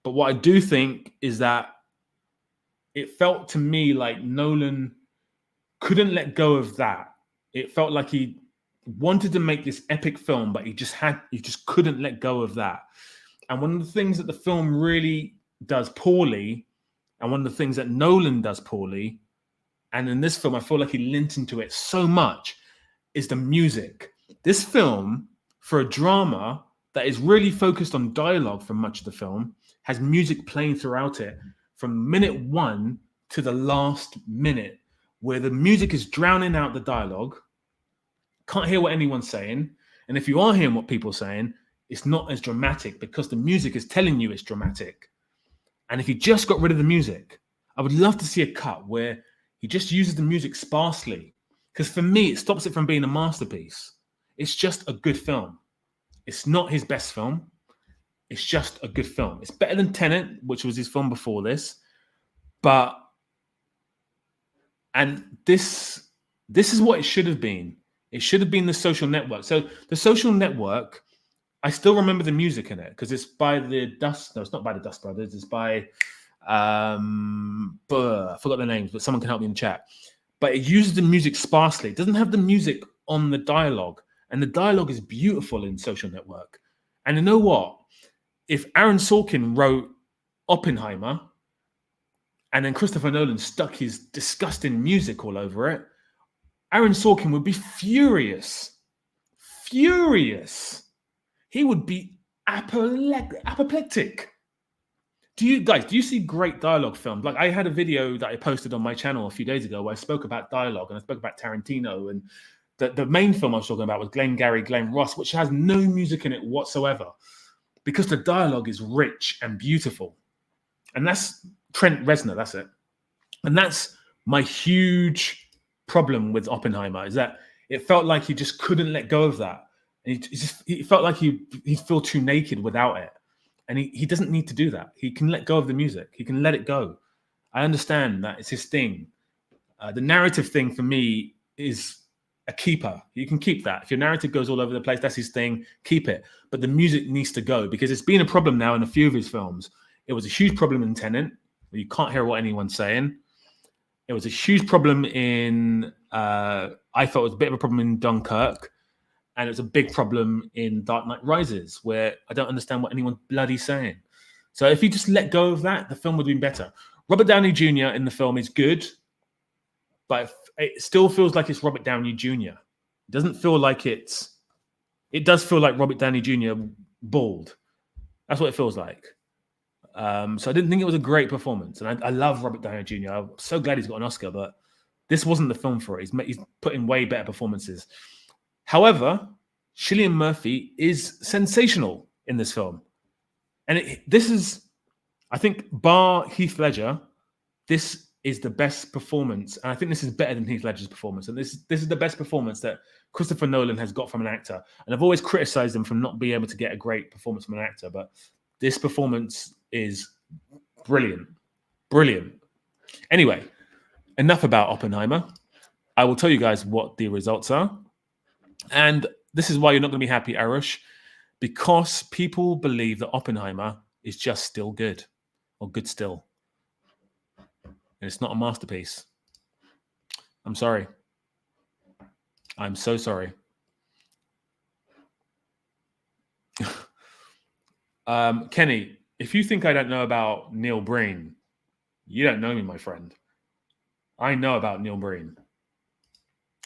But what I do think is that it felt to me like Nolan couldn't let go of that. It felt like he wanted to make this epic film, but he just couldn't let go of that. And one of the things that the film really does poorly, and one of the things that Nolan does poorly, and in this film, I feel like he lent into it so much, is the music. This film, for a drama that is really focused on dialogue for much of the film, has music playing throughout it from minute 1 to the last minute, where the music is drowning out the dialogue. Can't hear what anyone's saying. And if you are hearing what people are saying, it's not as dramatic because the music is telling you it's dramatic. And if you just got rid of the music, I would love to see a cut where he just uses the music sparsely. Because for me, it stops it from being a masterpiece. It's just a good film. It's not his best film. It's just a good film. It's better than Tenet, which was his film before this. And this is what it should have been. It should have been The Social Network. So The Social Network, I still remember the music in it because it's by it's not by the Dust Brothers. It's by, I forgot the names, but someone can help me in the chat. But it uses the music sparsely. It doesn't have the music on the dialogue. And the dialogue is beautiful in Social Network. And you know what? If Aaron Sorkin wrote Oppenheimer and then Christopher Nolan stuck his disgusting music all over it, Aaron Sorkin would be furious. Furious. He would be apoplectic. Do you see great dialogue films? Like I had a video that I posted on my channel a few days ago where I spoke about dialogue and I spoke about Tarantino, and the main film I was talking about was Glengarry Glen Ross, which has no music in it whatsoever because the dialogue is rich and beautiful. And that's Trent Reznor, that's it. And that's my huge problem with Oppenheimer, is that it felt like he just couldn't let go of that. And he felt like he'd feel too naked without it. And he doesn't need to do that. He can let go of the music. He can let it go. I understand that it's his thing. The narrative thing for me is a keeper. You can keep that. If your narrative goes all over the place, that's his thing. Keep it. But the music needs to go because it's been a problem now in a few of his films. It was a huge problem in Tenet, where you can't hear what anyone's saying. It was a huge problem in, I thought it was a bit of a problem in Dunkirk. And it's a big problem in Dark Knight Rises, where I don't understand what anyone's bloody saying. So if you just let go of that, the film would have been better. Robert Downey Jr. in the film is good, but it still feels like it's Robert Downey Jr. It doesn't feel like it does feel like Robert Downey Jr. bald. That's what it feels like. So I didn't think it was a great performance. And I love Robert Downey Jr. I'm so glad he's got an Oscar, but this wasn't the film for it. He's put in way better performances. However, Cillian Murphy is sensational in this film. And this is, I think, bar Heath Ledger, this is the best performance. And I think this is better than Heath Ledger's performance. And this is the best performance that Christopher Nolan has got from an actor. And I've always criticized him for not being able to get a great performance from an actor. But this performance is brilliant. Brilliant. Anyway, enough about Oppenheimer. I will tell you guys what the results are. And this is why you're not going to be happy, Arush, because people believe that Oppenheimer is just still good, or good still. And it's not a masterpiece. I'm sorry. I'm so sorry. Kenny, if you think I don't know about Neil Breen, you don't know me, my friend. I know about Neil Breen.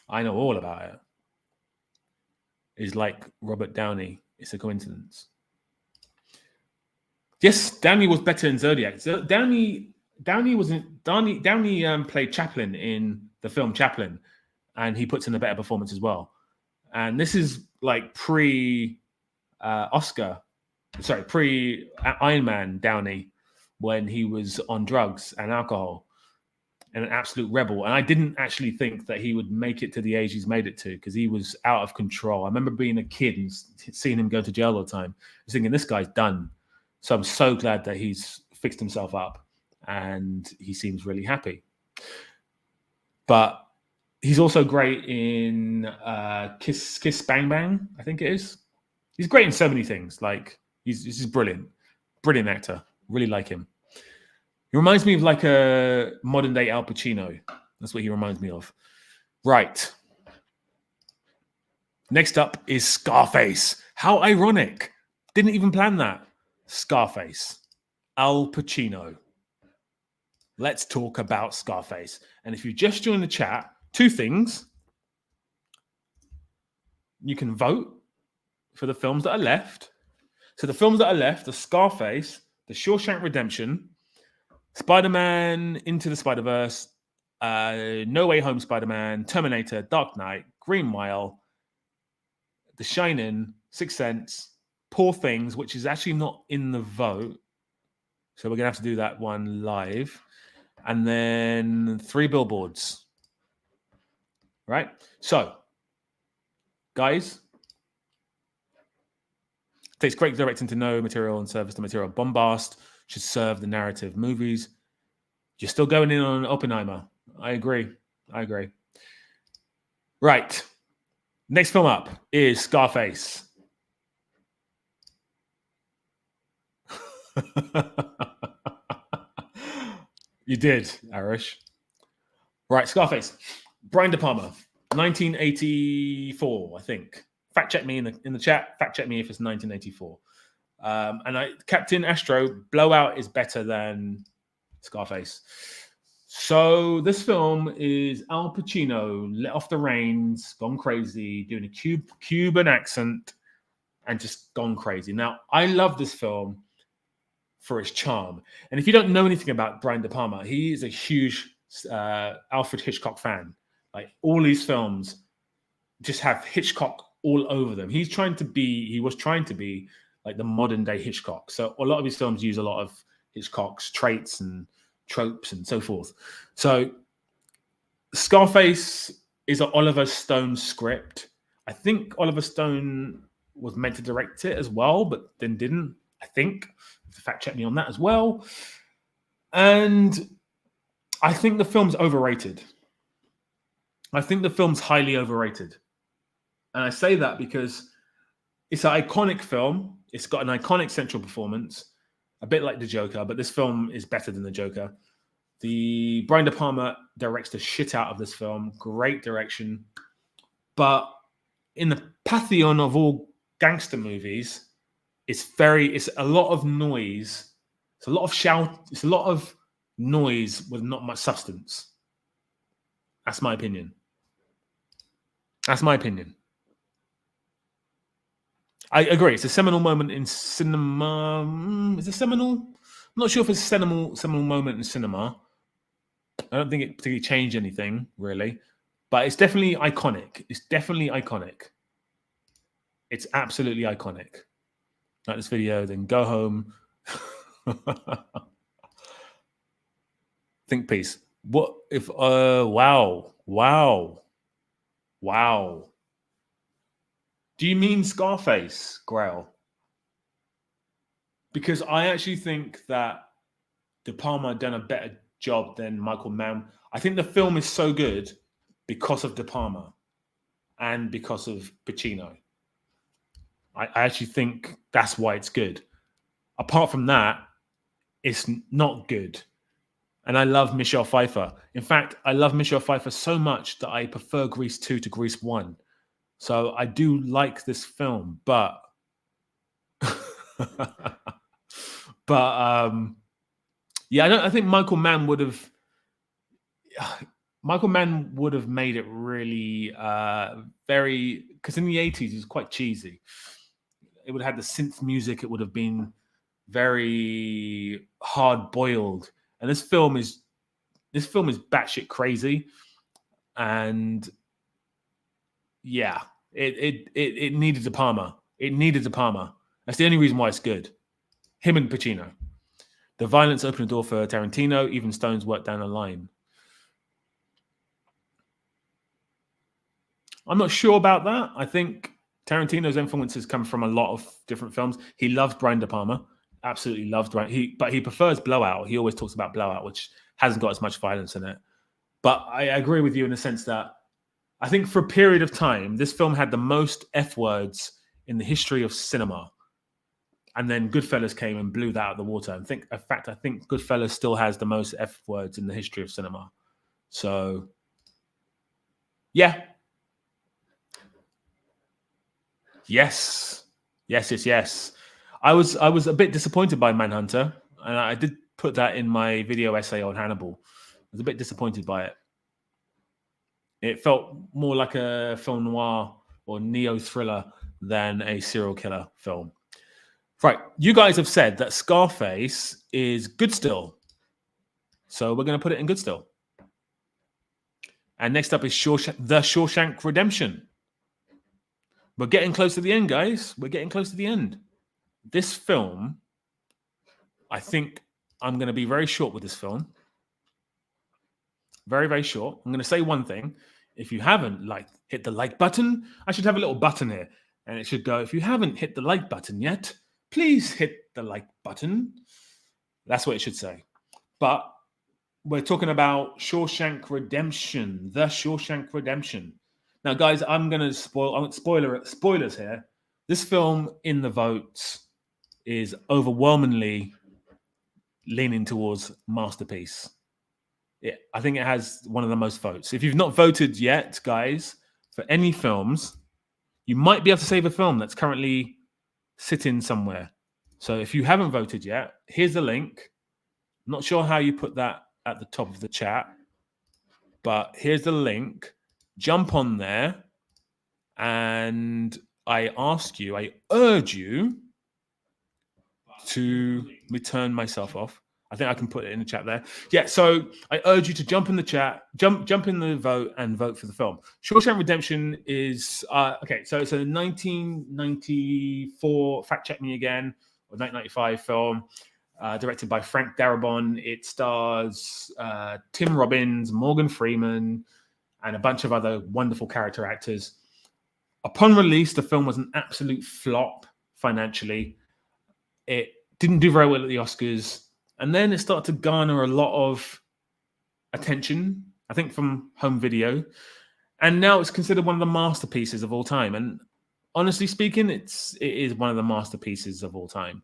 I know all about it. Is like Robert Downey. It's a coincidence. Yes, Downey was better in Zodiac. So Downey played Chaplin in the film Chaplin, and he puts in a better performance as well. And this is like pre-Iron Man Downey, when he was on drugs and alcohol and an absolute rebel. And I didn't actually think that he would make it to the age he's made it to, because he was out of control. I remember being a kid and seeing him go to jail all the time. I was thinking, this guy's done. So I'm so glad that he's fixed himself up and he seems really happy. But he's also great in Kiss Bang Bang, I think it is. He's great in so many things. Like, he's brilliant. Brilliant actor. Really like him. He reminds me of like a modern day Al Pacino. That's what he reminds me of. Right. Next up is Scarface. How ironic. Didn't even plan that. Scarface. Al Pacino. Let's talk about Scarface. And if you just joined the chat, two things. You can vote for the films that are left. So the films that are left are Scarface, The Shawshank Redemption, Spider-Man Into the Spider-Verse, No Way Home Spider-Man, Terminator, Dark Knight, Green Mile, The Shining, Sixth Sense, Poor Things, which is actually not in the vote. So we're going to have to do that one live. And then 3 Billboards. Right? So, guys, takes great directing to know material and service to material. Bombast should serve the narrative. Movies, you're still going in on Oppenheimer. I agree. Right. Next film up is Scarface. You did, Arish. Right, Scarface. Brian De Palma, 1984, I think. Fact check me in the chat. Fact check me if it's 1984. And Captain Astro, Blowout is better than Scarface. So this film is Al Pacino let off the reins, gone crazy, doing a Cuban accent, and just gone crazy. Now, I love this film for its charm. And if you don't know anything about Brian De Palma, he is a huge Alfred Hitchcock fan. Like, all these films just have Hitchcock all over them. He was trying to be like the modern day Hitchcock. So a lot of his films use a lot of Hitchcock's traits and tropes and so forth. So Scarface is an Oliver Stone script. I think Oliver Stone was meant to direct it as well, but then didn't, I think. Fact check me on that as well. And I think the film's overrated. I think the film's highly overrated. And I say that because it's an iconic film. It's got an iconic central performance, a bit like The Joker, but this film is better than The Joker. The Brian De Palma directs the shit out of this film. Great direction. But in the pantheon of all gangster movies, it's a lot of noise. It's a lot of shout. It's a lot of noise with not much substance. That's my opinion. That's my opinion. I agree. It's a seminal moment in cinema. Is it seminal? I'm not sure if it's a seminal moment in cinema. I don't think it particularly changed anything, really. But it's definitely iconic. It's definitely iconic. It's absolutely iconic. Like this video, then go home. Think piece. What if wow. Do you mean Scarface, Grail? Because I actually think that De Palma done a better job than Michael Mann. I think the film is so good because of De Palma and because of Pacino. I actually think that's why it's good. Apart from that, it's not good. And I love Michelle Pfeiffer. In fact, I love Michelle Pfeiffer so much that I prefer Grease 2 to Grease 1. So I do like this film, but yeah, I think Michael Mann would have made it really very, because in the 80s it was quite cheesy. It would have had the synth music. It would have been very hard boiled. And this film is batshit crazy. And yeah, it needed De Palma. It needed De Palma. That's the only reason why it's good. Him and Pacino. The violence opened the door for Tarantino. Even Stone's worked down the line. I'm not sure about that. I think Tarantino's influences come from a lot of different films. He loves Brian De Palma. Absolutely loves Brian. But he prefers Blowout. He always talks about Blowout, which hasn't got as much violence in it. But I agree with you in the sense that I think for a period of time, this film had the most F words in the history of cinema. And then Goodfellas came and blew that out of the water. I think Goodfellas still has the most F words in the history of cinema. So, yeah. Yes. I was a bit disappointed by Manhunter, and I did put that in my video essay on Hannibal. I was a bit disappointed by it. It felt more like a film noir or neo-thriller than a serial killer film. Right, you guys have said that Scarface is good still. So we're going to put it in good still. And next up is The Shawshank Redemption. We're getting close to the end, guys. We're getting close to the end. This film, I think I'm going to be very short with this film. Very, very short. I'm going to say one thing. If you haven't hit the like button, I should have a little button here. And it should go, if you haven't hit the like button yet, please hit the like button. That's what it should say. But we're talking about Shawshank Redemption, The Shawshank Redemption. Now, guys, I'm going to spoilers here. This film in the votes is overwhelmingly leaning towards masterpiece. I think it has one of the most votes. If you've not voted yet, guys, for any films, you might be able to save a film that's currently sitting somewhere. So if you haven't voted yet, here's the link. I'm not sure how you put that at the top of the chat, but here's the link. Jump on there, and I urge you to return myself off. I think I can put it in the chat there. Yeah, so I urge you to jump in the chat, jump in the vote, and vote for the film. Shawshank Redemption is okay. So it's a 1994. Fact check me again, or 1995 film, directed by Frank Darabont. It stars Tim Robbins, Morgan Freeman, and a bunch of other wonderful character actors. Upon release, the film was an absolute flop financially. It didn't do very well at the Oscars. And then it started to garner a lot of attention, I think, from home video. And now it's considered one of the masterpieces of all time. And honestly speaking, it is one of the masterpieces of all time.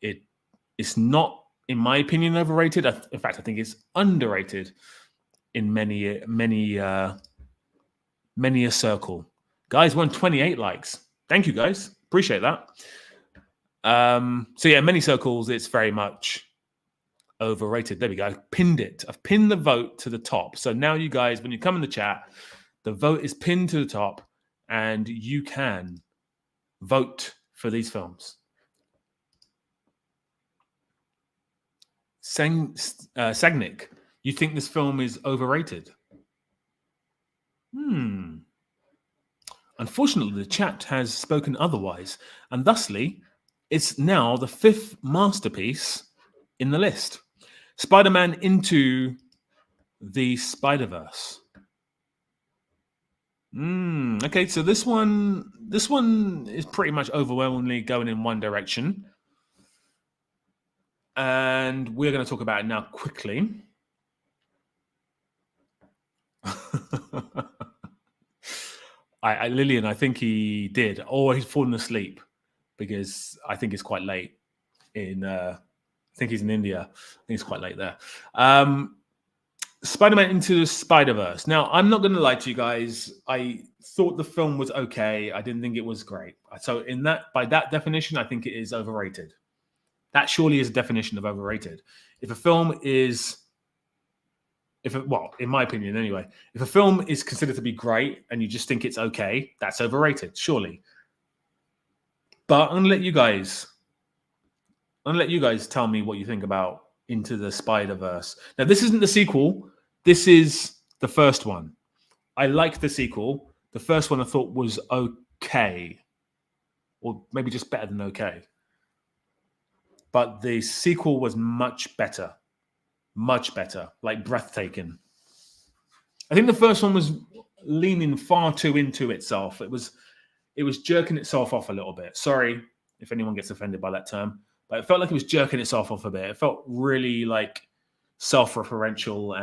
It's not, in my opinion, overrated. In fact, I think it's underrated in many a circle. Guys, we're on 28 likes. Thank you, guys. Appreciate that. So yeah, many circles, it's very much overrated. There we go. I've pinned it. I've pinned the vote to the top. So now you guys, when you come in the chat, the vote is pinned to the top and you can vote for these films. Sagnik, you think this film is overrated? Unfortunately, the chat has spoken otherwise, and thusly, it's now the 5th masterpiece in the list. Spider-Man Into the Spider-Verse. Okay, so this one is pretty much overwhelmingly going in one direction. And we're going to talk about it now quickly. Lillian, I think he did, or he's fallen asleep because I think it's quite late I think he's in India. I think it's quite late there. Spider-Man Into the Spider-Verse. Now, I'm not going to lie to you guys. I thought the film was okay. I didn't think it was great. So by that definition, I think it is overrated. That surely is a definition of overrated. If a film is, in my opinion anyway, if a film is considered to be great and you just think it's okay, that's overrated, surely. But I'm gonna let you guys tell me what you think about Into the Spider-Verse. Now, this isn't the sequel. This is the first one. I like the sequel. The first one I thought was okay, or maybe just better than okay. But the sequel was much better, like breathtaking. I think the first one was leaning far too into itself. It was jerking itself off a little bit. Sorry if anyone gets offended by that term, but it felt like it was jerking itself off a bit. It felt really like self-referential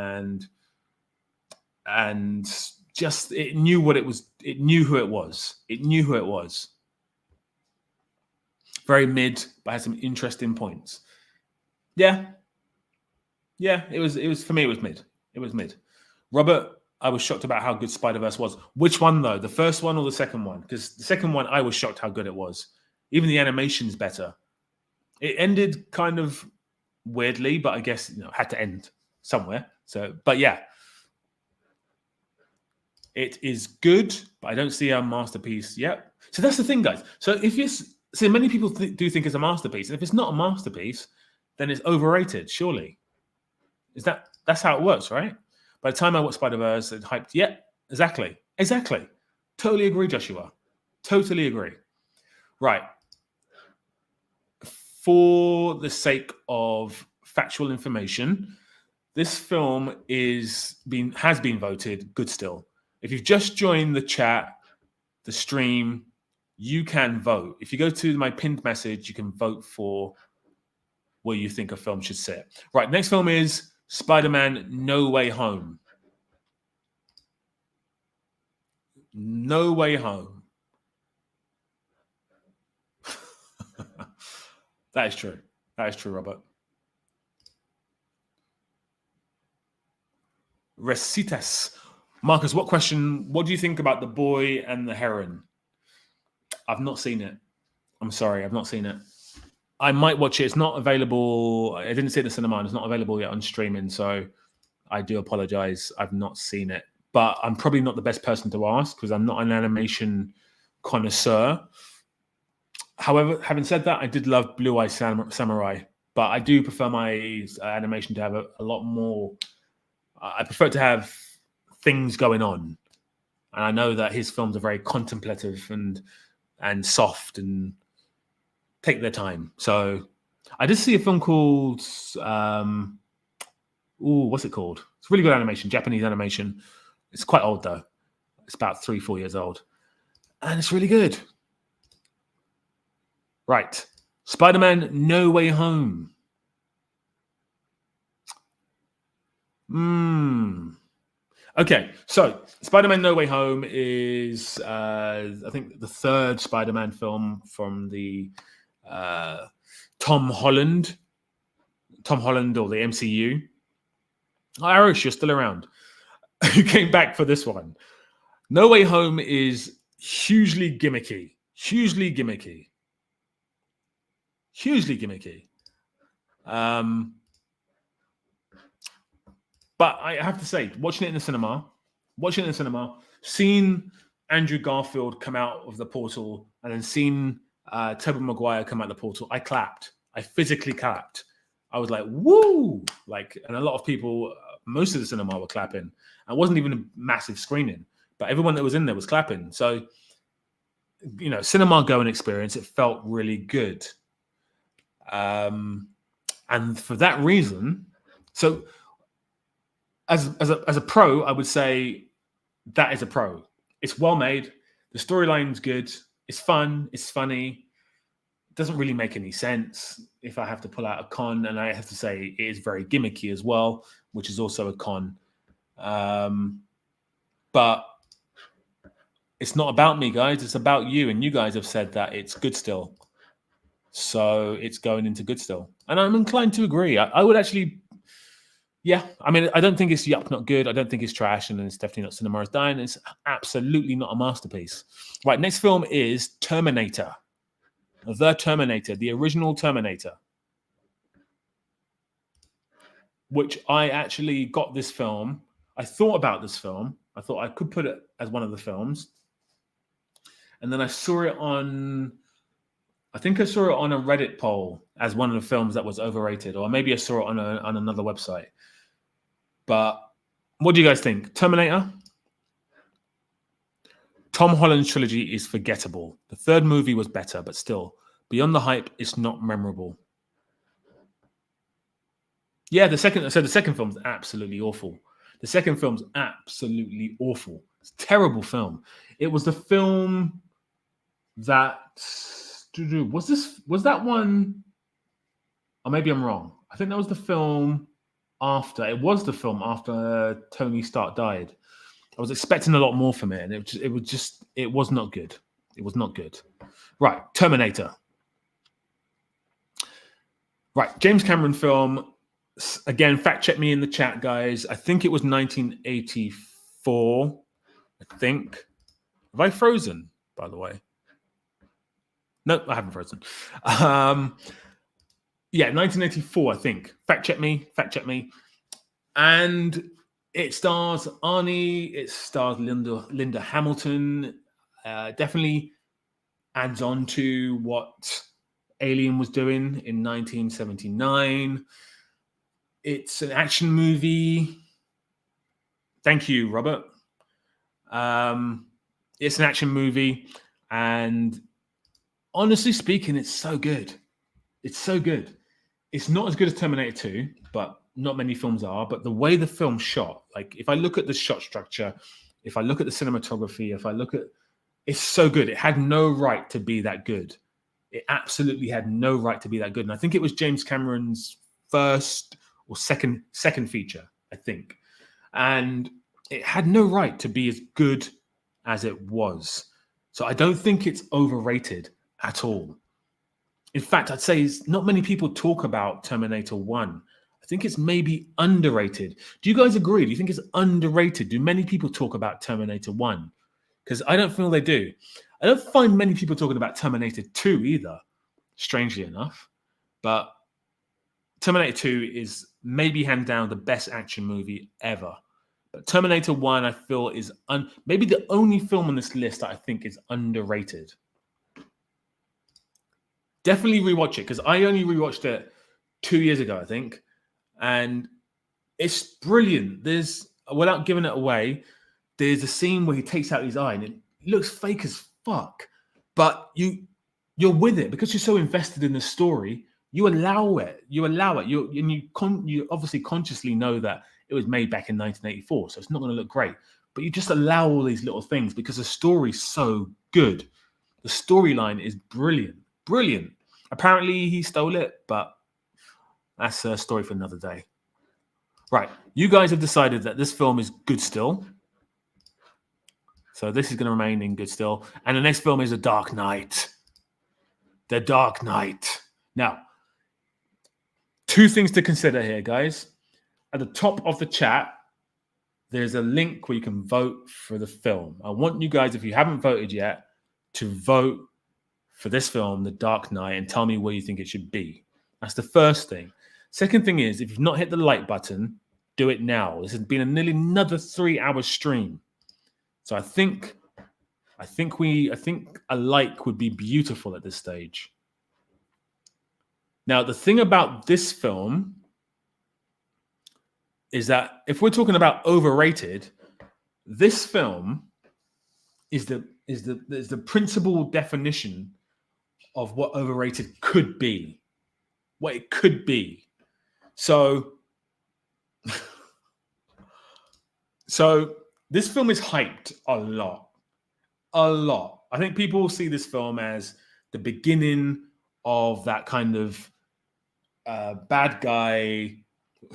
and just it knew what it was. It knew who it was. Very mid, but had some interesting points. Yeah, it was for me. It was mid. Robert, I was shocked about how good Spider-Verse was. Which one though? The first one or the second one? Because the second one, I was shocked how good it was. Even the animation's better. It ended kind of weirdly, but I guess had to end somewhere. So, but yeah, it is good, but I don't see a masterpiece yet. So that's the thing, guys. So many people do think it's a masterpiece, and if it's not a masterpiece, then it's overrated. Surely, that's how it works, right? By the time I watched Spider-Verse, it hyped. Yeah, exactly. Totally agree, Joshua. Totally agree. Right. For the sake of factual information, this film has been voted good still. If you've just joined the chat, the stream, you can vote. If you go to my pinned message, you can vote for where you think a film should sit. Right, next film is Spider-Man No Way Home. No Way Home. That is true. Robert. Recitas. Marcus, what do you think about The Boy and the Heron? I've not seen it. I'm sorry, I've not seen it. I might watch it. It's not available. I didn't see it in the cinema. It's not available yet on streaming, so I do apologize. I've not seen it. But I'm probably not the best person to ask because I'm not an animation connoisseur. However, having said that, I did love Blue Eye Samurai, but I do prefer my animation to have a lot more. I prefer to have things going on, and I know that his films are very contemplative and soft and take their time. So I did see a film called what's it called? It's really good animation, Japanese animation. It's quite old though. It's about 3-4 years old, and it's really good. Right. Spider-Man No Way Home. Okay, so Spider-Man No Way Home is, I think, the third Spider-Man film from the Tom Holland or the MCU. Irish, you're still around. Who came back for this one? No Way Home is hugely gimmicky. But I have to say, watching it in the cinema, seeing Andrew Garfield come out of the portal and then seeing Tobey Maguire come out the portal, I clapped. I physically clapped. I was like, woo! Like, and a lot of people, most of the cinema were clapping. It wasn't even a massive screening, but everyone that was in there was clapping. So, cinema going experience, it felt really good. And for that reason, so as a pro, I would say that is a pro. It's well made. The storyline's good. It's fun. It's funny. It doesn't really make any sense. If I have to pull out a con, and I have to say it is very gimmicky as well, which is also a con. But it's not about me, guys. It's about you, and you guys have said that it's good still. So it's going into good still, and I'm inclined to agree. I would actually. Yeah, I mean, I don't think it's yup, not good. I don't think it's trash, and it's definitely not Cinema is Dying. It's absolutely not a masterpiece. Right, next film is Terminator. The Terminator, the original Terminator. Which I actually got this film. I thought about this film. I thought I could put it as one of the films. And then I saw it on... I think I saw it on a Reddit poll as one of the films that was overrated. Or maybe I saw it on another website. But what do you guys think? Terminator? Tom Holland's trilogy is forgettable. The third movie was better, but still, beyond the hype, it's not memorable. Yeah, the second film's absolutely awful. It's a terrible film. It was the film that was that one, or maybe I'm wrong. I think that was the film after. It was the film after Tony Stark died. I was expecting a lot more from it, and it was not good. It was not good. Right, Terminator. Right, James Cameron film. Again, fact check me in the chat, guys. I think it was 1984. I think. Have I frozen, by the way? No, I haven't frozen. Yeah, 1984, I think. Fact check me. And it stars Arnie. It stars Linda Hamilton. Definitely adds on to what Alien was doing in 1979. It's an action movie. Thank you, Robert. It's an action movie. And honestly speaking, it's so good. It's not as good as Terminator 2, but not many films are. But the way the film shot, like if I look at the shot structure, if I look at the cinematography, it's so good. It had no right to be that good. It absolutely had no right to be that good. And I think it was James Cameron's first or second feature, I think. And it had no right to be as good as it was. So I don't think it's overrated at all. In fact, I'd say not many people talk about Terminator 1. I think it's maybe underrated. Do you guys agree? Do you think it's underrated? Do many people talk about Terminator 1? Because I don't feel they do. I don't find many people talking about Terminator 2 either, strangely enough. But Terminator 2 is maybe hands down the best action movie ever. But Terminator 1, I feel, is maybe the only film on this list that I think is underrated. Definitely rewatch it, because I only rewatched it 2 years ago, I think. And it's brilliant. Without giving it away, there's a scene where he takes out his eye and it looks fake as fuck. But you're with it because you're so invested in the story. You allow it. You obviously consciously know that it was made back in 1984, so it's not going to look great. But you just allow all these little things because the story's so good. The storyline is brilliant. Brilliant. Apparently he stole it, but that's a story for another day. Right. You guys have decided that this film is good still. So this is going to remain in good still. And the next film is The Dark Knight. The Dark Knight. Now, two things to consider here, guys. At the top of the chat, there's a link where you can vote for the film. I want you guys, if you haven't voted yet, to vote for this film, The Dark Knight, and tell me where you think it should be. That's the first thing. Second thing is, if you've not hit the like button, do it now. This has been nearly another 3-hour stream. So I think a like would be beautiful at this stage. Now, the thing about this film is that if we're talking about overrated, this film is the principal definition of what overrated could be, what it could be. So this film is hyped a lot. I think people see this film as the beginning of that kind of bad guy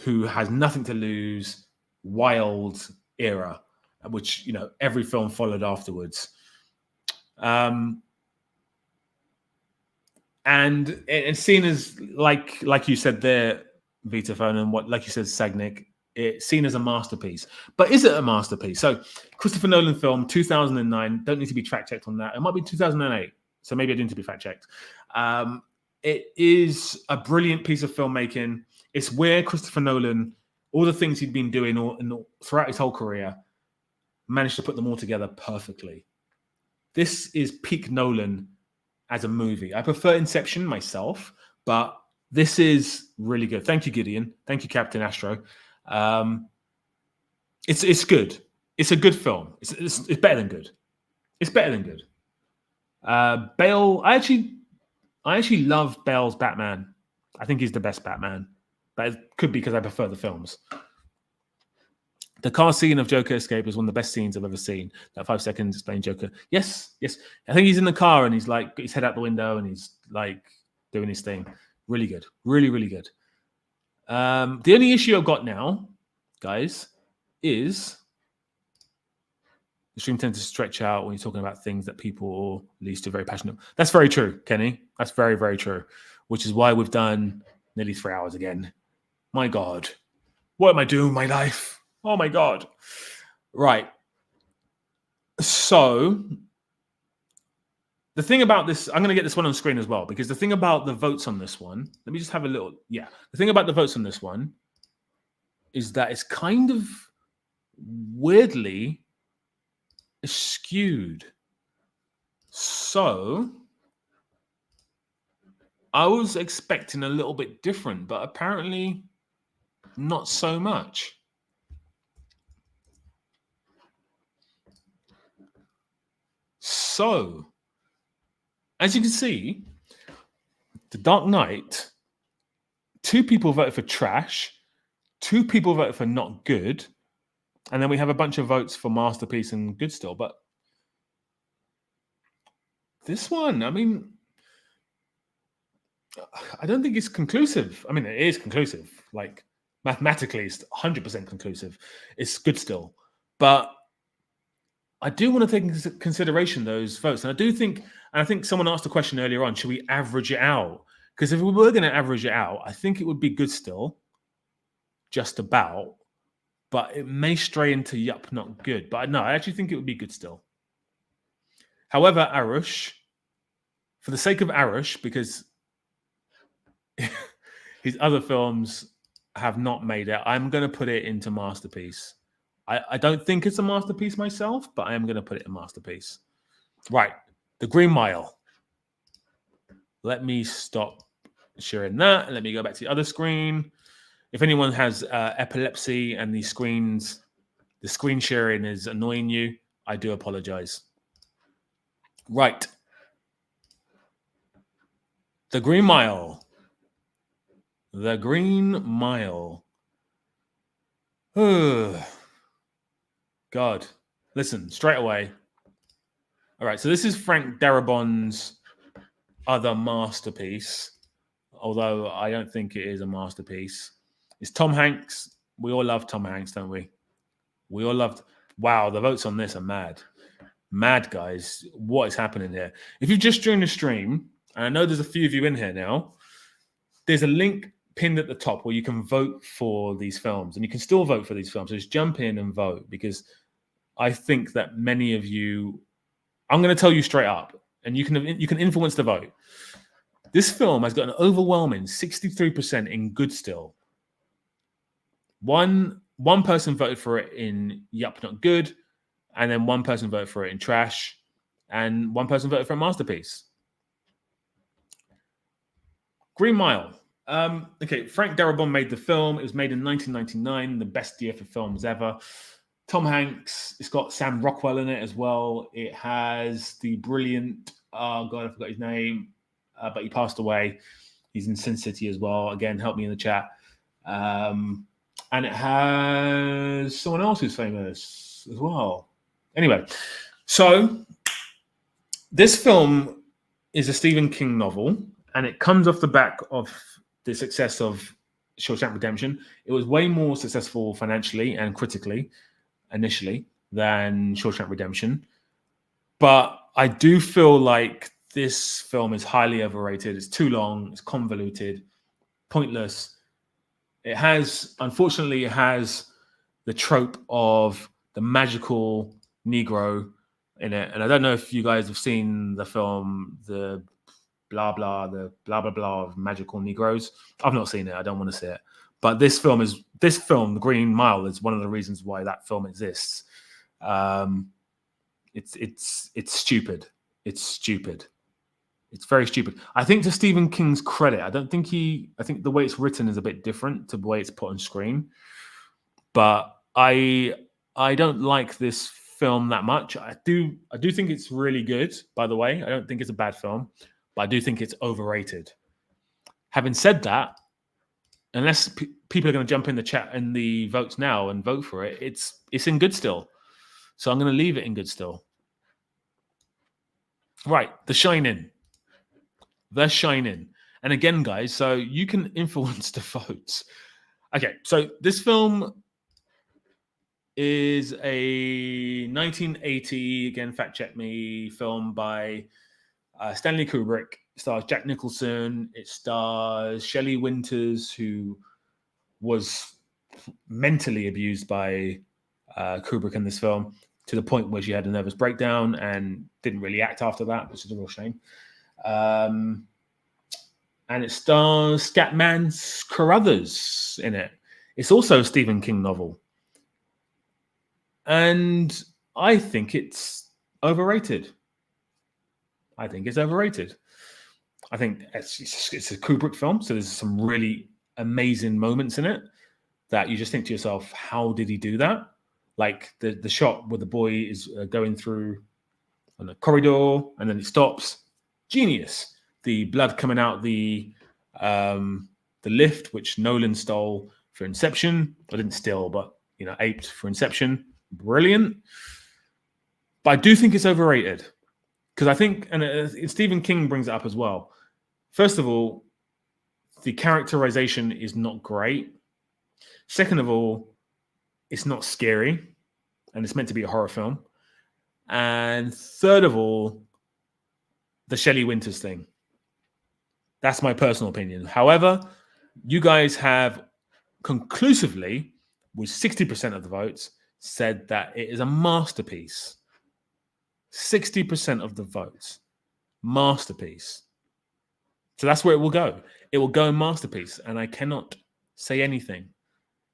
who has nothing to lose, wild era, which, you know, every film followed afterwards. And seen as like you said there, Vitaphone, and what, like you said, Sagnik, it's seen as a masterpiece. But is it a masterpiece? So Christopher Nolan film, 2009, don't need to be fact checked on that. It might be 2008, so maybe I do need to be fact checked. It is a brilliant piece of filmmaking. It's where Christopher Nolan, all the things he'd been doing throughout his whole career, managed to put them all together perfectly. This is peak Nolan as a movie. I prefer Inception myself, but this is really good. Thank you, Gideon. Thank you, Captain Astro. It's good. It's a good film. It's better than good. It's better than good. Bale, I actually love Bale's Batman. I think he's the best Batman. But it could be because I prefer the films. The car scene of Joker escape is one of the best scenes I've ever seen. That 5 seconds explain Joker. Yes. I think he's in the car and he's like, got his head out the window and he's like doing his thing. Really good. Really, really good. The only issue I've got now, guys, is the stream tends to stretch out when you're talking about things that people are at least are very passionate. That's very true, Kenny. That's very, very true. Which is why we've done nearly 3 hours again. My God. What am I doing with my life? Oh my God. Right. So the thing about this, I'm going to get this one on screen as well, because the thing about the votes on this one, let me just have a little, the thing about the votes on this one is that it's kind of weirdly skewed. So I was expecting a little bit different, but apparently not so much. So, as you can see, The Dark Knight, 2 people voted for trash, 2 people voted for not good, and then we have a bunch of votes for masterpiece and good still. But this one, I mean, I don't think it's conclusive. I mean, it is conclusive. Like, mathematically, it's 100% conclusive. It's good still. But I do want to take into consideration those votes. And I think someone asked a question earlier on, should we average it out? Because if we were going to average it out, I think it would be good still, just about. But it may stray into yup, not good. But no, I actually think it would be good still. However, Arush, for the sake of Arush, because his other films have not made it, I'm going to put it into masterpiece. I don't think it's a masterpiece myself, but I am going to put it in masterpiece. Right. The Green Mile. Let me stop sharing that and let me go back to the other screen. If anyone has epilepsy and the screen sharing is annoying you, I do apologize. Right. The Green Mile. The Green Mile. God. Listen, straight away. All right, so this is Frank Darabont's other masterpiece, although I don't think it is a masterpiece. It's Tom Hanks. We all love Tom Hanks, don't we? We all loved. Wow, the votes on this are mad. Mad, guys. What is happening here? If you've just joined the stream, and I know there's a few of you in here now, there's a link pinned at the top where you can vote for these films, and you can still vote for these films. So just jump in and vote, because I think that many of you, I'm going to tell you straight up, and you can influence the vote. This film has got an overwhelming 63% in good still. One person voted for it in yup, not good, and then one person voted for it in trash, and one person voted for a masterpiece. Green Mile. Okay, Frank Darabont made the film. It was made in 1999, the best year for films ever. Tom Hanks. It's got Sam Rockwell in it as well. It has the brilliant, oh God, I forgot his name, but he passed away. He's in Sin City as well. Again, help me in the chat. And it has someone else who's famous as well. Anyway, so this film is a Stephen King novel, and it comes off the back of the success of Shawshank Redemption. It was way more successful financially and critically initially than Shawshank Redemption. But I do feel like this film is highly overrated. It's too long. It's convoluted, pointless. Unfortunately, it has the trope of the magical Negro in it. And I don't know if you guys have seen the film, the blah blah of magical Negroes. I've not seen it. I don't want to see it. But this film, The Green Mile, is one of the reasons why that film exists. It's stupid. It's stupid. It's very stupid. I think, to Stephen King's credit, I think the way it's written is a bit different to the way it's put on screen. But I don't like this film that much. I do think it's really good, by the way. I don't think it's a bad film, but I do think it's overrated. Having said that, unless people are going to jump in the chat and the votes now and vote for it, it's in good still. So I'm going to leave it in good still. Right, The Shining. The Shining. And again, guys, so you can influence the votes. Okay, so this film is a 1980, again, fact check me, film by Stanley Kubrick. It stars Jack Nicholson. It stars Shelley Winters, who was mentally abused by Kubrick in this film, to the point where she had a nervous breakdown and didn't really act after that, which is a real shame. And it stars Scatman Carruthers in it. It's also a Stephen King novel. And I think it's overrated. I think it's a Kubrick film, so there's some really amazing moments in it that you just think to yourself, how did he do that? Like the shot where the boy is going through on a corridor and then it stops. Genius. The blood coming out the lift, which Nolan stole for Inception. I didn't steal, but aped for Inception. Brilliant. But I do think it's overrated, because I think, and Stephen King brings it up as well. First of all, the characterization is not great. Second of all, it's not scary, and it's meant to be a horror film. And third of all, the Shelley Winters thing. That's my personal opinion. However, you guys have conclusively, with 60% of the votes, said that it is a masterpiece. 60% of the votes. Masterpiece. So that's where it will go. It will go in masterpiece, and I cannot say anything.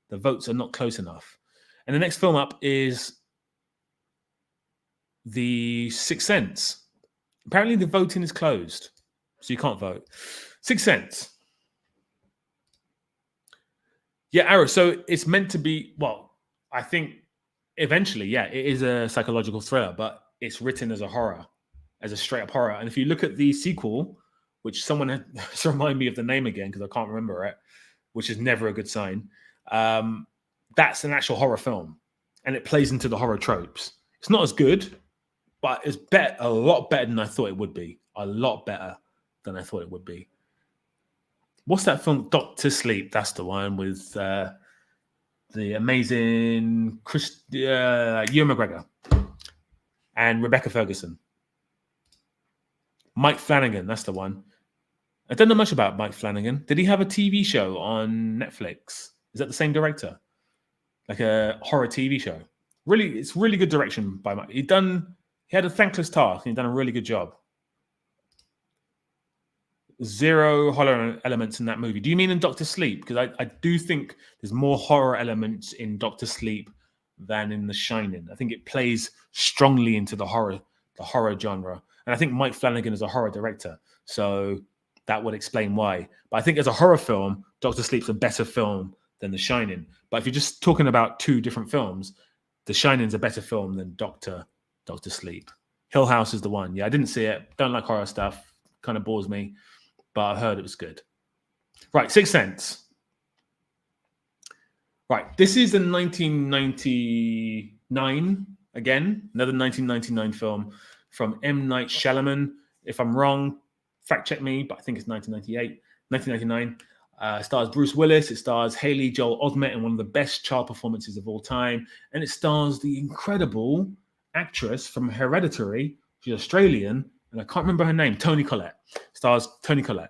The votes are not close enough. And the next film up is The Sixth Sense. Apparently the voting is closed, so you can't vote. Sixth Sense. Yeah, Arrow. So it's meant to be, well, I think eventually, yeah, it is a psychological thriller, but it's written as a horror, as a straight up horror. And if you look at the sequel, which someone had to remind me of the name again, because I can't remember it, which is never a good sign. That's an actual horror film, and it plays into the horror tropes. It's not as good, but it's a lot better than I thought it would be. A lot better than I thought it would be. What's that film? Doctor Sleep. That's the one with the amazing Ewan McGregor and Rebecca Ferguson. Mike Flanagan. That's the one. I don't know much about Mike Flanagan. Did he have a TV show on Netflix? Is that the same director? Like a horror TV show? Really, it's really good direction by Mike. He had a thankless task and he done a really good job. Zero horror elements in that movie. Do you mean in Doctor Sleep? Because I do think there's more horror elements in Doctor Sleep than in The Shining. I think it plays strongly into the horror genre. And I think Mike Flanagan is a horror director. So that would explain why. But I think as a horror film, Doctor Sleep's a better film than The Shining. But if you're just talking about two different films, The Shining's a better film than Doctor Sleep. Hill House is the one. Yeah, I didn't see it. Don't like horror stuff. Kind of bores me. But I heard it was good. Right, Sixth Sense. Right, this is a 1999, again, another 1999 film from M. Night Shyamalan. If I'm wrong, fact check me, but I think it's 1999. Stars Bruce Willis. It stars Haley Joel Osment in one of the best child performances of all time. And it stars the incredible actress from Hereditary. She's Australian, and I can't remember her name. Toni Collette. Stars Toni Collette.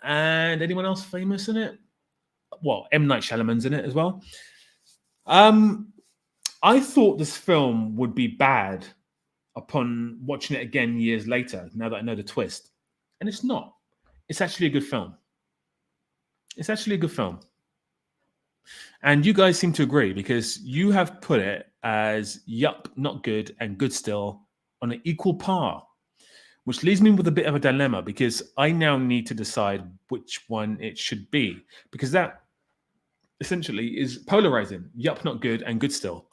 And anyone else famous in it? Well, M. Night Shyamalan's in it as well. I thought this film would be bad upon watching it again years later, now that I know the twist. And it's not. It's actually a good film. And you guys seem to agree because you have put it as yup, not good, and good still on an equal par, which leaves me with a bit of a dilemma because I now need to decide which one it should be, because that essentially is polarizing. Yup, not good, and good still.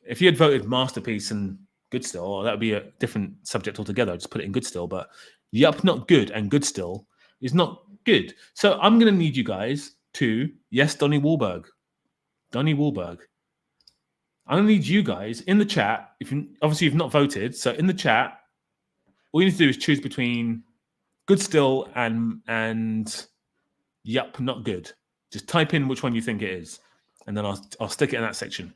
If you had voted masterpiece and good still, that would be a different subject altogether. I'd just put it in good still, but yup, not good, and good still is not good. So I'm going to need you guys to, yes, Donnie Wahlberg. I'm going to need you guys in the chat. Obviously you've not voted, so in the chat, all you need to do is choose between good still and yup, not good. Just type in which one you think it is, and then I'll stick it in that section.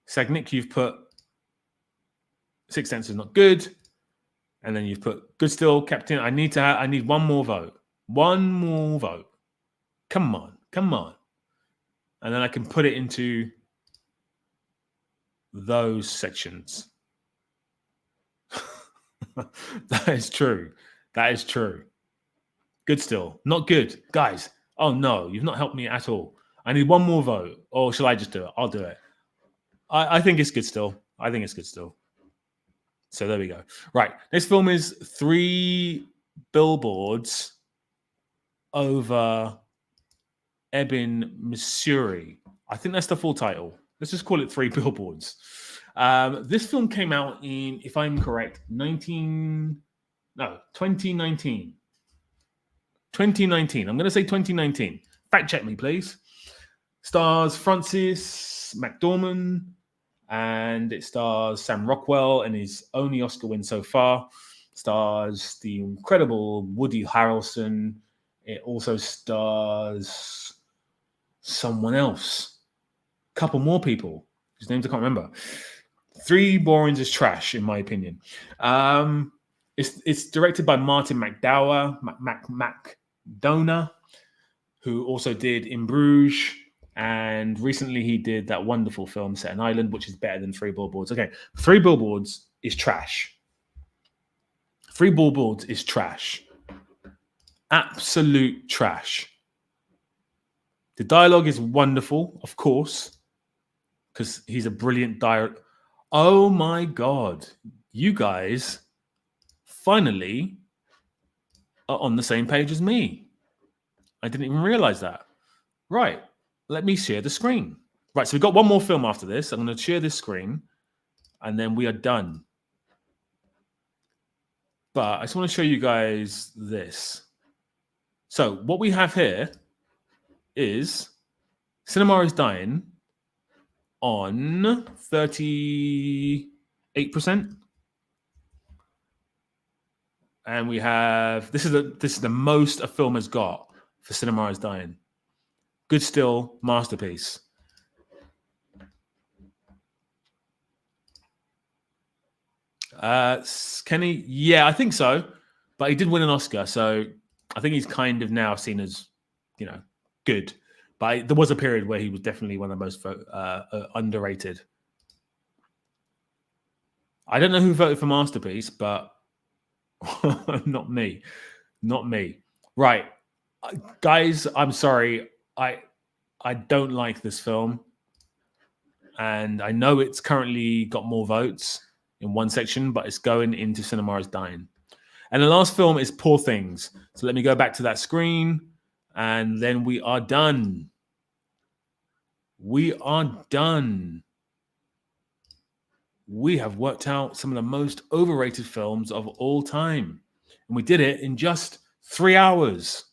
Sagnik, you've put Sixth Sense is not good, and then you've put good still. Captain, I need one more vote. One more vote. Come on. And then I can put it into those sections. That is true. Good still. Not good. Guys, oh no, you've not helped me at all. I need one more vote. Or shall I just do it? I'll do it. I think it's good still. So there we go. Right. This film is 3 billboards over Ebbing, Missouri. I think that's the full title. Let's just call it 3 billboards. This film came out in, if I'm correct, 2019. 2019. I'm going to say 2019. Fact check me, please. Stars Frances McDormand, and it stars Sam Rockwell and his only Oscar win so far. Stars the incredible Woody Harrelson. It also stars someone else. A couple more people whose names I can't remember. 3 Borings is trash, in my opinion. It's directed by Martin McDonough, who also did In Bruges, and recently he did that wonderful film Set in Ireland, which is better than 3 Billboards. Okay, 3 Billboards is trash. 3 Billboards is trash. Absolute trash. The dialogue is wonderful, of course, because he's a brilliant director. Oh my God. You guys finally are on the same page as me. I didn't even realize that. Right. Let me share the screen. Right. So we've got one more film after this. I'm going to share this screen and then we are done. But I just want to show you guys this. So what we have here is Cinema is Dying on 38%. And we have this is the most a film has got for Cinema is Dying. Good still, masterpiece. Kenny, yeah, I think so. But he did win an Oscar, so I think he's kind of now seen as, good. But there was a period where he was definitely one of the most underrated. I don't know who voted for Masterpiece, but not me. Not me. Right. Guys, I'm sorry. I don't like this film. And I know it's currently got more votes in one section, but it's going into Cinema is Dying. And the last film is Poor Things. So let me go back to that screen, and then we are done. We are done. We have worked out some of the most overrated films of all time. And we did it in just 3 hours.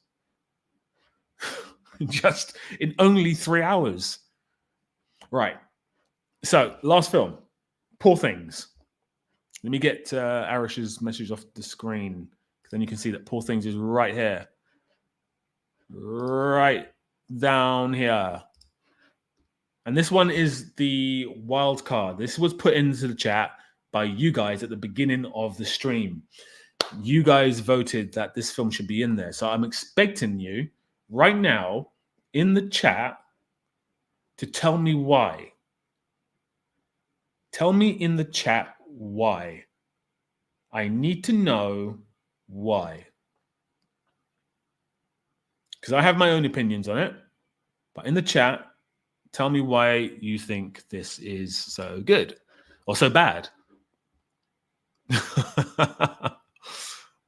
Just in only 3 hours. Right. So, last film, Poor Things. Let me get Arish's message off the screen, because then you can see that Poor Things is right here. Right down here. And this one is the wild card. This was put into the chat by you guys at the beginning of the stream. You guys voted that this film should be in there. So I'm expecting you right now in the chat to tell me why. Tell me in the chat why. I need to know why. Because I have my own opinions on it. But in the chat, tell me why you think this is so good or so bad.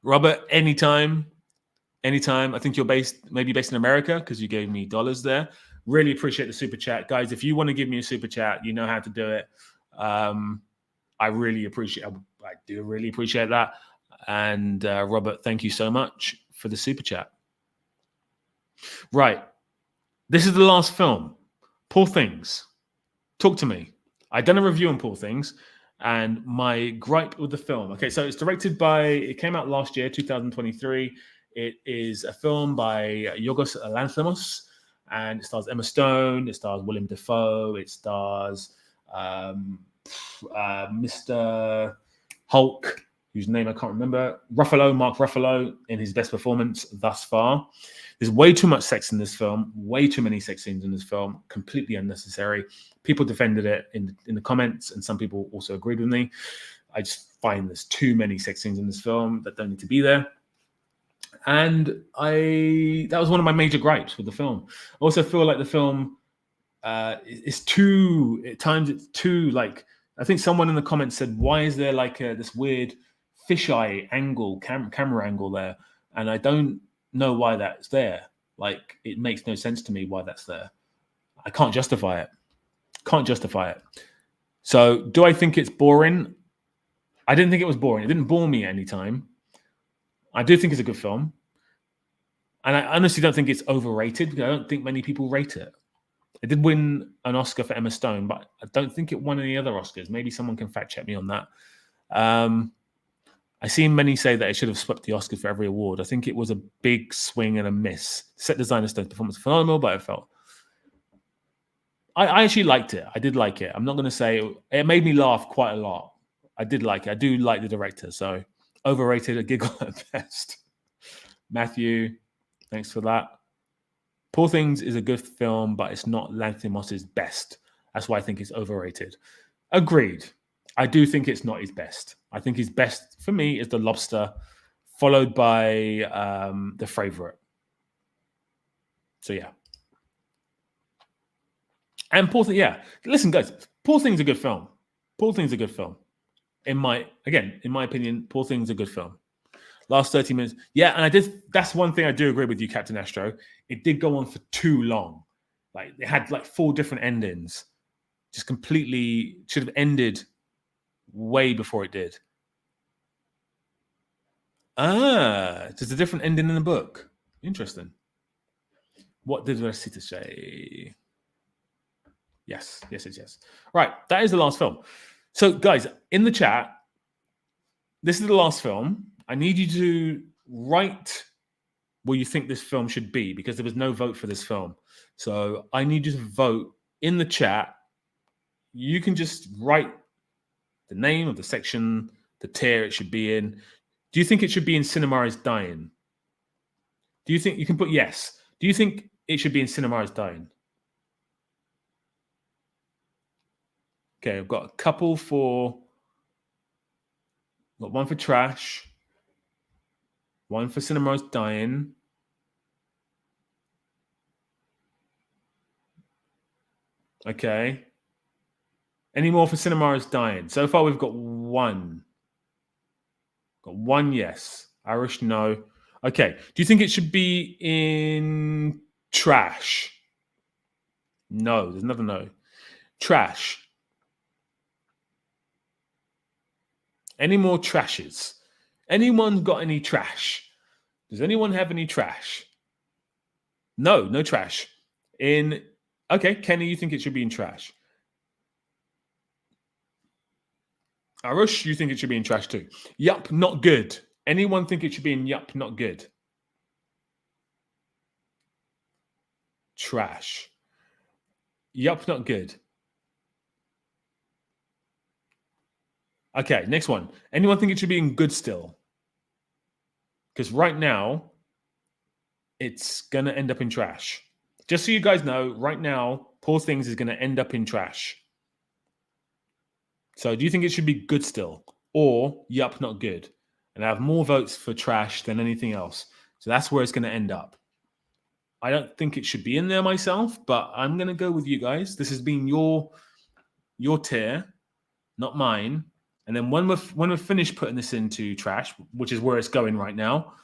Robert, anytime. I think you're maybe based in America, because you gave me dollars there. Really appreciate the super chat. Guys, if you want to give me a super chat, you know how to do it. I really appreciate I do really appreciate that. And Robert, thank you so much for the super chat. Right. This is the last film. Poor Things. Talk to me. I've done a review on Poor Things, and my gripe with the film. Okay, so it's it came out last year, 2023. It is a film by Yorgos Lanthimos, and it stars Emma Stone, it stars Willem Dafoe, it stars Mr. Hulk, whose name I can't remember, Mark Ruffalo, in his best performance thus far. There's way too much sex in this film, way too many sex scenes in this film, completely unnecessary. People defended it in the comments, and some people also agreed with me. I just find there's too many sex scenes in this film that don't need to be there. And that was one of my major gripes with the film. I also feel like the film is too, at times it's too, like, I think someone in the comments said, why is there like this weird fisheye angle, camera angle there? And I don't know why that's there. Like, it makes no sense to me why that's there. I can't justify it. So do I think it's boring? I didn't think it was boring. It didn't bore me any time. I do think it's a good film. And I honestly don't think it's overrated, because I don't think many people rate it. It did win an Oscar for Emma Stone, but I don't think it won any other Oscars. Maybe someone can fact check me on that. I seen many say that it should have swept the Oscar for every award. I think it was a big swing and a miss. Set designer Stone's performance was phenomenal, but I actually liked it. I did like it. I'm not going to say it made me laugh quite a lot. I did like it. I do like the director. So overrated, a giggle at best. Matthew, thanks for that. Poor Things is a good film, but it's not Lanthimos' best. That's why I think it's overrated. Agreed. I do think it's not his best. I think his best, for me, is The Lobster, followed by The Favourite. So, yeah. And Poor Things, yeah. Listen, guys, Poor Things is a good film. In my opinion, Poor Things is a good film. Last 30 minutes. Yeah, and that's one thing I do agree with you, Captain Astro. It did go on for too long. Like, it had like 4 different endings. Just completely should have ended way before it did. There's a different ending in the book. Interesting. What did Rosita say? Yes. Right, that is the last film. So, guys, in the chat, this is the last film. I need you to write where you think this film should be, because there was no vote for this film. So I need you to vote in the chat. You can just write the name of the section, the tier it should be in. Do you think it should be in cinema is dying? Do you think you can put yes? Do you think it should be in cinema is dying? Okay, I've got a couple for. Got one for trash. One for cinema is dying. Okay. Any more for cinema is dying? So far, we've got one. Got one yes. Irish, no. Okay. Do you think it should be in trash? No. There's another no. Trash. Any more trashes? Anyone got any trash? Does anyone have any trash? No, no trash. Okay, Kenny, you think it should be in trash? Arush, you think it should be in trash too? Yup, not good. Anyone think it should be in yup, not good? Trash. Yup, not good. Okay, next one. Anyone think it should be in good still? Because right now, it's going to end up in trash. Just so you guys know, right now, Poor Things is going to end up in trash. So do you think it should be good still? Or, yup, not good? And I have more votes for trash than anything else. So that's where it's going to end up. I don't think it should be in there myself, but I'm going to go with you guys. This has been your tier, not mine. And then when we're finished putting this into trash, which is where it's going right now,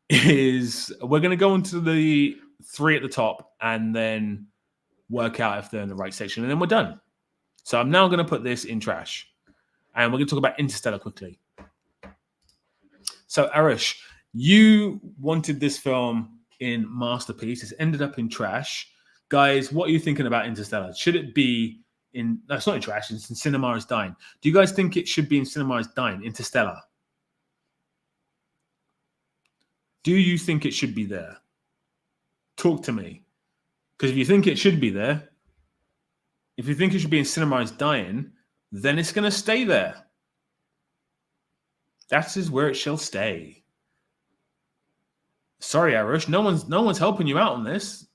is we're going to go into the 3 at the top and then work out if they're in the right section, and then we're done. So I'm now going to put this in trash, and we're going to talk about Interstellar quickly. So Arish, you wanted this film in masterpiece. It's ended up in trash. Guys, what are you thinking about Interstellar? Should it be in? No, it's not in trash. It's in cinema is dying. Do you guys think it should be in cinema is dying? Interstellar. Do you think it should be there? Talk to me. Because if you think it should be there, if you think it should be in cinema is dying, then it's going to stay there. That is where it shall stay. Sorry, Arush. No one's helping you out on this.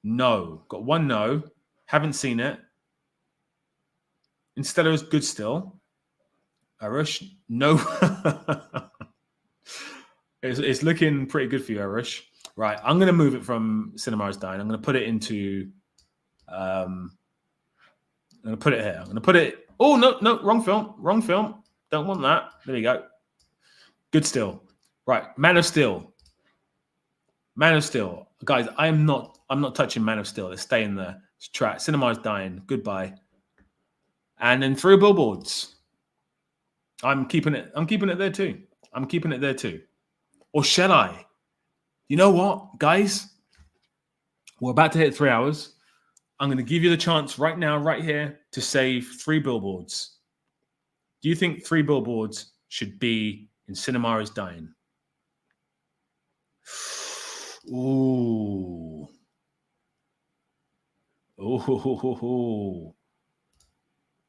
No. Got one no. Haven't seen it. Interstellar is good still. Arush, no. It's looking pretty good for you, Arush. Right. I'm going to move it from cinema is dying. I'm going to put it into... I'm going to put it here. I'm going to put it... Oh, no. Wrong film. Wrong film. Don't want that. There you go. Good still. Right. Man of Steel. Man of Steel. Guys, I'm not touching Man of Steel. It's staying there. It's trash. Cinema is dying. Goodbye. And then 3 Billboards. I'm keeping it there too. I'm keeping it there too. Or shall I? You know what, guys? We're about to hit 3 hours. I'm going to give you the chance right now, right here, to save 3 Billboards. Do you think 3 Billboards should be in cinema is dying? Ooh. Ooh.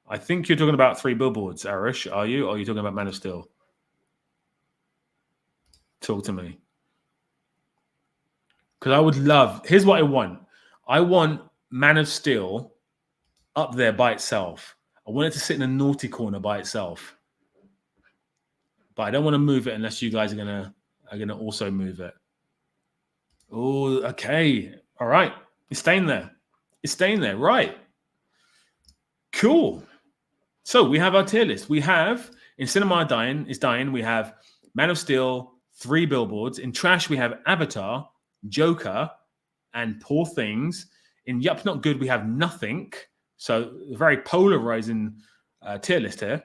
I think you're talking about 3 Billboards, Arish. Are you? Or are you talking about Man of Steel? Talk to me. Because I would love... Here's what I want. I want Man of Steel up there by itself. I want it to sit in a naughty corner by itself. But I don't want to move it unless you guys are gonna also move it. Oh, okay. All right. It's staying there. It's staying there. Right. Cool. So we have our tier list. We have in cinema is dying. We have Man of Steel, 3 Billboards. In trash, we have Avatar, Joker, and Poor Things. In Yup Not Good, we have nothing. So a very polarizing tier list here.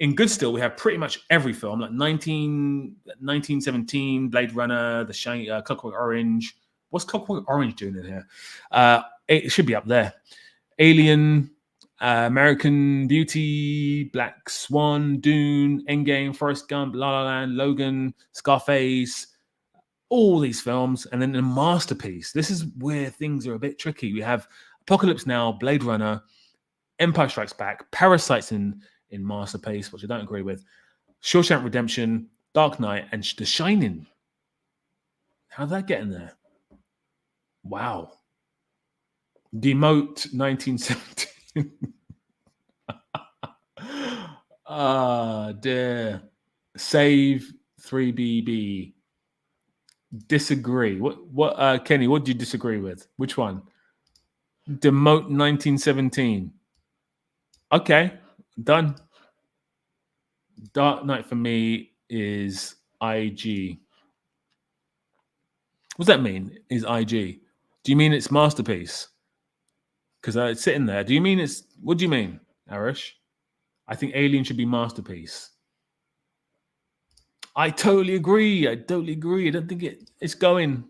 In good still, we have pretty much every film, like 1917, Blade Runner, The Clockwork Orange. What's Clockwork Orange doing in here? It should be up there. Alien, American Beauty, Black Swan, Dune, Endgame, Forrest Gump, La La Land, Logan, Scarface, all these films. And then a masterpiece. This is where things are a bit tricky. We have Apocalypse Now, Blade Runner, Empire Strikes Back, Parasite's in masterpiece, which I don't agree with. Shawshank Redemption, Dark Knight, and The Shining. How'd that get in there? Wow. Demote 1917. Ah, dear. Save 3BB. Disagree. What Kenny, what do you disagree with? Which one? Demote 1917. Okay, done. Dark Knight for me is IG. What does that mean? Is IG? Do you mean it's masterpiece? Because it's sitting there. Do you mean it's? What do you mean, Arish? I think Alien should be masterpiece. I totally agree. I don't think it's going.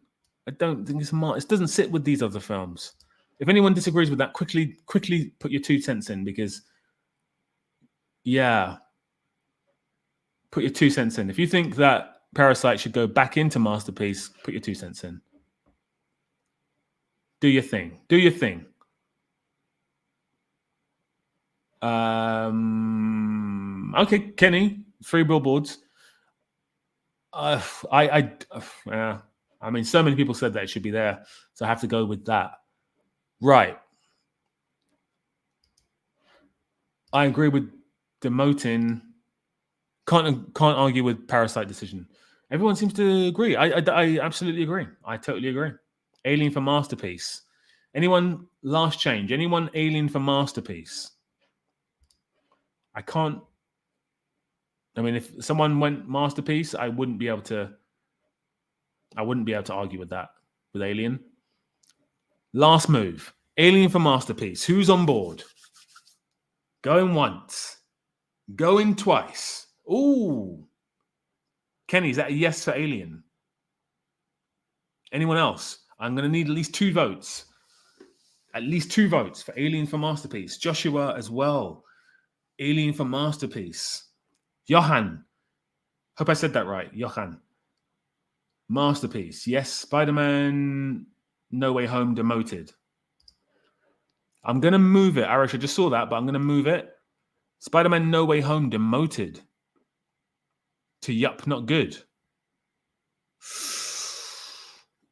I don't think it's it doesn't sit with these other films. If anyone disagrees with that, quickly put your 2 cents in, because yeah, put your 2 cents in. If you think that Parasite should go back into masterpiece, put your 2 cents in. Do your thing. Do your thing. Okay, Kenny, 3 billboards. I mean, so many people said that it should be there, so I have to go with that. Right. I agree with demoting. Can't argue with Parasite decision. Everyone seems to agree. I absolutely agree. I totally agree. Alien for masterpiece. Anyone last change? Anyone Alien for masterpiece? I can't. I mean, if someone went masterpiece, I wouldn't be able to argue with that, with Alien. Last move. Alien for masterpiece. Who's on board? Going once. Going twice. Ooh. Kenny, is that a yes for Alien? Anyone else? I'm going to need at least 2 votes. At least 2 votes for Alien for masterpiece. Joshua as well. Alien for masterpiece. Johan. Hope I said that right. Johan. Masterpiece. Yes. Spider-Man No Way Home demoted. I'm going to move it. Arish, I just saw that, but I'm going to move it. Spider-Man No Way Home demoted to yup, not good.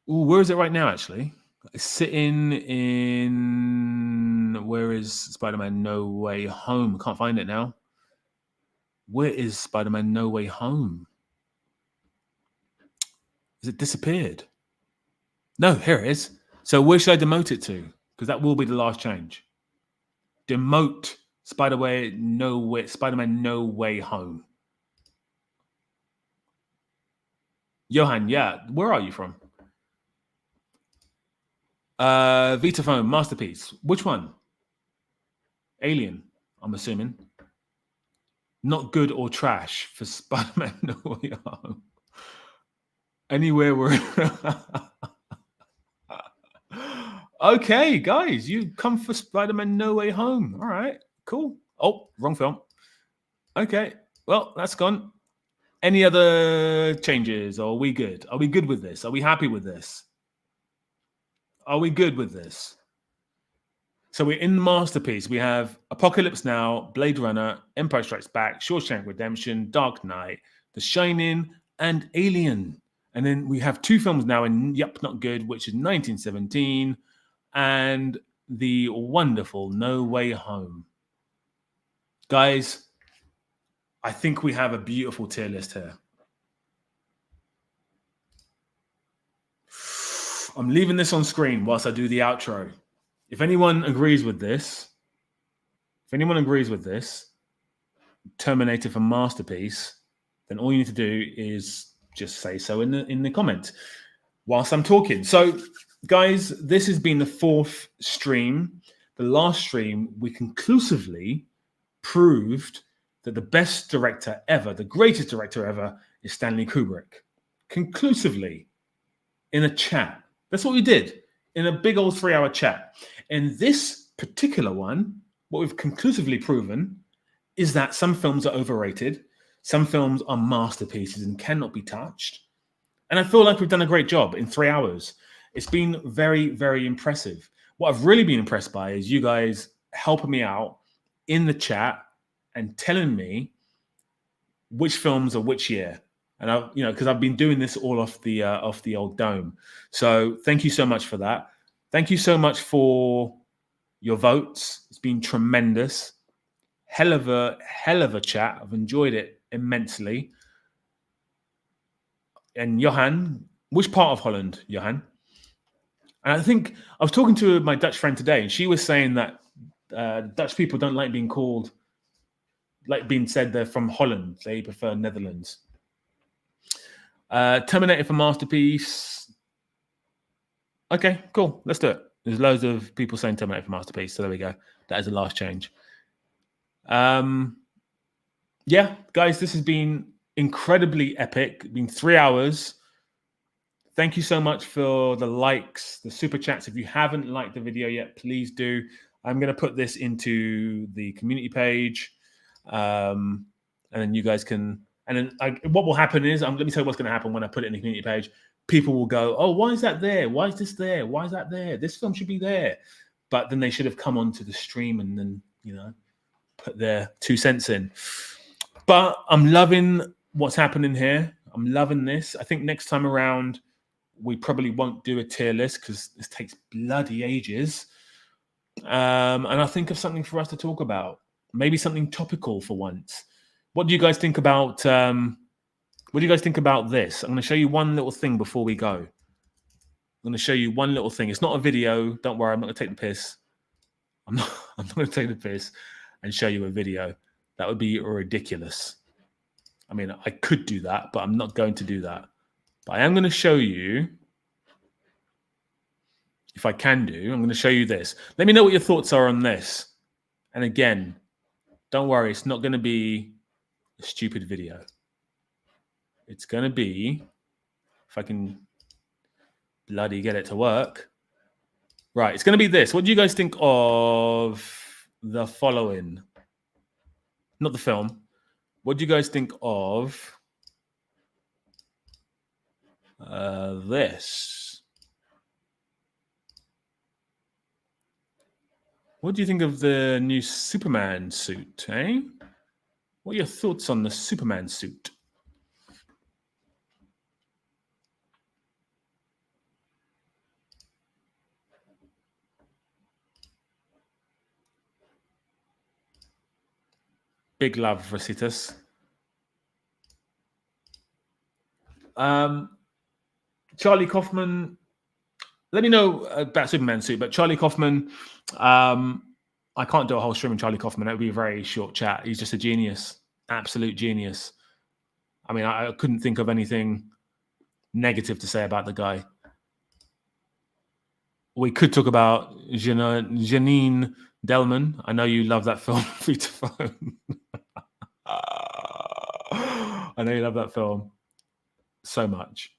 Ooh, where is it right now, actually? It's sitting in... Where is Spider-Man No Way Home? Can't find it now. Where is Spider-Man No Way Home? Has it disappeared? No, here it is. So where should I demote it to? Because that will be the last change. Demote Spider-Man No Way Home. Johan, yeah. Where are you from? Vitaphone, masterpiece. Which one? Alien, I'm assuming. Not good or trash for Spider-Man No Way Home. Anywhere where... Okay, guys, you come for Spider-Man No Way Home. All right, cool. Oh, wrong film. Okay, well, that's gone. Any other changes? Or are we good? Are we good with this? Are we happy with this? Are we good with this? So we're in the masterpiece. We have Apocalypse Now, Blade Runner, Empire Strikes Back, Shawshank Redemption, Dark Knight, The Shining, and Alien. And then we have 2 films now in Yup, Not Good, which is 1917 and the wonderful No Way Home. Guys, I think we have a beautiful tier list here. I'm leaving this on screen whilst I do the outro. If anyone agrees with this, Terminator for masterpiece, then all you need to do is just say so in the comment whilst I'm talking. So, guys, this has been the 4th stream. The last stream, we conclusively proved that the best director ever, the greatest director ever, is Stanley Kubrick. Conclusively, in a chat. That's what we did, in a big old 3-hour chat. And this particular one, what we've conclusively proven is that some films are overrated, some films are masterpieces and cannot be touched. And I feel like we've done a great job in 3 hours. It's been very, very impressive. What I've really been impressed by is you guys helping me out in the chat and telling me which films are which year. And because I've been doing this all off the old dome. So thank you so much for that. Thank you so much for your votes. It's been tremendous. Hell of a chat. I've enjoyed it immensely. And Johan, which part of Holland, Johan? And I think I was talking to my Dutch friend today, and she was saying that Dutch people don't like being called, like being said they're from Holland. They prefer Netherlands. Terminator for masterpiece. Okay, cool. Let's do it. There's loads of people saying Terminator for masterpiece. So there we go. That is the last change. Yeah, guys, this has been incredibly epic. It's been 3 hours. Thank you so much for the likes, the super chats. If you haven't liked the video yet, please do. I'm going to put this into the community page. And then you guys can... And then what will happen is, let me tell you what's going to happen when I put it in the community page. People will go, oh, why is that there? Why is this there? Why is that there? This film should be there. But then they should have come onto the stream and then, put their 2 cents in. But I'm loving what's happening here. I'm loving this. I think next time around, we probably won't do a tier list because this takes bloody ages. And I'll think of something for us to talk about. Maybe something topical for once. What do you guys think about this? I'm going to show you one little thing before we go. I'm going to show you one little thing. It's not a video. Don't worry, I'm not going to take the piss. I'm not going to take the piss and show you a video. That would be ridiculous. I mean, I could do that, but I'm not going to do that. But I am going to show you, if I can do, I'm going to show you this. Let me know what your thoughts are on this. And again, don't worry, it's not going to be a stupid video. It's going to be, if I can bloody get it to work. Right, it's going to be this. What do you guys think of the following? Not the film. What do you guys think of this? What do you think of the new Superman suit, eh? What are your thoughts on the Superman suit? Big love, Rositas. Charlie Kaufman. Let me know about Superman suit, but Charlie Kaufman, I can't do a whole stream on Charlie Kaufman. That would be a very short chat. He's just a genius, absolute genius. I mean, I couldn't think of anything negative to say about the guy. We could talk about Janine Delman. I know you love that film, Feature Phone. I know you love that film so much.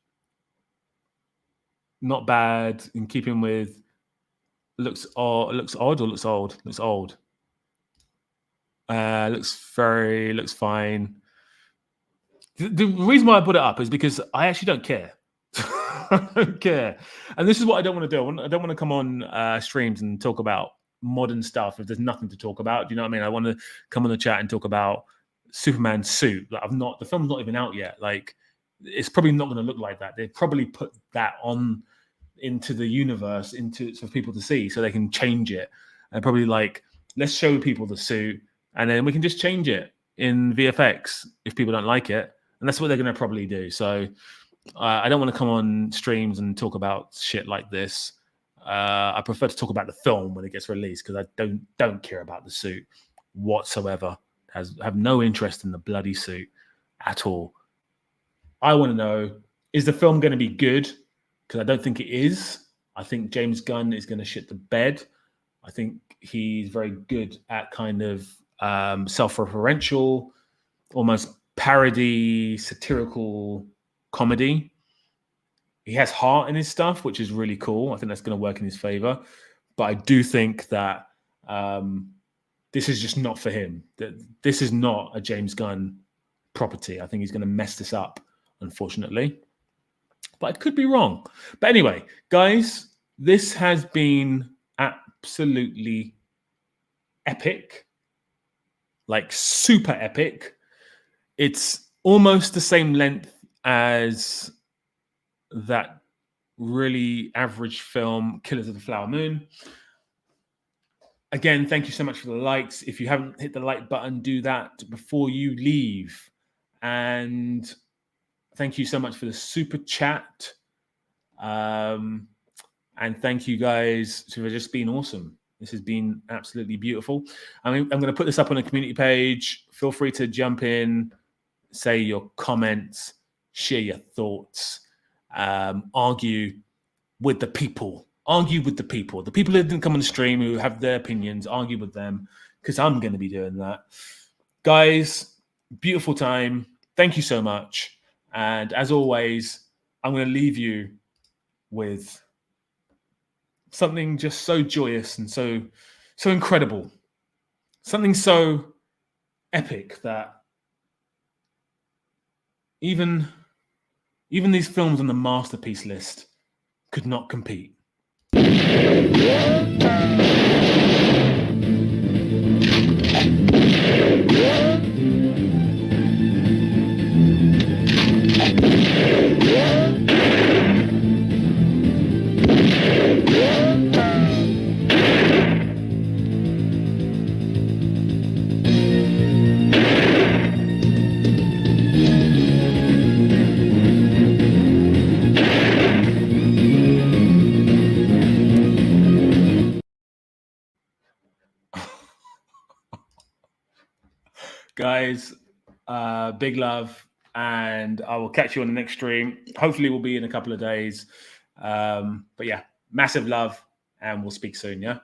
Not bad, in keeping with looks odd or looks old? Looks old. Looks fine. The reason why I put it up is because I actually don't care. I don't care. And this is what I don't want to do. I don't want to come on streams and talk about modern stuff if there's nothing to talk about. Do you know what I mean? I want to come on the chat and talk about Superman's suit. Like the film's not even out yet. Like, it's probably not going to look like that. They probably put that on into the universe for people to see so they can change it. And probably like, let's show people the suit and then we can just change it in VFX if people don't like it. And that's what they're going to probably do. So I don't want to come on streams and talk about shit like this. I prefer to talk about the film when it gets released because I don't care about the suit whatsoever. Have no interest in the bloody suit at all. I want to know, is the film going to be good? Because I don't think it is. I think James Gunn is going to shit the bed. I think he's very good at kind of self-referential, almost parody, satirical comedy. He has heart in his stuff, which is really cool. I think that's going to work in his favor. But I do think that this is just not for him. This is not a James Gunn property. I think he's going to mess this up, unfortunately. But I could be wrong. But anyway, guys, this has been absolutely epic. Like super epic. It's almost the same length as that really average film, Killers of the Flower Moon. Again, thank you so much for the likes. If you haven't hit the like button, do that before you leave. And thank you so much for the super chat. And thank you guys for just being awesome. This has been absolutely beautiful. I'm going to put this up on the community page. Feel free to jump in, say your comments, share your thoughts, argue with the people. Argue with the people. The people who didn't come on the stream, who have their opinions, argue with them, because I'm going to be doing that. Guys, beautiful time. Thank you so much. And as always, I'm going to leave you with something just so joyous and so incredible. Something so epic that even these films on the masterpiece list could not compete. Guys, big love, and I will catch you on the next stream. Hopefully we'll be in a couple of days. But yeah, massive love, and we'll speak soon, yeah?